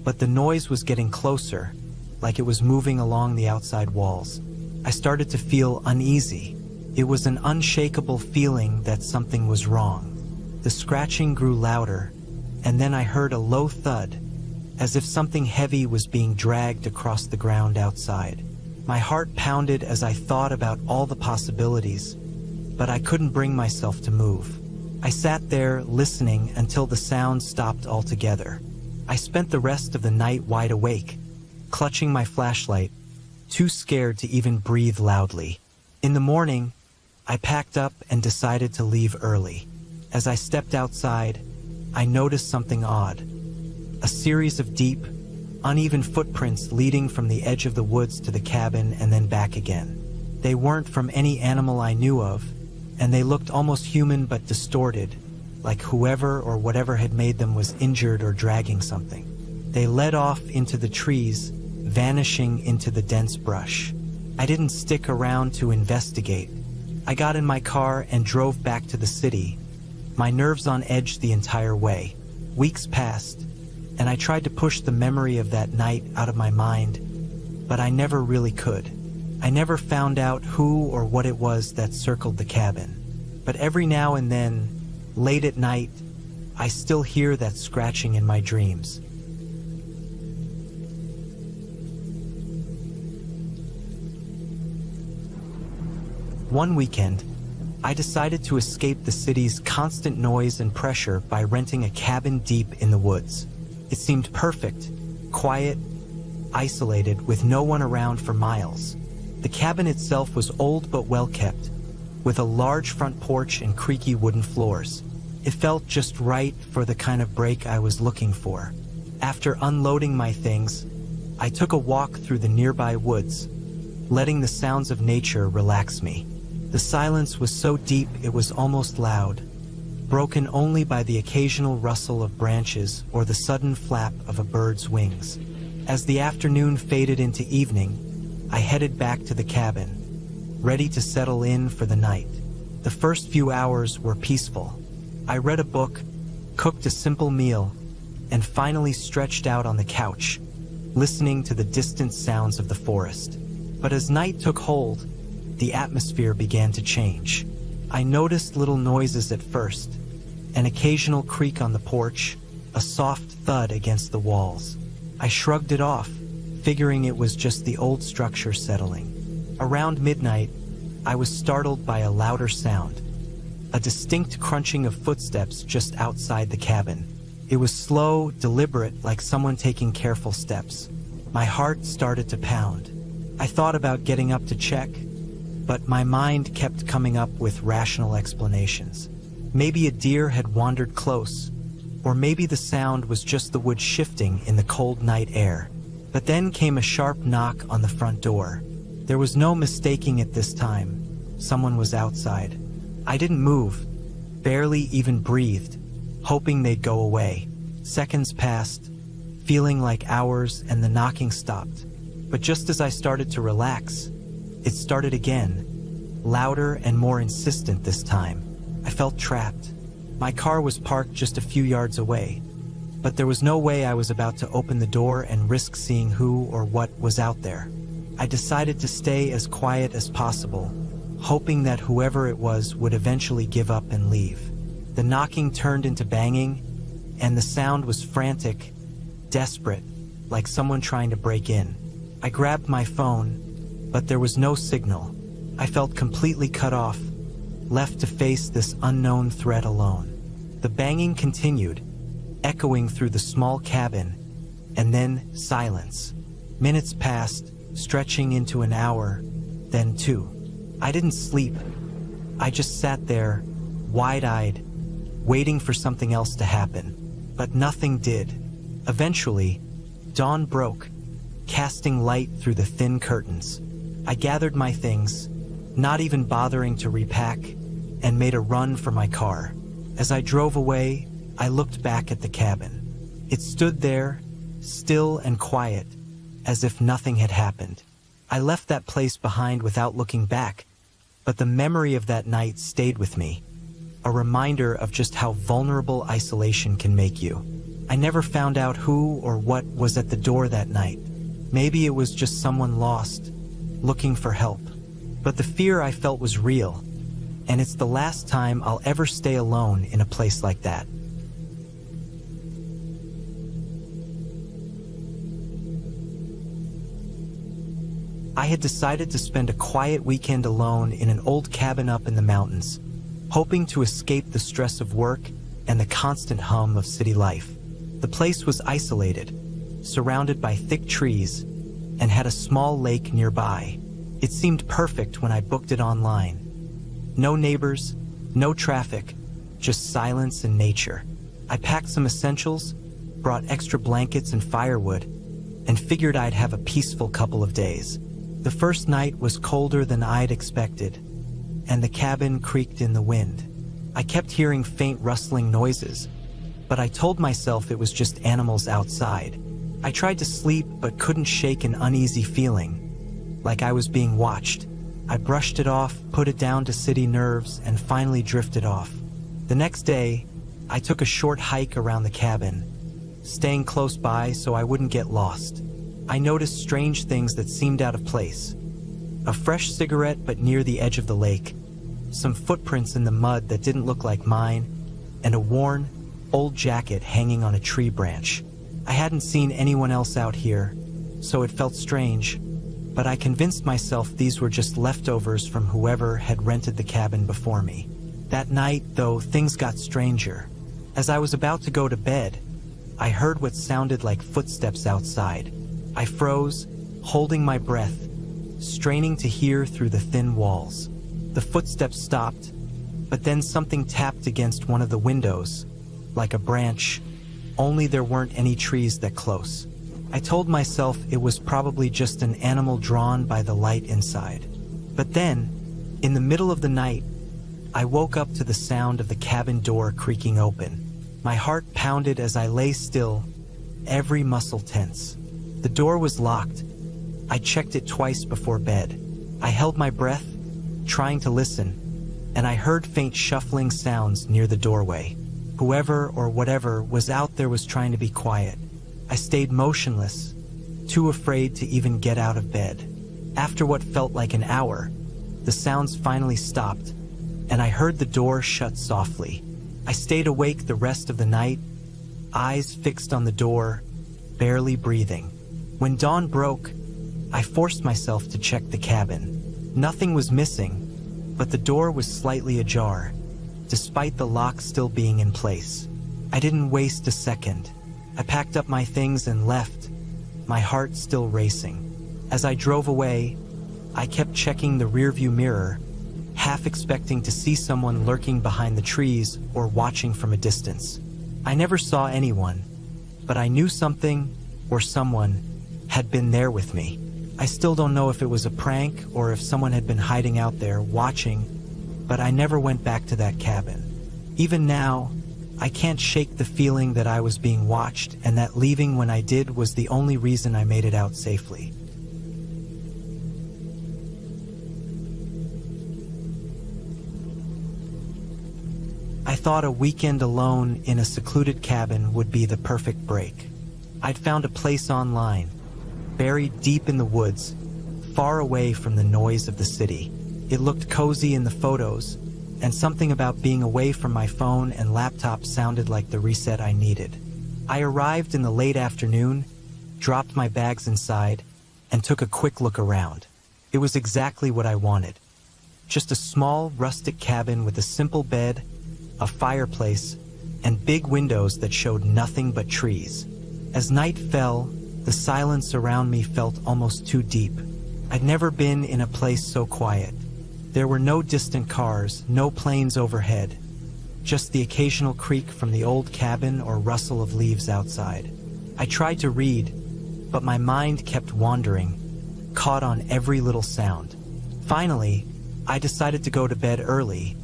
but the noise was getting closer, like it was moving along the outside walls. I started to feel uneasy. It was an unshakable feeling that something was wrong. The scratching grew louder, and then I heard a low thud, as if something heavy was being dragged across the ground outside. My heart pounded as I thought about all the possibilities, but I couldn't bring myself to move. I sat there listening until the sound stopped altogether. I spent the rest of the night wide awake, clutching my flashlight, too scared to even breathe loudly. In the morning, I packed up and decided to leave early. As I stepped outside, I noticed something odd. A series of deep, uneven footprints leading from the edge of the woods to the cabin and then back again. They weren't from any animal I knew of, and they looked almost human but distorted, like whoever or whatever had made them was injured or dragging something. They led off into the trees, vanishing into the dense brush. I didn't stick around to investigate. I got in my car and drove back to the city, my nerves on edge the entire way. Weeks passed, and I tried to push the memory of that night out of my mind, but I never really could. I never found out who or what it was that circled the cabin. But every now and then, late at night, I still hear that scratching in my dreams. One weekend, I decided to escape the city's constant noise and pressure by renting a cabin deep in the woods. It seemed perfect, quiet, isolated, with no one around for miles. The cabin itself was old but well kept, with a large front porch and creaky wooden floors. It felt just right for the kind of break I was looking for. After unloading my things, I took a walk through the nearby woods, letting the sounds of nature relax me. The silence was so deep it was almost loud, broken only by the occasional rustle of branches or the sudden flap of a bird's wings. As the afternoon faded into evening, I headed back to the cabin, ready to settle in for the night. The first few hours were peaceful. I read a book, cooked a simple meal, and finally stretched out on the couch, listening to the distant sounds of the forest. But as night took hold, the atmosphere began to change. I noticed little noises at first, an occasional creak on the porch, a soft thud against the walls. I shrugged it off, figuring it was just the old structure settling. Around midnight, I was startled by a louder sound, a distinct crunching of footsteps just outside the cabin. It was slow, deliberate, like someone taking careful steps. My heart started to pound. I thought about getting up to check, but my mind kept coming up with rational explanations. Maybe a deer had wandered close, or maybe the sound was just the wood shifting in the cold night air. But then came a sharp knock on the front door. There was no mistaking it this time. Someone was outside. I didn't move, barely even breathed, hoping they'd go away. Seconds passed, feeling like hours, and the knocking stopped. But just as I started to relax, it started again, louder and more insistent this time. I felt trapped. My car was parked just a few yards away, but there was no way I was about to open the door and risk seeing who or what was out there. I decided to stay as quiet as possible, hoping that whoever it was would eventually give up and leave. The knocking turned into banging, and the sound was frantic, desperate, like someone trying to break in. I grabbed my phone, but there was no signal. I felt completely cut off, left to face this unknown threat alone. The banging continued, echoing through the small cabin, and then silence. Minutes passed, stretching into an hour, then 2. I didn't sleep. I just sat there, wide-eyed, waiting for something else to happen. But nothing did. Eventually, dawn broke, casting light through the thin curtains. I gathered my things, not even bothering to repack, and made a run for my car. As I drove away, I looked back at the cabin. It stood there, still and quiet, as if nothing had happened. I left that place behind without looking back, but the memory of that night stayed with me, a reminder of just how vulnerable isolation can make you. I never found out who or what was at the door that night. Maybe it was just someone lost, looking for help. But the fear I felt was real, and it's the last time I'll ever stay alone in a place like that. I had decided to spend a quiet weekend alone in an old cabin up in the mountains, hoping to escape the stress of work and the constant hum of city life. The place was isolated, surrounded by thick trees, and had a small lake nearby. It seemed perfect when I booked it online. No neighbors, no traffic, just silence and nature. I packed some essentials, brought extra blankets and firewood, and figured I'd have a peaceful couple of days. The first night was colder than I'd expected, and the cabin creaked in the wind. I kept hearing faint rustling noises, but I told myself it was just animals outside. I tried to sleep but couldn't shake an uneasy feeling, like I was being watched. I brushed it off, put it down to city nerves, and finally drifted off. The next day, I took a short hike around the cabin, staying close by so I wouldn't get lost. I noticed strange things that seemed out of place. A fresh cigarette but near the edge of the lake, some footprints in the mud that didn't look like mine, and a worn, old jacket hanging on a tree branch. I hadn't seen anyone else out here, so it felt strange, but I convinced myself these were just leftovers from whoever had rented the cabin before me. That night, though, things got stranger. As I was about to go to bed, I heard what sounded like footsteps outside. I froze, holding my breath, straining to hear through the thin walls. The footsteps stopped, but then something tapped against one of the windows, like a branch, only there weren't any trees that close. I told myself it was probably just an animal drawn by the light inside. But then, in the middle of the night, I woke up to the sound of the cabin door creaking open. My heart pounded as I lay still, every muscle tense. The door was locked. I checked it twice before bed. I held my breath, trying to listen, and I heard faint shuffling sounds near the doorway. Whoever or whatever was out there was trying to be quiet. I stayed motionless, too afraid to even get out of bed. After what felt like an hour, the sounds finally stopped, and I heard the door shut softly. I stayed awake the rest of the night, eyes fixed on the door, barely breathing. When dawn broke, I forced myself to check the cabin. Nothing was missing, but the door was slightly ajar, despite the lock still being in place. I didn't waste a second. I packed up my things and left, my heart still racing. As I drove away, I kept checking the rearview mirror, half expecting to see someone lurking behind the trees or watching from a distance. I never saw anyone, but I knew something or someone had been there with me. I still don't know if it was a prank or if someone had been hiding out there watching, but I never went back to that cabin. Even now, I can't shake the feeling that I was being watched and that leaving when I did was the only reason I made it out safely. I thought a weekend alone in a secluded cabin would be the perfect break. I'd found a place online, buried deep in the woods, far away from the noise of the city. It looked cozy in the photos, and something about being away from my phone and laptop sounded like the reset I needed. I arrived in the late afternoon, dropped my bags inside, and took a quick look around. It was exactly what I wanted. Just a small, rustic cabin with a simple bed, a fireplace, and big windows that showed nothing but trees. As night fell, the silence around me felt almost too deep. I'd never been in a place so quiet. There were no distant cars, no planes overhead, just the occasional creak from the old cabin or rustle of leaves outside. I tried to read, but my mind kept wandering, caught on every little sound. Finally, I decided to go to bed early,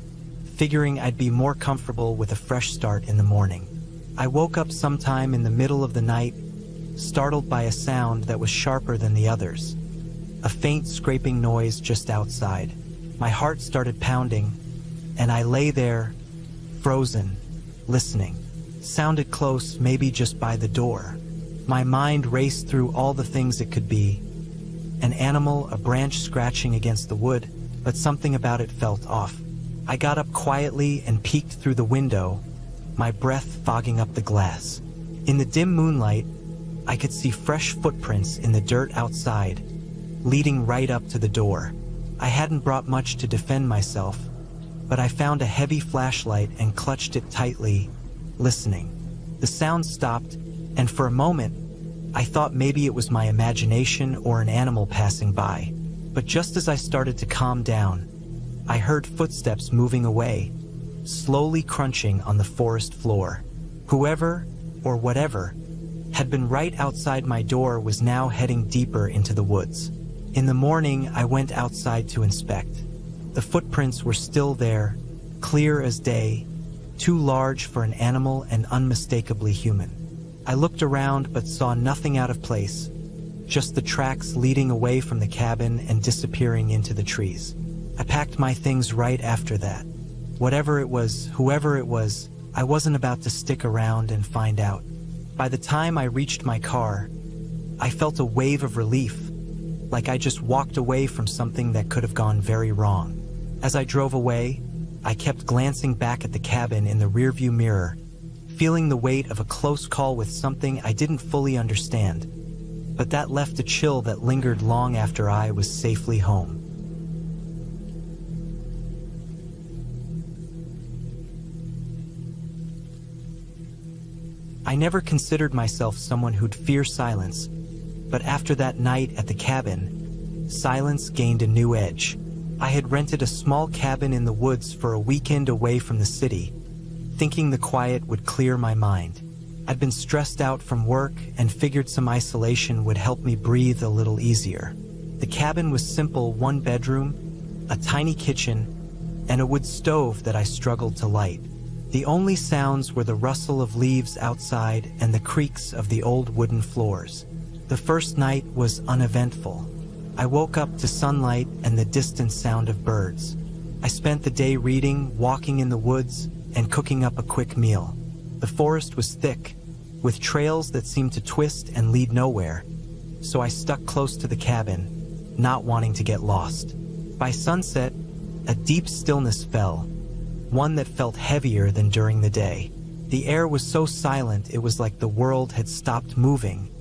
figuring I'd be more comfortable with a fresh start in the morning. I woke up sometime in the middle of the night, startled by a sound that was sharper than the others. A faint scraping noise just outside. My heart started pounding, and I lay there, frozen, listening. Sounded close, maybe just by the door. My mind raced through all the things it could be. An animal, a branch scratching against the wood, but something about it felt off. I got up quietly and peeked through the window, my breath fogging up the glass. In the dim moonlight, I could see fresh footprints in the dirt outside, leading right up to the door. I hadn't brought much to defend myself, but I found a heavy flashlight and clutched it tightly, listening. The sound stopped, and for a moment, I thought maybe it was my imagination or an animal passing by. But just as I started to calm down, I heard footsteps moving away, slowly crunching on the forest floor. Whoever, or whatever, had been right outside my door was now heading deeper into the woods. In the morning, I went outside to inspect. The footprints were still there, clear as day, too large for an animal and unmistakably human. I looked around but saw nothing out of place, just the tracks leading away from the cabin and disappearing into the trees. I packed my things right after that. Whatever it was, whoever it was, I wasn't about to stick around and find out. By the time I reached my car, I felt a wave of relief, like I just walked away from something that could have gone very wrong. As I drove away, I kept glancing back at the cabin in the rearview mirror, feeling the weight of a close call with something I didn't fully understand. But that left a chill that lingered long after I was safely home. I never considered myself someone who'd fear silence, but after that night at the cabin, silence gained a new edge. I had rented a small cabin in the woods for a weekend away from the city, thinking the quiet would clear my mind. I'd been stressed out from work and figured some isolation would help me breathe a little easier. The cabin was simple: one bedroom, a tiny kitchen, and a wood stove that I struggled to light. The only sounds were the rustle of leaves outside and the creaks of the old wooden floors. The first night was uneventful. I woke up to sunlight and the distant sound of birds. I spent the day reading, walking in the woods, and cooking up a quick meal. The forest was thick, with trails that seemed to twist and lead nowhere, so I stuck close to the cabin, not wanting to get lost. By sunset, a deep stillness fell, one that felt heavier than during the day. The air was so silent it was like the world had stopped moving,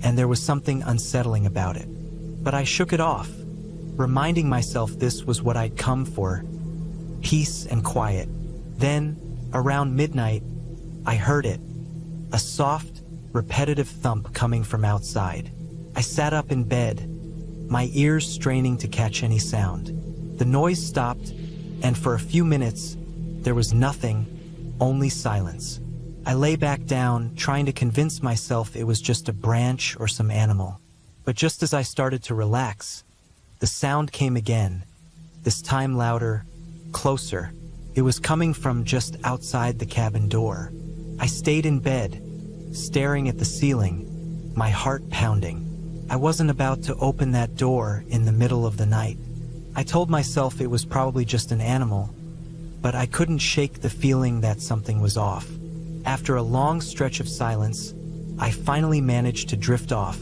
and there was something unsettling about it. But I shook it off, reminding myself this was what I'd come for: peace and quiet. Then, around midnight, I heard it, a soft, repetitive thump coming from outside. I sat up in bed, my ears straining to catch any sound. The noise stopped, and for a few minutes, there was nothing, only silence. I lay back down, trying to convince myself it was just a branch or some animal. But just as I started to relax, the sound came again, this time louder, closer. It was coming from just outside the cabin door. I stayed in bed, staring at the ceiling, my heart pounding. I wasn't about to open that door in the middle of the night. I told myself it was probably just an animal, but I couldn't shake the feeling that something was off. After a long stretch of silence, I finally managed to drift off,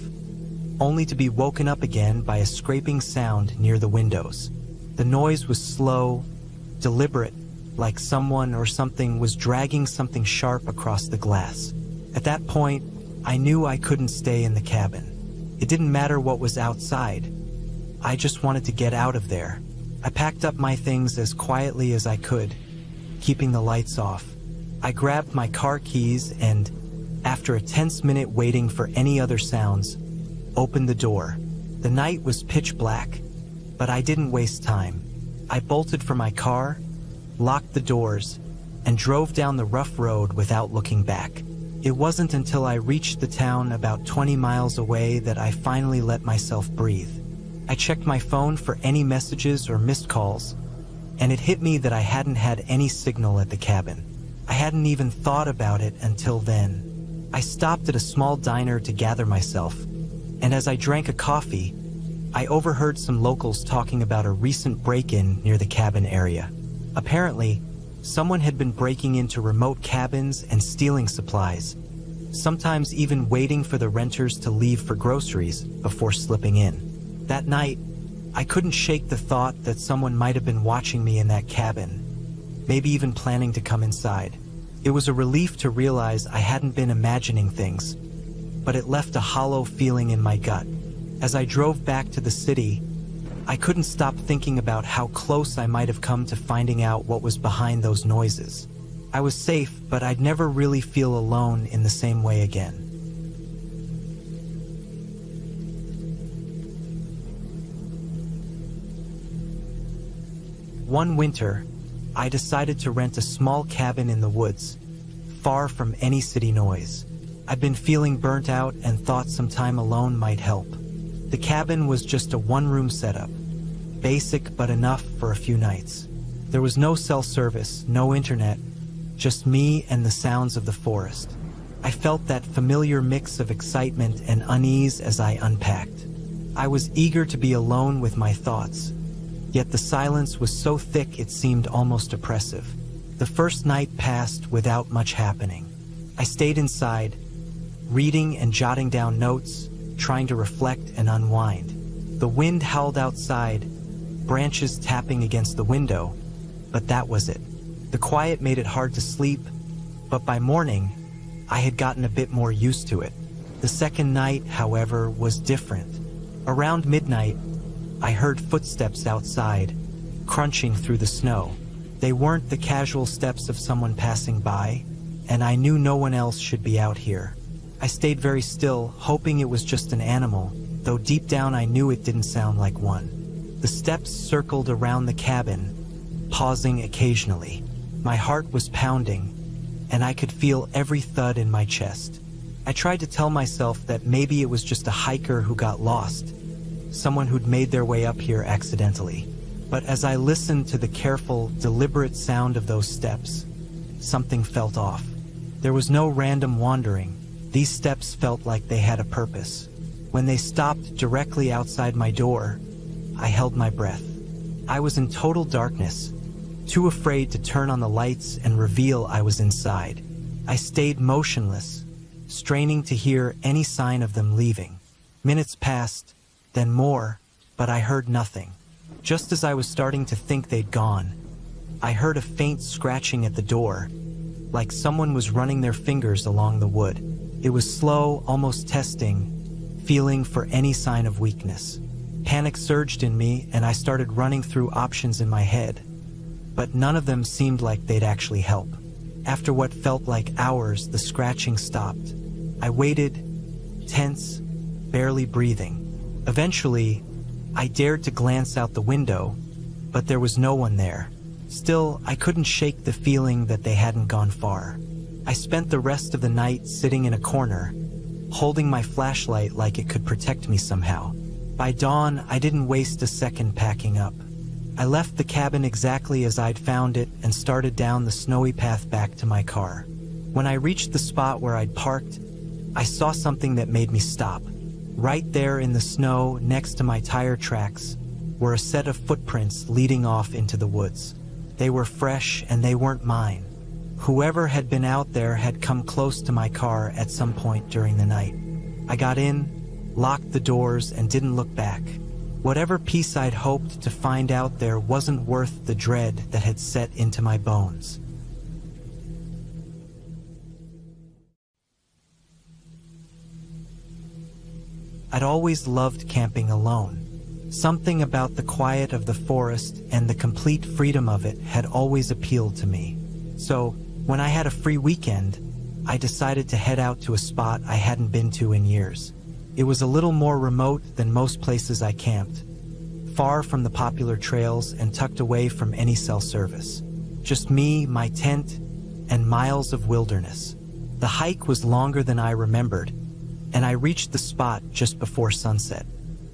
only to be woken up again by a scraping sound near the windows. The noise was slow, deliberate, like someone or something was dragging something sharp across the glass. At that point, I knew I couldn't stay in the cabin. It didn't matter what was outside. I just wanted to get out of there. I packed up my things as quietly as I could, keeping the lights off. I grabbed my car keys and, after a tense minute waiting for any other sounds, opened the door. The night was pitch black, but I didn't waste time. I bolted for my car, locked the doors, and drove down the rough road without looking back. It wasn't until I reached the town about 20 miles away that I finally let myself breathe. I checked my phone for any messages or missed calls, and it hit me that I hadn't had any signal at the cabin. I hadn't even thought about it until then. I stopped at a small diner to gather myself, and as I drank a coffee, I overheard some locals talking about a recent break-in near the cabin area. Apparently, someone had been breaking into remote cabins and stealing supplies, sometimes even waiting for the renters to leave for groceries before slipping in. That night, I couldn't shake the thought that someone might have been watching me in that cabin, maybe even planning to come inside. It was a relief to realize I hadn't been imagining things, but it left a hollow feeling in my gut. As I drove back to the city, I couldn't stop thinking about how close I might have come to finding out what was behind those noises. I was safe, but I'd never really feel alone in the same way again. One winter, I decided to rent a small cabin in the woods, far from any city noise. I'd been feeling burnt out and thought some time alone might help. The cabin was just a one-room setup, basic but enough for a few nights. There was no cell service, no internet, just me and the sounds of the forest. I felt that familiar mix of excitement and unease as I unpacked. I was eager to be alone with my thoughts, yet the silence was so thick it seemed almost oppressive. The first night passed without much happening. I stayed inside, reading and jotting down notes, trying to reflect and unwind. The wind howled outside, branches tapping against the window, but that was it. The quiet made it hard to sleep, but by morning, I had gotten a bit more used to it. The second night, however, was different. Around midnight, I heard footsteps outside, crunching through the snow. They weren't the casual steps of someone passing by, and I knew no one else should be out here. I stayed very still, hoping it was just an animal, though deep down I knew it didn't sound like one. The steps circled around the cabin, pausing occasionally. My heart was pounding, and I could feel every thud in my chest. I tried to tell myself that maybe it was just a hiker who got lost, someone who'd made their way up here accidentally. But as I listened to the careful, deliberate sound of those steps, something felt off. There was no random wandering. These steps felt like they had a purpose. When they stopped directly outside my door, I held my breath. I was in total darkness, too afraid to turn on the lights and reveal I was inside. I stayed motionless, straining to hear any sign of them leaving. Minutes passed, then more, but I heard nothing. Just as I was starting to think they'd gone, I heard a faint scratching at the door, like someone was running their fingers along the wood. It was slow, almost testing, feeling for any sign of weakness. Panic surged in me, and I started running through options in my head, but none of them seemed like they'd actually help. After what felt like hours, the scratching stopped. I waited, tense, barely breathing. Eventually, I dared to glance out the window, but there was no one there. Still, I couldn't shake the feeling that they hadn't gone far. I spent the rest of the night sitting in a corner, holding my flashlight like it could protect me somehow. By dawn, I didn't waste a second packing up. I left the cabin exactly as I'd found it and started down the snowy path back to my car. When I reached the spot where I'd parked, I saw something that made me stop. Right there in the snow, next to my tire tracks, were a set of footprints leading off into the woods. They were fresh and they weren't mine. Whoever had been out there had come close to my car at some point during the night. I got in, locked the doors, and didn't look back. Whatever peace I'd hoped to find out there wasn't worth the dread that had set into my bones. I'd always loved camping alone. Something about the quiet of the forest and the complete freedom of it had always appealed to me. So, when I had a free weekend, I decided to head out to a spot I hadn't been to in years. It was a little more remote than most places I camped, far from the popular trails and tucked away from any cell service. Just me, my tent, and miles of wilderness. The hike was longer than I remembered, and I reached the spot just before sunset.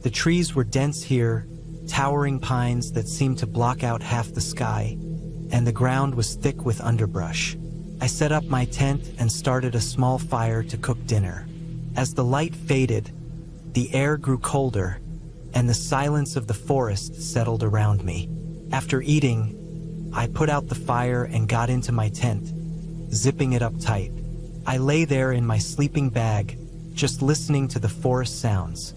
The trees were dense here, towering pines that seemed to block out half the sky, and the ground was thick with underbrush. I set up my tent and started a small fire to cook dinner. As the light faded, the air grew colder, and the silence of the forest settled around me. After eating, I put out the fire and got into my tent, zipping it up tight. I lay there in my sleeping bag, just listening to the forest sounds.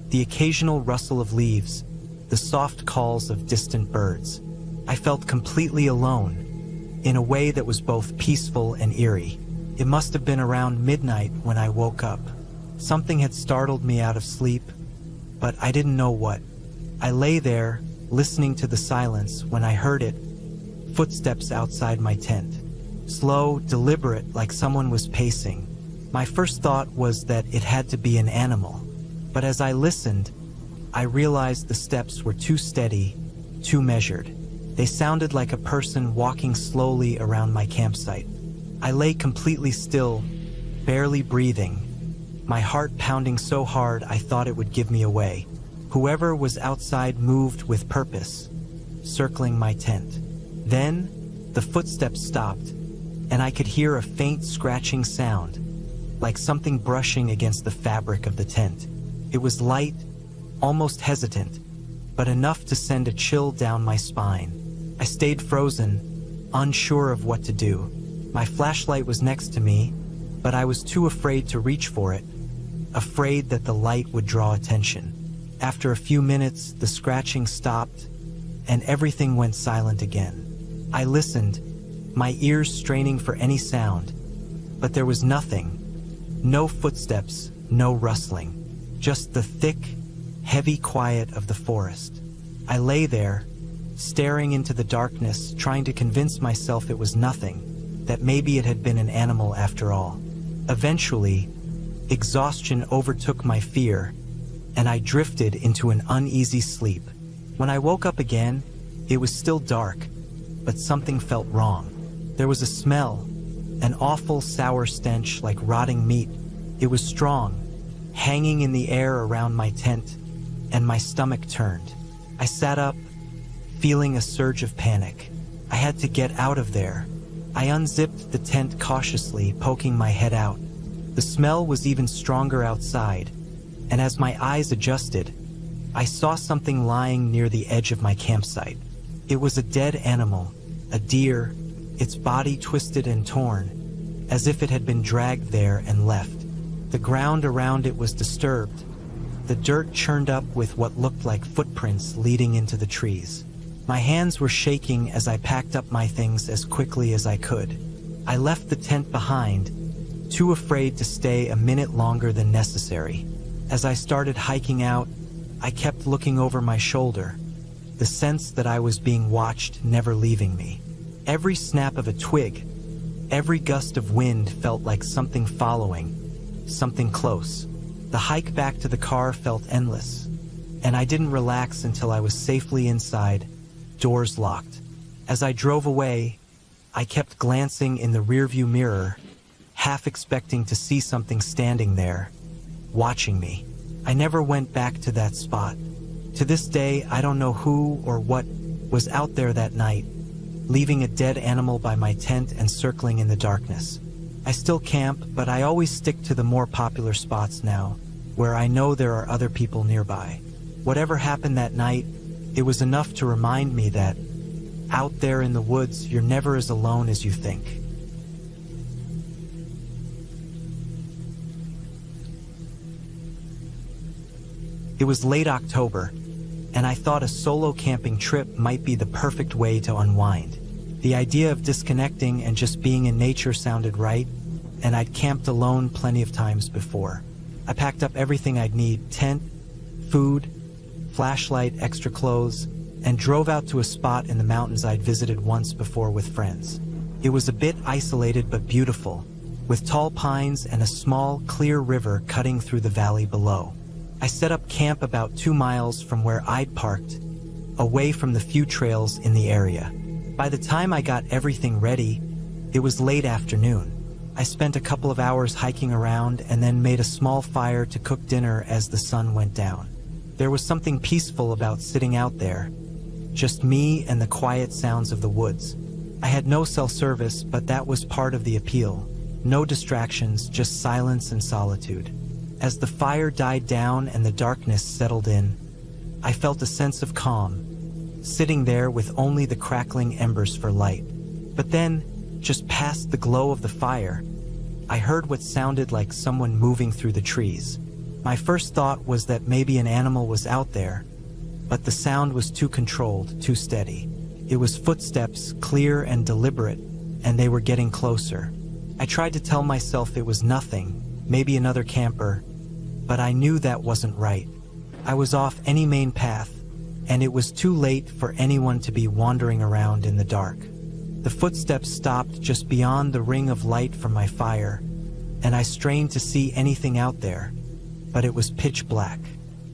The occasional rustle of leaves, the soft calls of distant birds. I felt completely alone, in a way that was both peaceful and eerie. It must have been around midnight when I woke up. Something had startled me out of sleep, but I didn't know what. I lay there, listening to the silence, when I heard it, footsteps outside my tent. Slow, deliberate, like someone was pacing. My first thought was that it had to be an animal. But as I listened, I realized the steps were too steady, too measured. They sounded like a person walking slowly around my campsite. I lay completely still, barely breathing, my heart pounding so hard I thought it would give me away. Whoever was outside moved with purpose, circling my tent. Then, the footsteps stopped, and I could hear a faint scratching sound, like something brushing against the fabric of the tent. It was light, almost hesitant, but enough to send a chill down my spine. I stayed frozen, unsure of what to do. My flashlight was next to me, but I was too afraid to reach for it, afraid that the light would draw attention. After a few minutes, the scratching stopped, and everything went silent again. I listened, my ears straining for any sound, but there was nothing. No footsteps, no rustling. Just the thick, heavy quiet of the forest. I lay there, staring into the darkness, trying to convince myself it was nothing, that maybe it had been an animal after all. Eventually, exhaustion overtook my fear, and I drifted into an uneasy sleep. When I woke up again, it was still dark, but something felt wrong. There was a smell, an awful sour stench like rotting meat. It was strong, hanging in the air around my tent, and my stomach turned. I sat up, feeling a surge of panic. I had to get out of there. I unzipped the tent cautiously, poking my head out. The smell was even stronger outside, and as my eyes adjusted, I saw something lying near the edge of my campsite. It was a dead animal, a deer, its body twisted and torn, as if it had been dragged there and left. The ground around it was disturbed, the dirt churned up with what looked like footprints leading into the trees. My hands were shaking as I packed up my things as quickly as I could. I left the tent behind, too afraid to stay a minute longer than necessary. As I started hiking out, I kept looking over my shoulder, the sense that I was being watched never leaving me. Every snap of a twig, every gust of wind felt like something following, something close. The hike back to the car felt endless, and I didn't relax until I was safely inside, doors locked. As I drove away, I kept glancing in the rearview mirror, half expecting to see something standing there, watching me. I never went back to that spot. To this day, I don't know who or what was out there that night, leaving a dead animal by my tent and circling in the darkness. I still camp, but I always stick to the more popular spots now, where I know there are other people nearby. Whatever happened that night, it was enough to remind me that Out there in the woods, you're never as alone as you think. It was late October, and I thought a solo camping trip might be the perfect way to unwind. The idea of disconnecting and just being in nature sounded right, and I'd camped alone plenty of times before. I packed up everything I'd need: tent, food, flashlight, extra clothes, and drove out to a spot in the mountains I'd visited once before with friends. It was a bit isolated but beautiful, with tall pines and a small, clear river cutting through the valley below. I set up camp about 2 miles from where I'd parked, away from the few trails in the area. By the time I got everything ready, it was late afternoon. I spent a couple of hours hiking around and then made a small fire to cook dinner as the sun went down. There was something peaceful about sitting out there, just me and the quiet sounds of the woods. I had no cell service, but that was part of the appeal. No distractions, just silence and solitude. As the fire died down and the darkness settled in, I felt a sense of calm, sitting there with only the crackling embers for light. But then, just past the glow of the fire, I heard what sounded like someone moving through the trees. My first thought was that maybe an animal was out there, but the sound was too controlled, too steady. It was footsteps, clear and deliberate, and they were getting closer. I tried to tell myself it was nothing, maybe another camper, but I knew that wasn't right. I was off any main path, and it was too late for anyone to be wandering around in the dark. The footsteps stopped just beyond the ring of light from my fire, and I strained to see anything out there, but it was pitch black.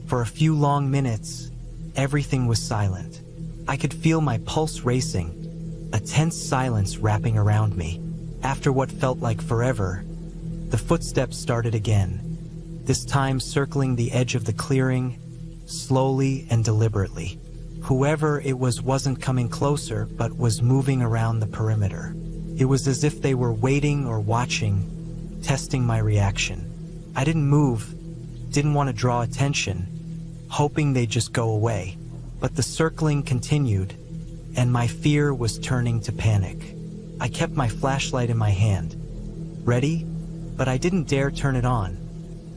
For a few long minutes, everything was silent. I could feel my pulse racing, a tense silence wrapping around me. After what felt like forever, the footsteps started again, this time circling the edge of the clearing, slowly and deliberately. Whoever it was wasn't coming closer, but was moving around the perimeter. It was as if they were waiting or watching, testing my reaction. I didn't move, didn't want to draw attention, hoping they'd just go away. But the circling continued, and my fear was turning to panic. I kept my flashlight in my hand, ready, but I didn't dare turn it on,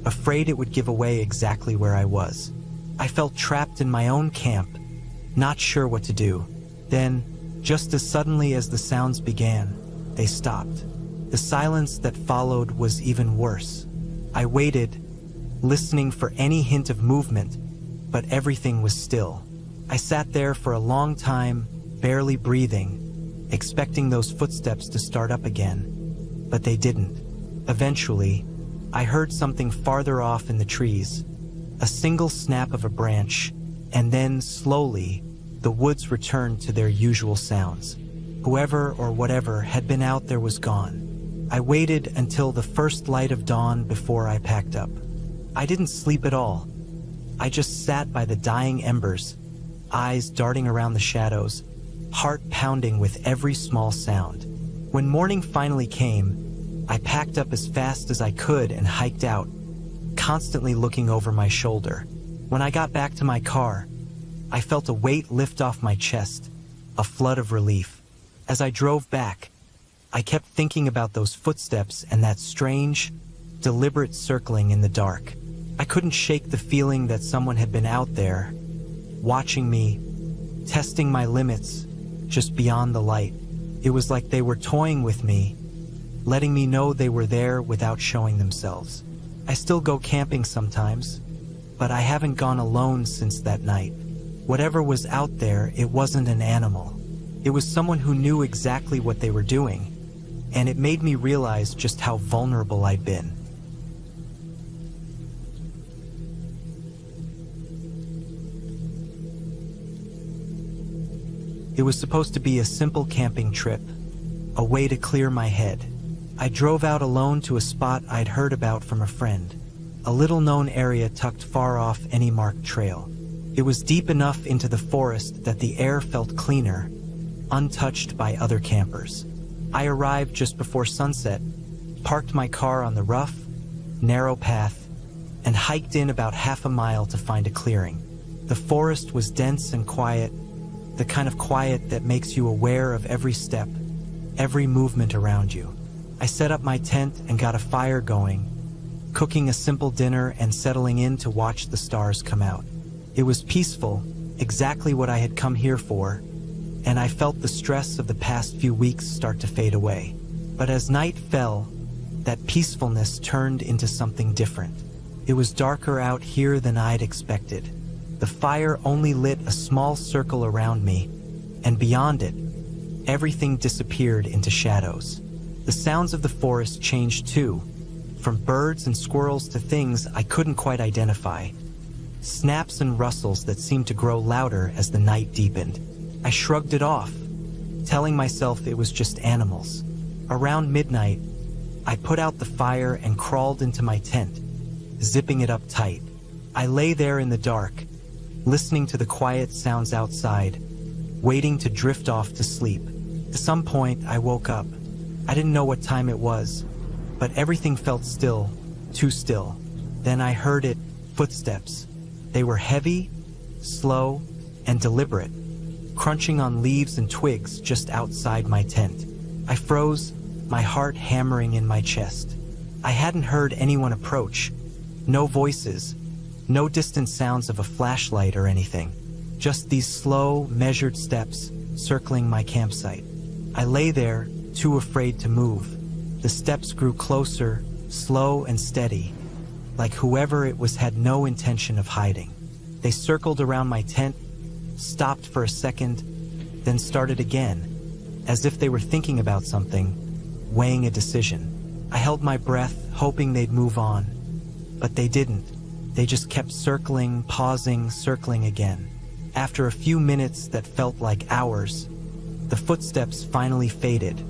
afraid it would give away exactly where I was. I felt trapped in my own camp, not sure what to do. Then, just as suddenly as the sounds began, they stopped. The silence that followed was even worse. I waited, listening for any hint of movement, but everything was still. I sat there for a long time, barely breathing, expecting those footsteps to start up again, but they didn't. Eventually, I heard something farther off in the trees, a single snap of a branch, and then, slowly, the woods returned to their usual sounds. Whoever or whatever had been out there was gone. I waited until the first light of dawn before I packed up. I didn't sleep at all. I just sat by the dying embers, eyes darting around the shadows, heart pounding with every small sound. When morning finally came, I packed up as fast as I could and hiked out, constantly looking over my shoulder. When I got back to my car, I felt a weight lift off my chest, a flood of relief. As I drove back, I kept thinking about those footsteps and that strange, deliberate circling in the dark. I couldn't shake the feeling that someone had been out there, watching me, testing my limits, just beyond the light. It was like they were toying with me, letting me know they were there without showing themselves. I still go camping sometimes, but I haven't gone alone since that night. Whatever was out there, it wasn't an animal. It was someone who knew exactly what they were doing, and it made me realize just how vulnerable I'd been. It was supposed to be a simple camping trip, a way to clear my head. I drove out alone to a spot I'd heard about from a friend, a little-known area tucked far off any marked trail. It was deep enough into the forest that the air felt cleaner, untouched by other campers. I arrived just before sunset, parked my car on the rough, narrow path, and hiked in about half a mile to find a clearing. The forest was dense and quiet, the kind of quiet that makes you aware of every step, every movement around you. I set up my tent and got a fire going, cooking a simple dinner and settling in to watch the stars come out. It was peaceful, exactly what I had come here for, and I felt the stress of the past few weeks start to fade away. But as night fell, that peacefulness turned into something different. It was darker out here than I'd expected. The fire only lit a small circle around me, and beyond it, everything disappeared into shadows. The sounds of the forest changed too, from birds and squirrels to things I couldn't quite identify. Snaps and rustles that seemed to grow louder as the night deepened. I shrugged it off, telling myself it was just animals. Around midnight, I put out the fire and crawled into my tent, zipping it up tight. I lay there in the dark, listening to the quiet sounds outside, waiting to drift off to sleep. At some point, I woke up. I didn't know what time it was, but everything felt still, too still. Then I heard it, footsteps. They were heavy, slow, and deliberate, crunching on leaves and twigs just outside my tent. I froze, my heart hammering in my chest. I hadn't heard anyone approach. No voices, no distant sounds of a flashlight or anything. Just these slow, measured steps circling my campsite. I lay there, too afraid to move. The steps grew closer, slow and steady, like whoever it was had no intention of hiding. They circled around my tent, stopped for a second, then started again, as if they were thinking about something, weighing a decision. I held my breath, hoping they'd move on, but they didn't. They just kept circling, pausing, circling again. After a few minutes that felt like hours, the footsteps finally faded,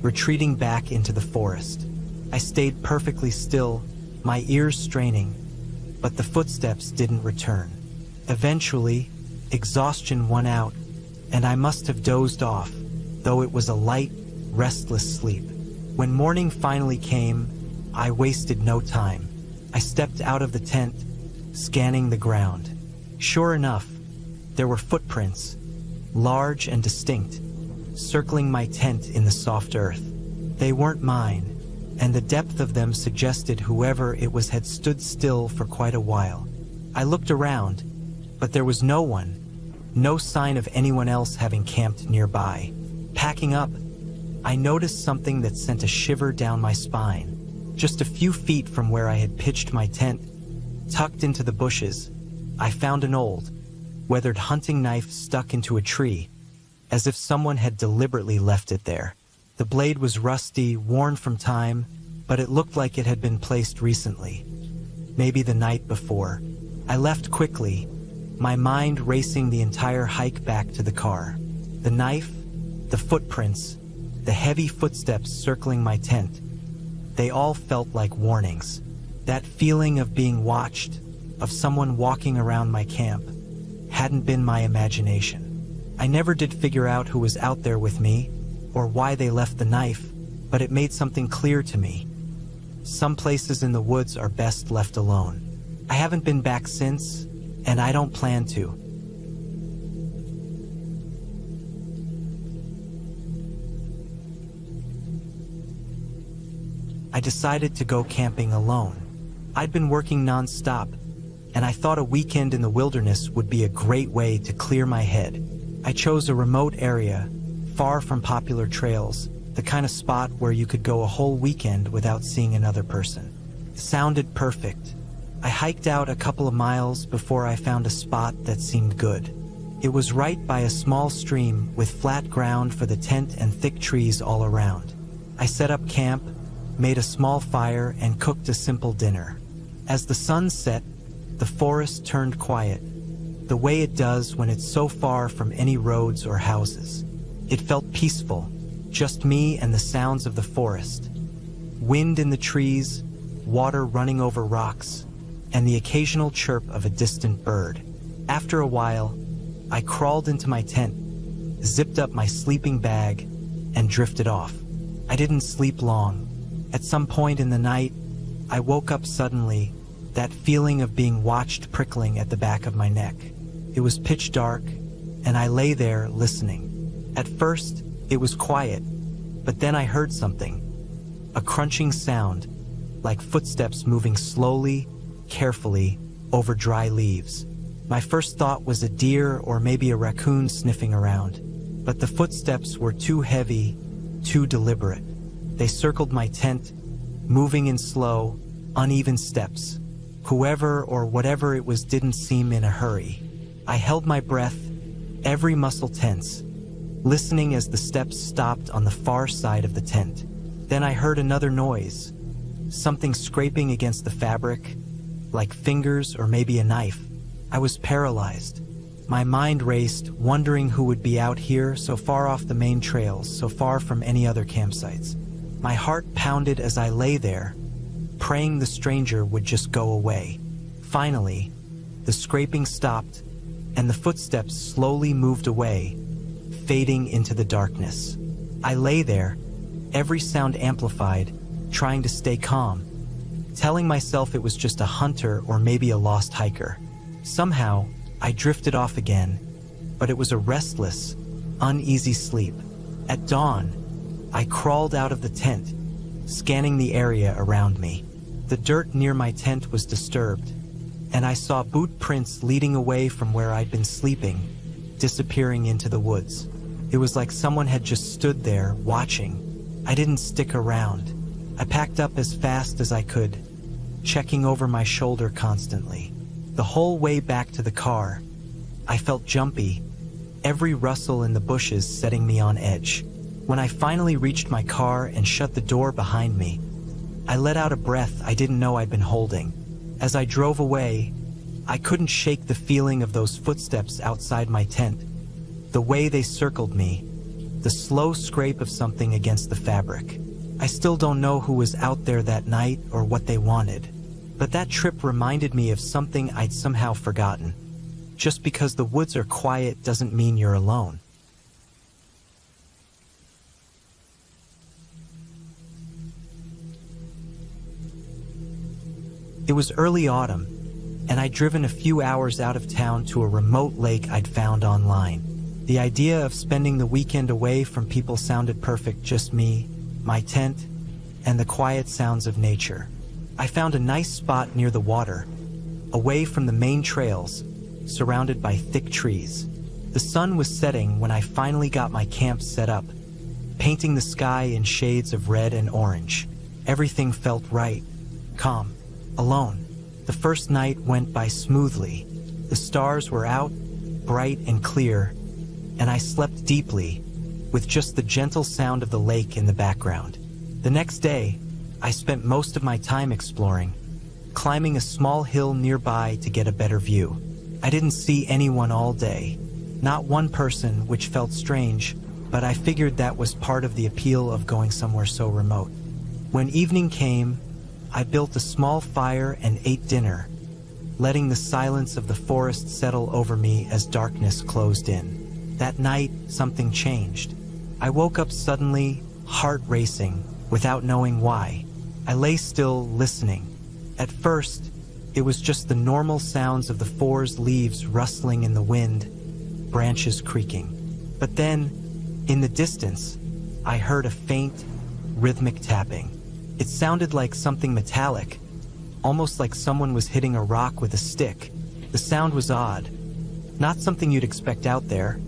retreating back into the forest. I stayed perfectly still, my ears straining, but the footsteps didn't return. Eventually, exhaustion won out, and I must have dozed off, though it was a light, restless sleep. When morning finally came, I wasted no time. I stepped out of the tent, scanning the ground. Sure enough, there were footprints, large and distinct, circling my tent in the soft earth. They weren't mine, and the depth of them suggested whoever it was had stood still for quite a while. I looked around, but there was no one, no sign of anyone else having camped nearby. Packing up, I noticed something that sent a shiver down my spine. Just a few feet from where I had pitched my tent, tucked into the bushes, I found an old, weathered hunting knife stuck into a tree, as if someone had deliberately left it there. The blade was rusty, worn from time, but it looked like it had been placed recently, maybe the night before. I left quickly, my mind racing the entire hike back to the car. The knife, the footprints, the heavy footsteps circling my tent, they all felt like warnings. That feeling of being watched, of someone walking around my camp, hadn't been my imagination. I never did figure out who was out there with me, or why they left the knife, but it made something clear to me. Some places in the woods are best left alone. I haven't been back since, and I don't plan to. I decided to go camping alone. I'd been working non-stop, and I thought a weekend in the wilderness would be a great way to clear my head. I chose a remote area, far from popular trails, the kind of spot where you could go a whole weekend without seeing another person. It sounded perfect. I hiked out a couple of miles before I found a spot that seemed good. It was right by a small stream with flat ground for the tent and thick trees all around. I set up camp, made a small fire, and cooked a simple dinner. As the sun set, the forest turned quiet, the way it does when it's so far from any roads or houses. It felt peaceful, just me and the sounds of the forest. Wind in the trees, water running over rocks, and the occasional chirp of a distant bird. After a while, I crawled into my tent, zipped up my sleeping bag, and drifted off. I didn't sleep long. At some point in the night, I woke up suddenly, that feeling of being watched prickling at the back of my neck. It was pitch dark, and I lay there listening. At first, it was quiet, but then I heard something. A crunching sound, like footsteps moving slowly, carefully, over dry leaves. My first thought was a deer or maybe a raccoon sniffing around, but the footsteps were too heavy, too deliberate. They circled my tent, moving in slow, uneven steps. Whoever or whatever it was didn't seem in a hurry. I held my breath, every muscle tense, listening as the steps stopped on the far side of the tent. Then I heard another noise, something scraping against the fabric, like fingers or maybe a knife. I was paralyzed. My mind raced, wondering who would be out here, so far off the main trails, so far from any other campsites. My heart pounded as I lay there, praying the stranger would just go away. Finally, the scraping stopped, and the footsteps slowly moved away, fading into the darkness. I lay there, every sound amplified, trying to stay calm, telling myself it was just a hunter or maybe a lost hiker. Somehow, I drifted off again, but it was a restless, uneasy sleep. At dawn, I crawled out of the tent, scanning the area around me. The dirt near my tent was disturbed, and I saw boot prints leading away from where I'd been sleeping, disappearing into the woods. It was like someone had just stood there, watching. I didn't stick around. I packed up as fast as I could, checking over my shoulder constantly. The whole way back to the car, I felt jumpy, every rustle in the bushes setting me on edge. When I finally reached my car and shut the door behind me, I let out a breath I didn't know I'd been holding. As I drove away, I couldn't shake the feeling of those footsteps outside my tent, the way they circled me, the slow scrape of something against the fabric. I still don't know who was out there that night or what they wanted, but that trip reminded me of something I'd somehow forgotten. Just because the woods are quiet doesn't mean you're alone. It was early autumn, and I'd driven a few hours out of town to a remote lake I'd found online. The idea of spending the weekend away from people sounded perfect, just me, my tent, and the quiet sounds of nature. I found a nice spot near the water, away from the main trails, surrounded by thick trees. The sun was setting when I finally got my camp set up, painting the sky in shades of red and orange. Everything felt right, calm, alone. The first night went by smoothly. The stars were out, bright and clear, and I slept deeply, with just the gentle sound of the lake in the background. The next day, I spent most of my time exploring, climbing a small hill nearby to get a better view. I didn't see anyone all day, not one person, which felt strange, but I figured that was part of the appeal of going somewhere so remote. When evening came, I built a small fire and ate dinner, letting the silence of the forest settle over me as darkness closed in. That night, something changed. I woke up suddenly, heart racing, without knowing why. I lay still, listening. At first, it was just the normal sounds of the forest leaves rustling in the wind, branches creaking. But then, in the distance, I heard a faint, rhythmic tapping. It sounded like something metallic, almost like someone was hitting a rock with a stick. The sound was odd, not something you'd expect out there,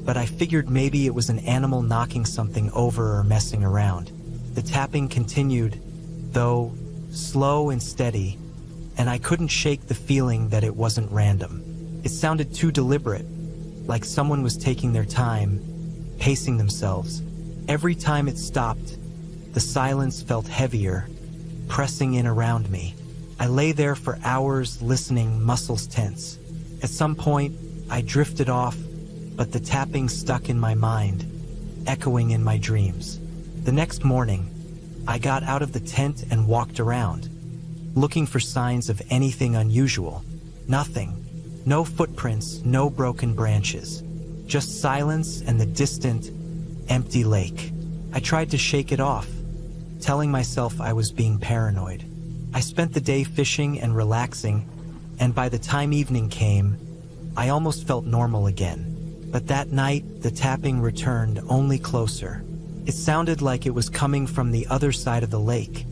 but I figured maybe it was an animal knocking something over or messing around. The tapping continued, though slow and steady, and I couldn't shake the feeling that it wasn't random. It sounded too deliberate, like someone was taking their time, pacing themselves. Every time it stopped, the silence felt heavier, pressing in around me. I lay there for hours listening, muscles tense. At some point, I drifted off, but the tapping stuck in my mind, echoing in my dreams. The next morning, I got out of the tent and walked around, looking for signs of anything unusual. Nothing. No footprints, no broken branches. Just silence and the distant, empty lake. I tried to shake it off, telling myself I was being paranoid. I spent the day fishing and relaxing, and by the time evening came, I almost felt normal again. But that night, the tapping returned, only closer. It sounded like it was coming from the other side of the lake,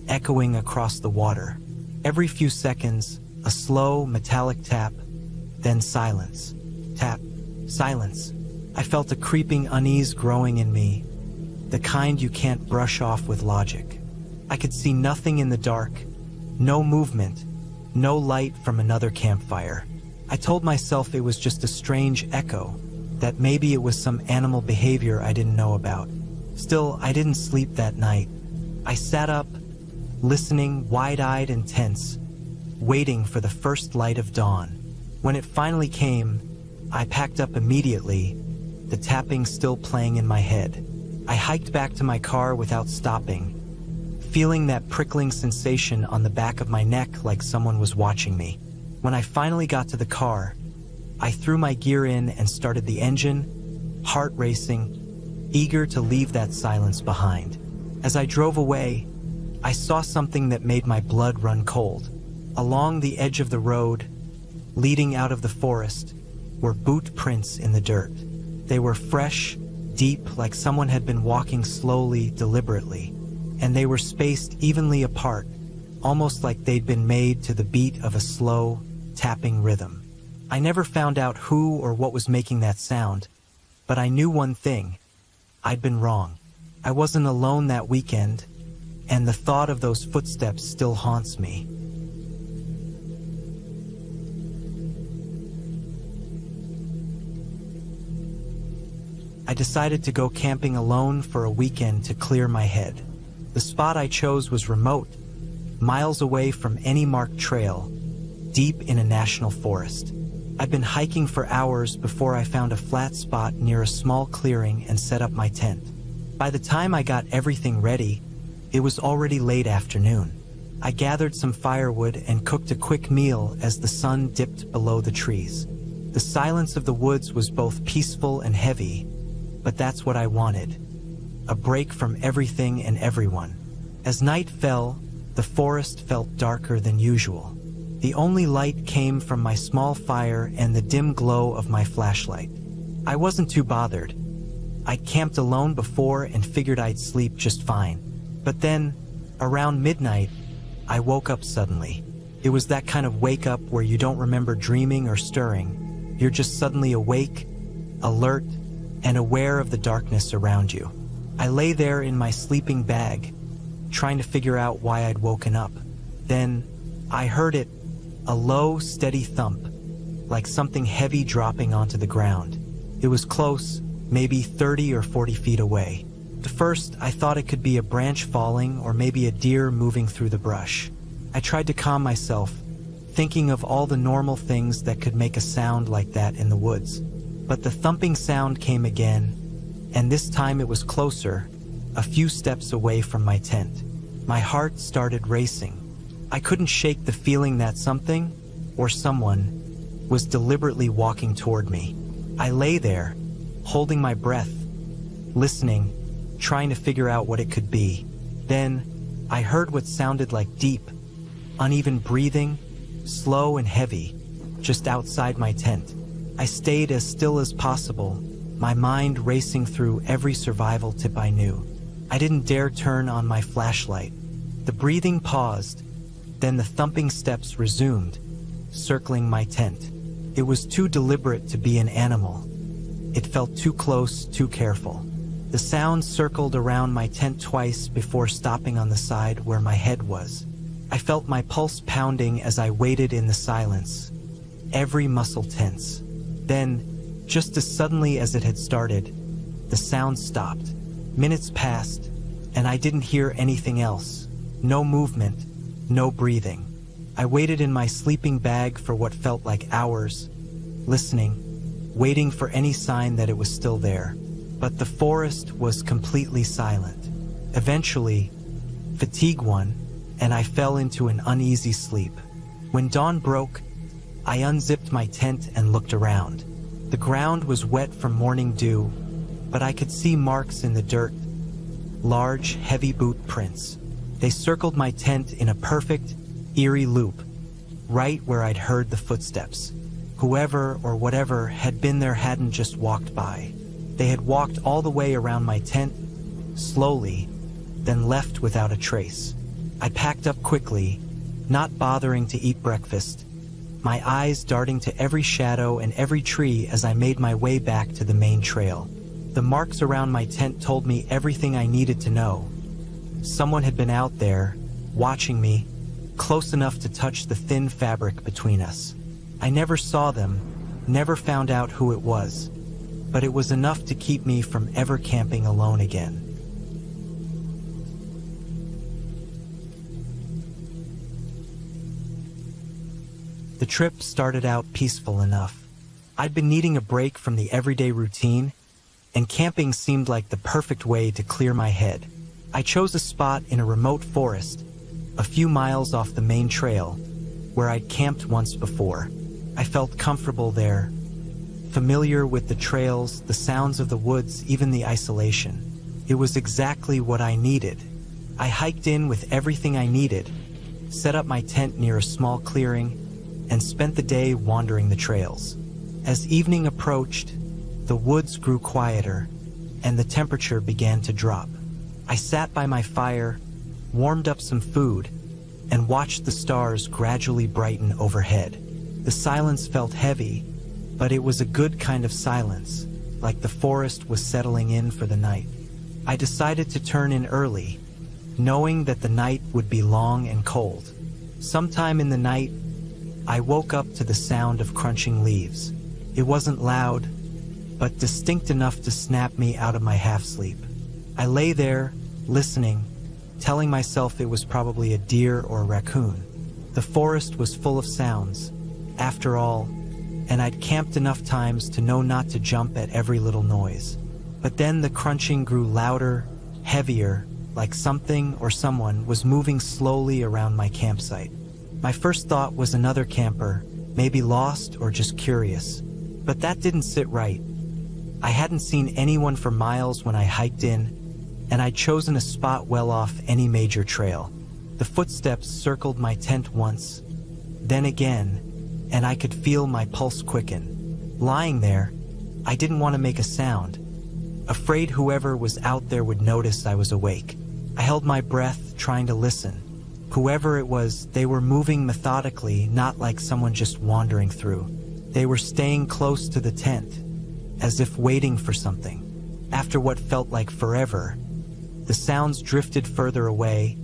echoing across the water. Every few seconds, a slow, metallic tap, then silence. Tap, silence. I felt a creeping unease growing in me, the kind you can't brush off with logic. I could see nothing in the dark, no movement, no light from another campfire. I told myself it was just a strange echo, that maybe it was some animal behavior I didn't know about. Still, I didn't sleep that night. I sat up, listening, wide-eyed and tense, waiting for the first light of dawn. When it finally came, I packed up immediately, the tapping still playing in my head. I hiked back to my car without stopping, feeling that prickling sensation on the back of my neck like someone was watching me. When I finally got to the car, I threw my gear in and started the engine, heart racing, eager to leave that silence behind. As I drove away, I saw something that made my blood run cold. Along the edge of the road, leading out of the forest, were boot prints in the dirt. They were fresh, deep, like someone had been walking slowly, deliberately, and they were spaced evenly apart, almost like they'd been made to the beat of a slow, tapping rhythm. I never found out who or what was making that sound, but I knew one thing: I'd been wrong. I wasn't alone that weekend, and the thought of those footsteps still haunts me. I decided to go camping alone for a weekend to clear my head. The spot I chose was remote, miles away from any marked trail, deep in a national forest. I'd been hiking for hours before I found a flat spot near a small clearing and set up my tent. By the time I got everything ready, it was already late afternoon. I gathered some firewood and cooked a quick meal as the sun dipped below the trees. The silence of the woods was both peaceful and heavy, but that's what I wanted. A break from everything and everyone. As night fell, the forest felt darker than usual. The only light came from my small fire and the dim glow of my flashlight. I wasn't too bothered. I'd camped alone before and figured I'd sleep just fine. But then, around midnight, I woke up suddenly. It was that kind of wake up where you don't remember dreaming or stirring. You're just suddenly awake, alert, and aware of the darkness around you. I lay there in my sleeping bag, trying to figure out why I'd woken up. Then, I heard it, a low, steady thump, like something heavy dropping onto the ground. It was close, maybe 30 or 40 feet away. At first, I thought it could be a branch falling or maybe a deer moving through the brush. I tried to calm myself, thinking of all the normal things that could make a sound like that in the woods. But the thumping sound came again, and this time it was closer, a few steps away from my tent. My heart started racing. I couldn't shake the feeling that something, or someone, was deliberately walking toward me. I lay there, holding my breath, listening, trying to figure out what it could be. Then, I heard what sounded like deep, uneven breathing, slow and heavy, just outside my tent. I stayed as still as possible, my mind racing through every survival tip I knew. I didn't dare turn on my flashlight. The breathing paused, then the thumping steps resumed, circling my tent. It was too deliberate to be an animal. It felt too close, too careful. The sound circled around my tent twice before stopping on the side where my head was. I felt my pulse pounding as I waited in the silence, every muscle tense. Then, just as suddenly as it had started, the sound stopped. Minutes passed, and I didn't hear anything else. No movement, no breathing. I waited in my sleeping bag for what felt like hours, listening, waiting for any sign that it was still there. But the forest was completely silent. Eventually, fatigue won, and I fell into an uneasy sleep. When dawn broke, I unzipped my tent and looked around. The ground was wet from morning dew, but I could see marks in the dirt, large, heavy boot prints. They circled my tent in a perfect, eerie loop, right where I'd heard the footsteps. Whoever or whatever had been there hadn't just walked by. They had walked all the way around my tent, slowly, then left without a trace. I packed up quickly, not bothering to eat breakfast, my eyes darting to every shadow and every tree as I made my way back to the main trail. The marks around my tent told me everything I needed to know. Someone had been out there, watching me, close enough to touch the thin fabric between us. I never saw them, never found out who it was, but it was enough to keep me from ever camping alone again. The trip started out peaceful enough. I'd been needing a break from the everyday routine, and camping seemed like the perfect way to clear my head. I chose a spot in a remote forest, a few miles off the main trail, where I'd camped once before. I felt comfortable there, familiar with the trails, the sounds of the woods, even the isolation. It was exactly what I needed. I hiked in with everything I needed, set up my tent near a small clearing, and spent the day wandering the trails. As evening approached, the woods grew quieter, and the temperature began to drop. I sat by my fire, warmed up some food, and watched the stars gradually brighten overhead. The silence felt heavy, but it was a good kind of silence, like the forest was settling in for the night. I decided to turn in early, knowing that the night would be long and cold. Sometime in the night, I woke up to the sound of crunching leaves. It wasn't loud, but distinct enough to snap me out of my half-sleep. I lay there, listening, telling myself it was probably a deer or a raccoon. The forest was full of sounds, after all, and I'd camped enough times to know not to jump at every little noise. But then the crunching grew louder, heavier, like something or someone was moving slowly around my campsite. My first thought was another camper, maybe lost or just curious. But that didn't sit right. I hadn't seen anyone for miles when I hiked in, and I'd chosen a spot well off any major trail. The footsteps circled my tent once, then again, and I could feel my pulse quicken. Lying there, I didn't want to make a sound, afraid whoever was out there would notice I was awake. I held my breath, trying to listen. Whoever it was, they were moving methodically, not like someone just wandering through. They were staying close to the tent, as if waiting for something. After what felt like forever, the sounds drifted further away,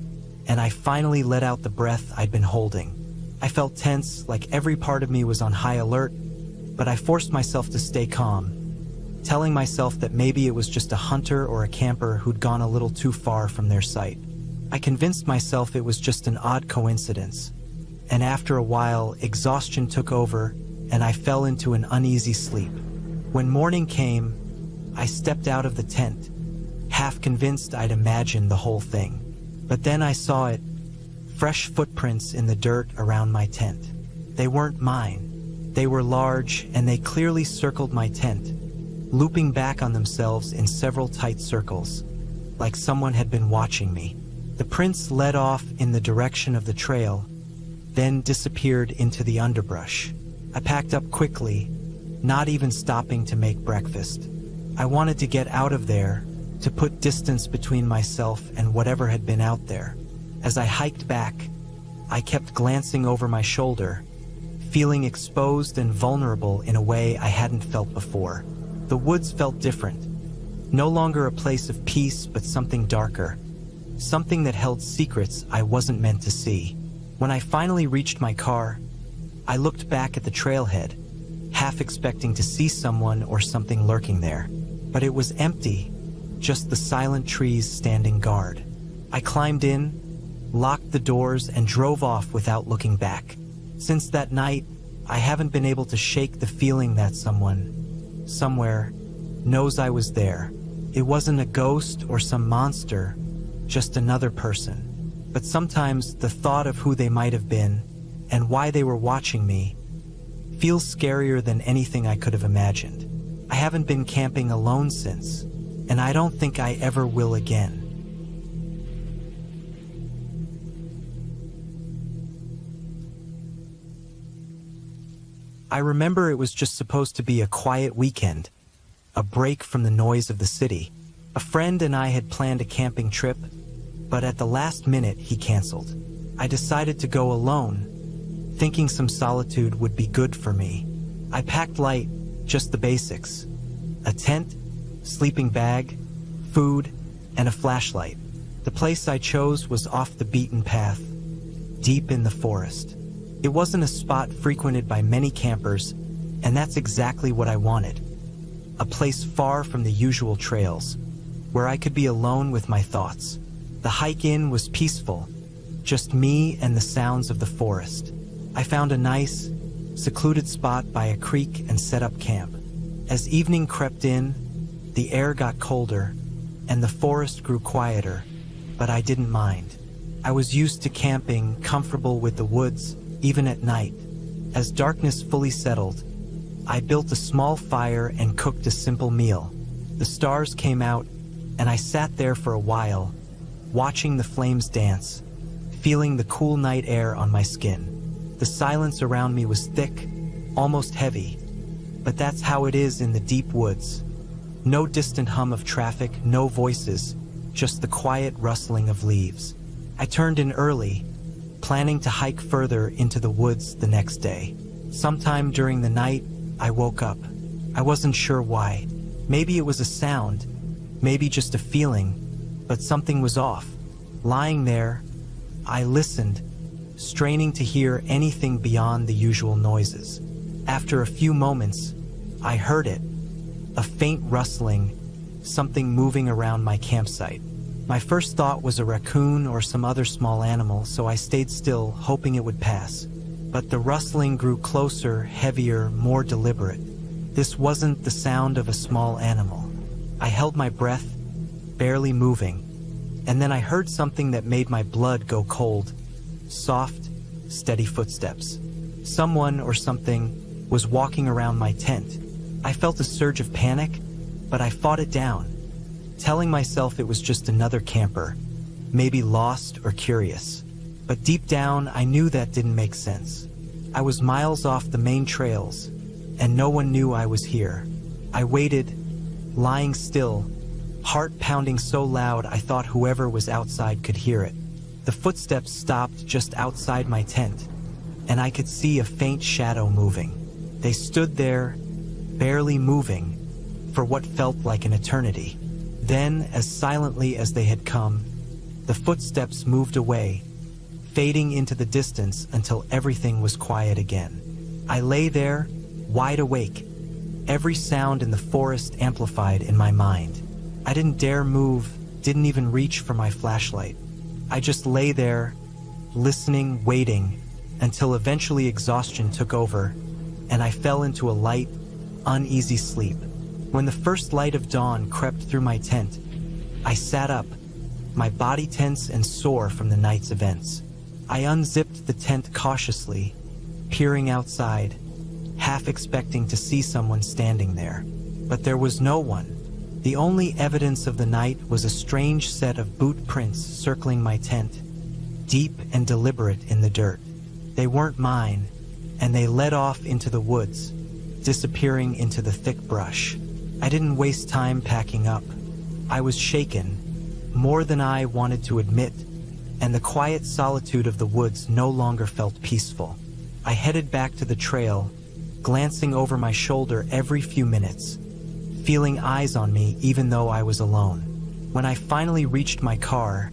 and I finally let out the breath I'd been holding. I felt tense, like every part of me was on high alert, but I forced myself to stay calm, telling myself that maybe it was just a hunter or a camper who'd gone a little too far from their sight. I convinced myself it was just an odd coincidence, and after a while, exhaustion took over, and I fell into an uneasy sleep. When morning came, I stepped out of the tent, half convinced I'd imagined the whole thing. But then I saw it, fresh footprints in the dirt around my tent. They weren't mine. They were large, and they clearly circled my tent, looping back on themselves in several tight circles, like someone had been watching me. The prints led off in the direction of the trail, then disappeared into the underbrush. I packed up quickly, not even stopping to make breakfast. I wanted to get out of there, to put distance between myself and whatever had been out there. As I hiked back, I kept glancing over my shoulder, feeling exposed and vulnerable in a way I hadn't felt before. The woods felt different, no longer a place of peace, but something darker. Something that held secrets I wasn't meant to see. When I finally reached my car, I looked back at the trailhead, half expecting to see someone or something lurking there. But it was empty, just the silent trees standing guard. I climbed in, locked the doors, and drove off without looking back. Since that night, I haven't been able to shake the feeling that someone, somewhere, knows I was there. It wasn't a ghost or some monster, just another person. But sometimes the thought of who they might have been and why they were watching me feels scarier than anything I could have imagined. I haven't been camping alone since, and I don't think I ever will again. I remember it was just supposed to be a quiet weekend, a break from the noise of the city. A friend and I had planned a camping trip, but at the last minute he canceled. I decided to go alone, thinking some solitude would be good for me. I packed light, just the basics: a tent, sleeping bag, food, and a flashlight. The place I chose was off the beaten path, deep in the forest. It wasn't a spot frequented by many campers, and that's exactly what I wanted. A place far from the usual trails, where I could be alone with my thoughts. The hike in was peaceful, just me and the sounds of the forest. I found a nice, secluded spot by a creek and set up camp. As evening crept in, the air got colder, and the forest grew quieter, but I didn't mind. I was used to camping, comfortable with the woods, even at night. As darkness fully settled, I built a small fire and cooked a simple meal. The stars came out, and I sat there for a while, watching the flames dance, feeling the cool night air on my skin. The silence around me was thick, almost heavy, but that's how it is in the deep woods. No distant hum of traffic, no voices, just the quiet rustling of leaves. I turned in early, planning to hike further into the woods the next day. Sometime during the night, I woke up. I wasn't sure why. Maybe it was a sound, maybe just a feeling, but something was off. Lying there, I listened, straining to hear anything beyond the usual noises. After a few moments, I heard it, a faint rustling, something moving around my campsite. My first thought was a raccoon or some other small animal, so I stayed still, hoping it would pass. But the rustling grew closer, heavier, more deliberate. This wasn't the sound of a small animal. I held my breath, barely moving, and then I heard something that made my blood go cold. Soft, steady footsteps. Someone or something was walking around my tent. I felt a surge of panic, but I fought it down, telling myself it was just another camper, maybe lost or curious. But deep down, I knew that didn't make sense. I was miles off the main trails, and no one knew I was here. I waited, lying still, heart pounding so loud I thought whoever was outside could hear it. The footsteps stopped just outside my tent, and I could see a faint shadow moving. They stood there, barely moving, for what felt like an eternity. Then, as silently as they had come, the footsteps moved away, fading into the distance until everything was quiet again. I lay there, wide awake, every sound in the forest amplified in my mind. I didn't dare move, didn't even reach for my flashlight. I just lay there, listening, waiting, until eventually exhaustion took over, and I fell into a light, uneasy sleep. When the first light of dawn crept through my tent, I sat up, my body tense and sore from the night's events. I unzipped the tent cautiously, peering outside, half expecting to see someone standing there. But there was no one. The only evidence of the night was a strange set of boot prints circling my tent, deep and deliberate in the dirt. They weren't mine, and they led off into the woods, disappearing into the thick brush. I didn't waste time packing up. I was shaken, more than I wanted to admit, and the quiet solitude of the woods no longer felt peaceful. I headed back to the trail, glancing over my shoulder every few minutes, feeling eyes on me even though I was alone. When I finally reached my car,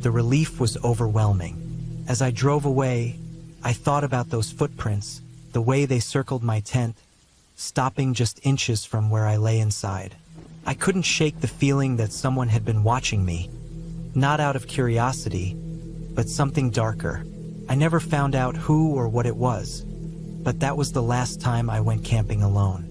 the relief was overwhelming. As I drove away, I thought about those footprints, the way they circled my tent, stopping just inches from where I lay inside. I couldn't shake the feeling that someone had been watching me, not out of curiosity, but something darker. I never found out who or what it was, but that was the last time I went camping alone.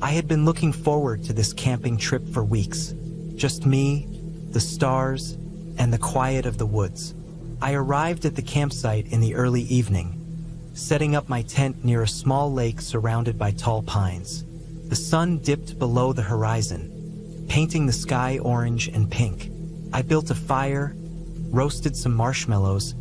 I had been looking forward to this camping trip for weeks. Just me, the stars, and the quiet of the woods. I arrived at the campsite in the early evening, setting up my tent near a small lake surrounded by tall pines. The sun dipped below the horizon, painting the sky orange and pink. I built a fire, roasted some marshmallows,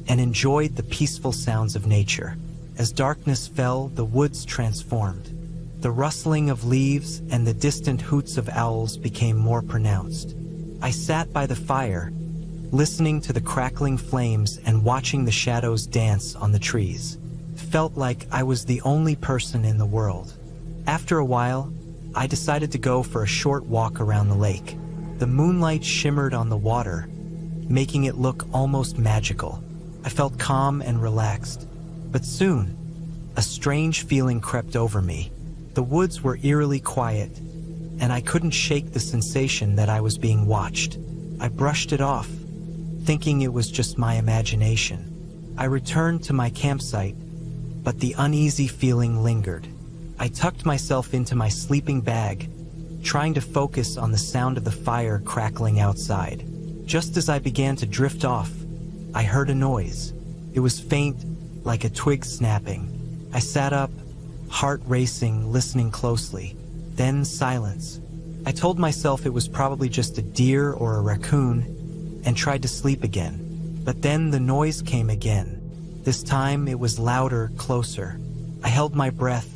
and enjoyed the peaceful sounds of nature. As darkness fell, the woods transformed. The rustling of leaves and the distant hoots of owls became more pronounced. I sat by the fire, listening to the crackling flames and watching the shadows dance on the trees. It felt like I was the only person in the world. After a while, I decided to go for a short walk around the lake. The moonlight shimmered on the water, making it look almost magical. I felt calm and relaxed, but soon, a strange feeling crept over me. The woods were eerily quiet, and I couldn't shake the sensation that I was being watched. I brushed it off, thinking it was just my imagination. I returned to my campsite, but the uneasy feeling lingered. I tucked myself into my sleeping bag, trying to focus on the sound of the fire crackling outside. Just as I began to drift off, I heard a noise. It was faint, like a twig snapping. I sat up, heart racing, listening closely. Then silence. I told myself it was probably just a deer or a raccoon, and tried to sleep again. But then the noise came again. This time it was louder, closer. I held my breath,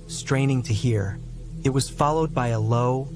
straining to hear. It was followed by a low,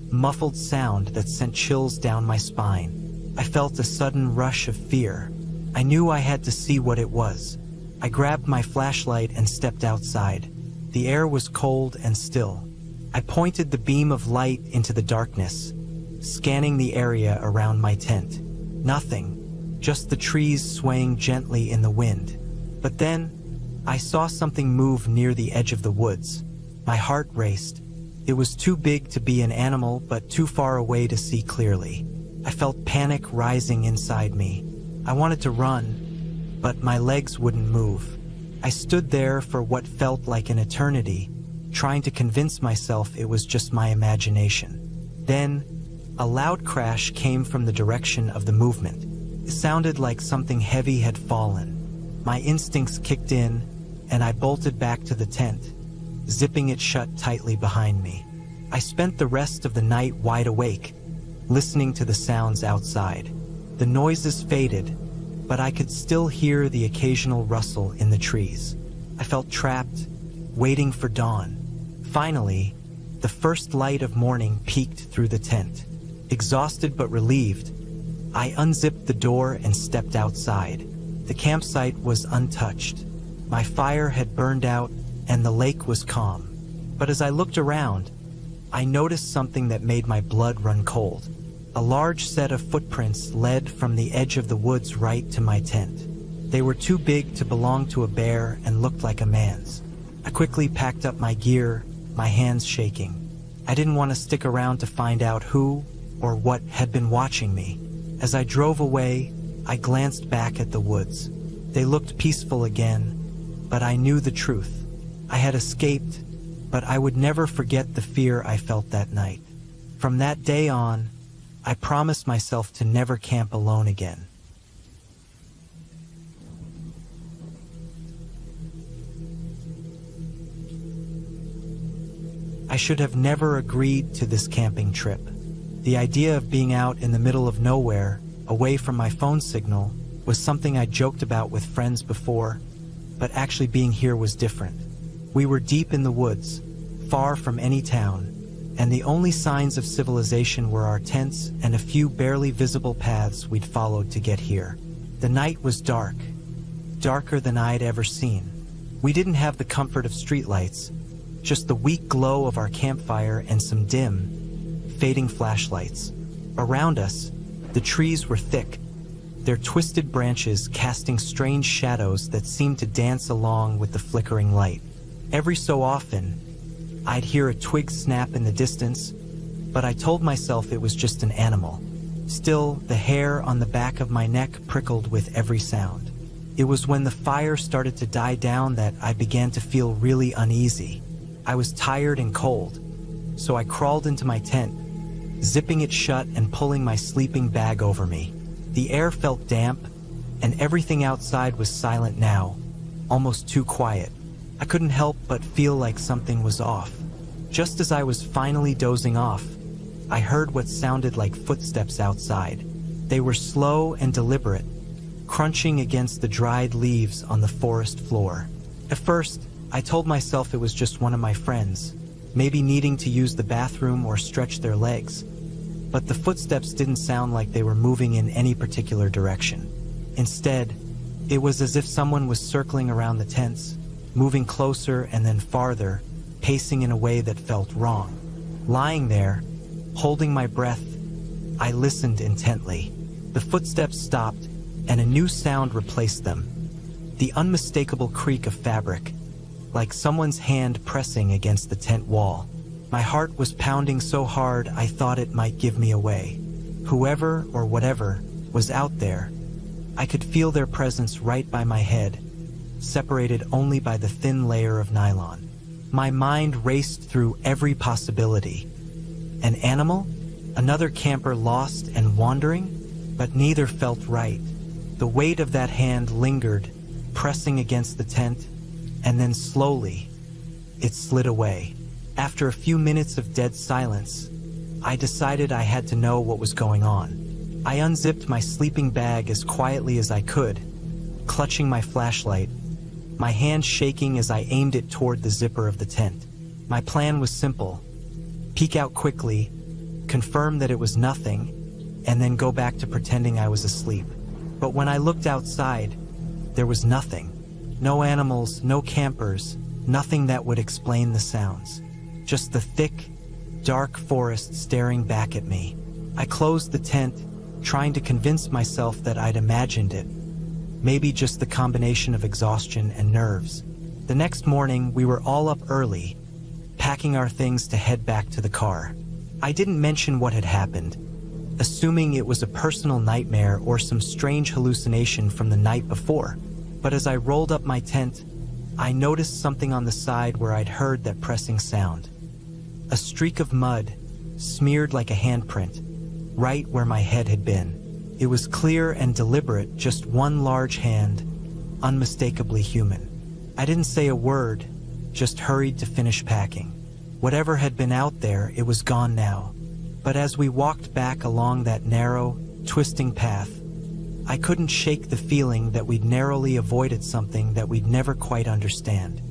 muffled sound that sent chills down my spine. I felt a sudden rush of fear. I knew I had to see what it was. I grabbed my flashlight and stepped outside. The air was cold and still. I pointed the beam of light into the darkness, scanning the area around my tent. Nothing, just the trees swaying gently in the wind. But then, I saw something move near the edge of the woods. My heart raced. It was too big to be an animal, but too far away to see clearly. I felt panic rising inside me. I wanted to run, but my legs wouldn't move. I stood there for what felt like an eternity, trying to convince myself it was just my imagination. Then, a loud crash came from the direction of the movement. It sounded like something heavy had fallen. My instincts kicked in, and I bolted back to the tent, zipping it shut tightly behind me. I spent the rest of the night wide awake, listening to the sounds outside. The noises faded, but I could still hear the occasional rustle in the trees. I felt trapped, waiting for dawn. Finally, the first light of morning peeked through the tent. Exhausted but relieved, I unzipped the door and stepped outside. The campsite was untouched. My fire had burned out, and the lake was calm. But as I looked around, I noticed something that made my blood run cold. A large set of footprints led from the edge of the woods right to my tent. They were too big to belong to a bear and looked like a man's. I quickly packed up my gear, my hands shaking. I didn't want to stick around to find out who or what had been watching me. As I drove away, I glanced back at the woods. They looked peaceful again, but I knew the truth. I had escaped, but I would never forget the fear I felt that night. From that day on, I promised myself to never camp alone again. I should have never agreed to this camping trip. The idea of being out in the middle of nowhere, away from my phone signal, was something I joked about with friends before, but actually being here was different. We were deep in the woods, far from any town, and the only signs of civilization were our tents and a few barely visible paths we'd followed to get here. The night was dark, darker than I'd ever seen. We didn't have the comfort of streetlights, just the weak glow of our campfire and some dim, fading flashlights. Around us, the trees were thick, their twisted branches casting strange shadows that seemed to dance along with the flickering light. Every so often, I'd hear a twig snap in the distance, but I told myself it was just an animal. Still, the hair on the back of my neck prickled with every sound. It was when the fire started to die down that I began to feel really uneasy. I was tired and cold, so I crawled into my tent, zipping it shut and pulling my sleeping bag over me. The air felt damp, and everything outside was silent now, almost too quiet. I couldn't help but feel like something was off. Just as I was finally dozing off, I heard what sounded like footsteps outside. They were slow and deliberate, crunching against the dried leaves on the forest floor. At first, I told myself it was just one of my friends, maybe needing to use the bathroom or stretch their legs. But the footsteps didn't sound like they were moving in any particular direction. Instead, it was as if someone was circling around the tents, moving closer and then farther, pacing in a way that felt wrong. Lying there, holding my breath, I listened intently. The footsteps stopped, and a new sound replaced them. The unmistakable creak of fabric, like someone's hand pressing against the tent wall. My heart was pounding so hard I thought it might give me away. Whoever or whatever was out there, I could feel their presence right by my head, separated only by the thin layer of nylon. My mind raced through every possibility. An animal? Another camper lost and wandering? But neither felt right. The weight of that hand lingered, pressing against the tent, and then slowly, it slid away. After a few minutes of dead silence, I decided I had to know what was going on. I unzipped my sleeping bag as quietly as I could, clutching my flashlight, my hand shaking as I aimed it toward the zipper of the tent. My plan was simple: peek out quickly, confirm that it was nothing, and then go back to pretending I was asleep. But when I looked outside, there was nothing. No animals, no campers, nothing that would explain the sounds. Just the thick, dark forest staring back at me. I closed the tent, trying to convince myself that I'd imagined it. Maybe just the combination of exhaustion and nerves. The next morning, we were all up early, packing our things to head back to the car. I didn't mention what had happened, assuming it was a personal nightmare or some strange hallucination from the night before. But as I rolled up my tent, I noticed something on the side where I'd heard that pressing sound. A streak of mud, smeared like a handprint, right where my head had been. It was clear and deliberate, just one large hand, unmistakably human. I didn't say a word, just hurried to finish packing. Whatever had been out there, it was gone now. But as we walked back along that narrow, twisting path, I couldn't shake the feeling that we'd narrowly avoided something that we'd never quite understand.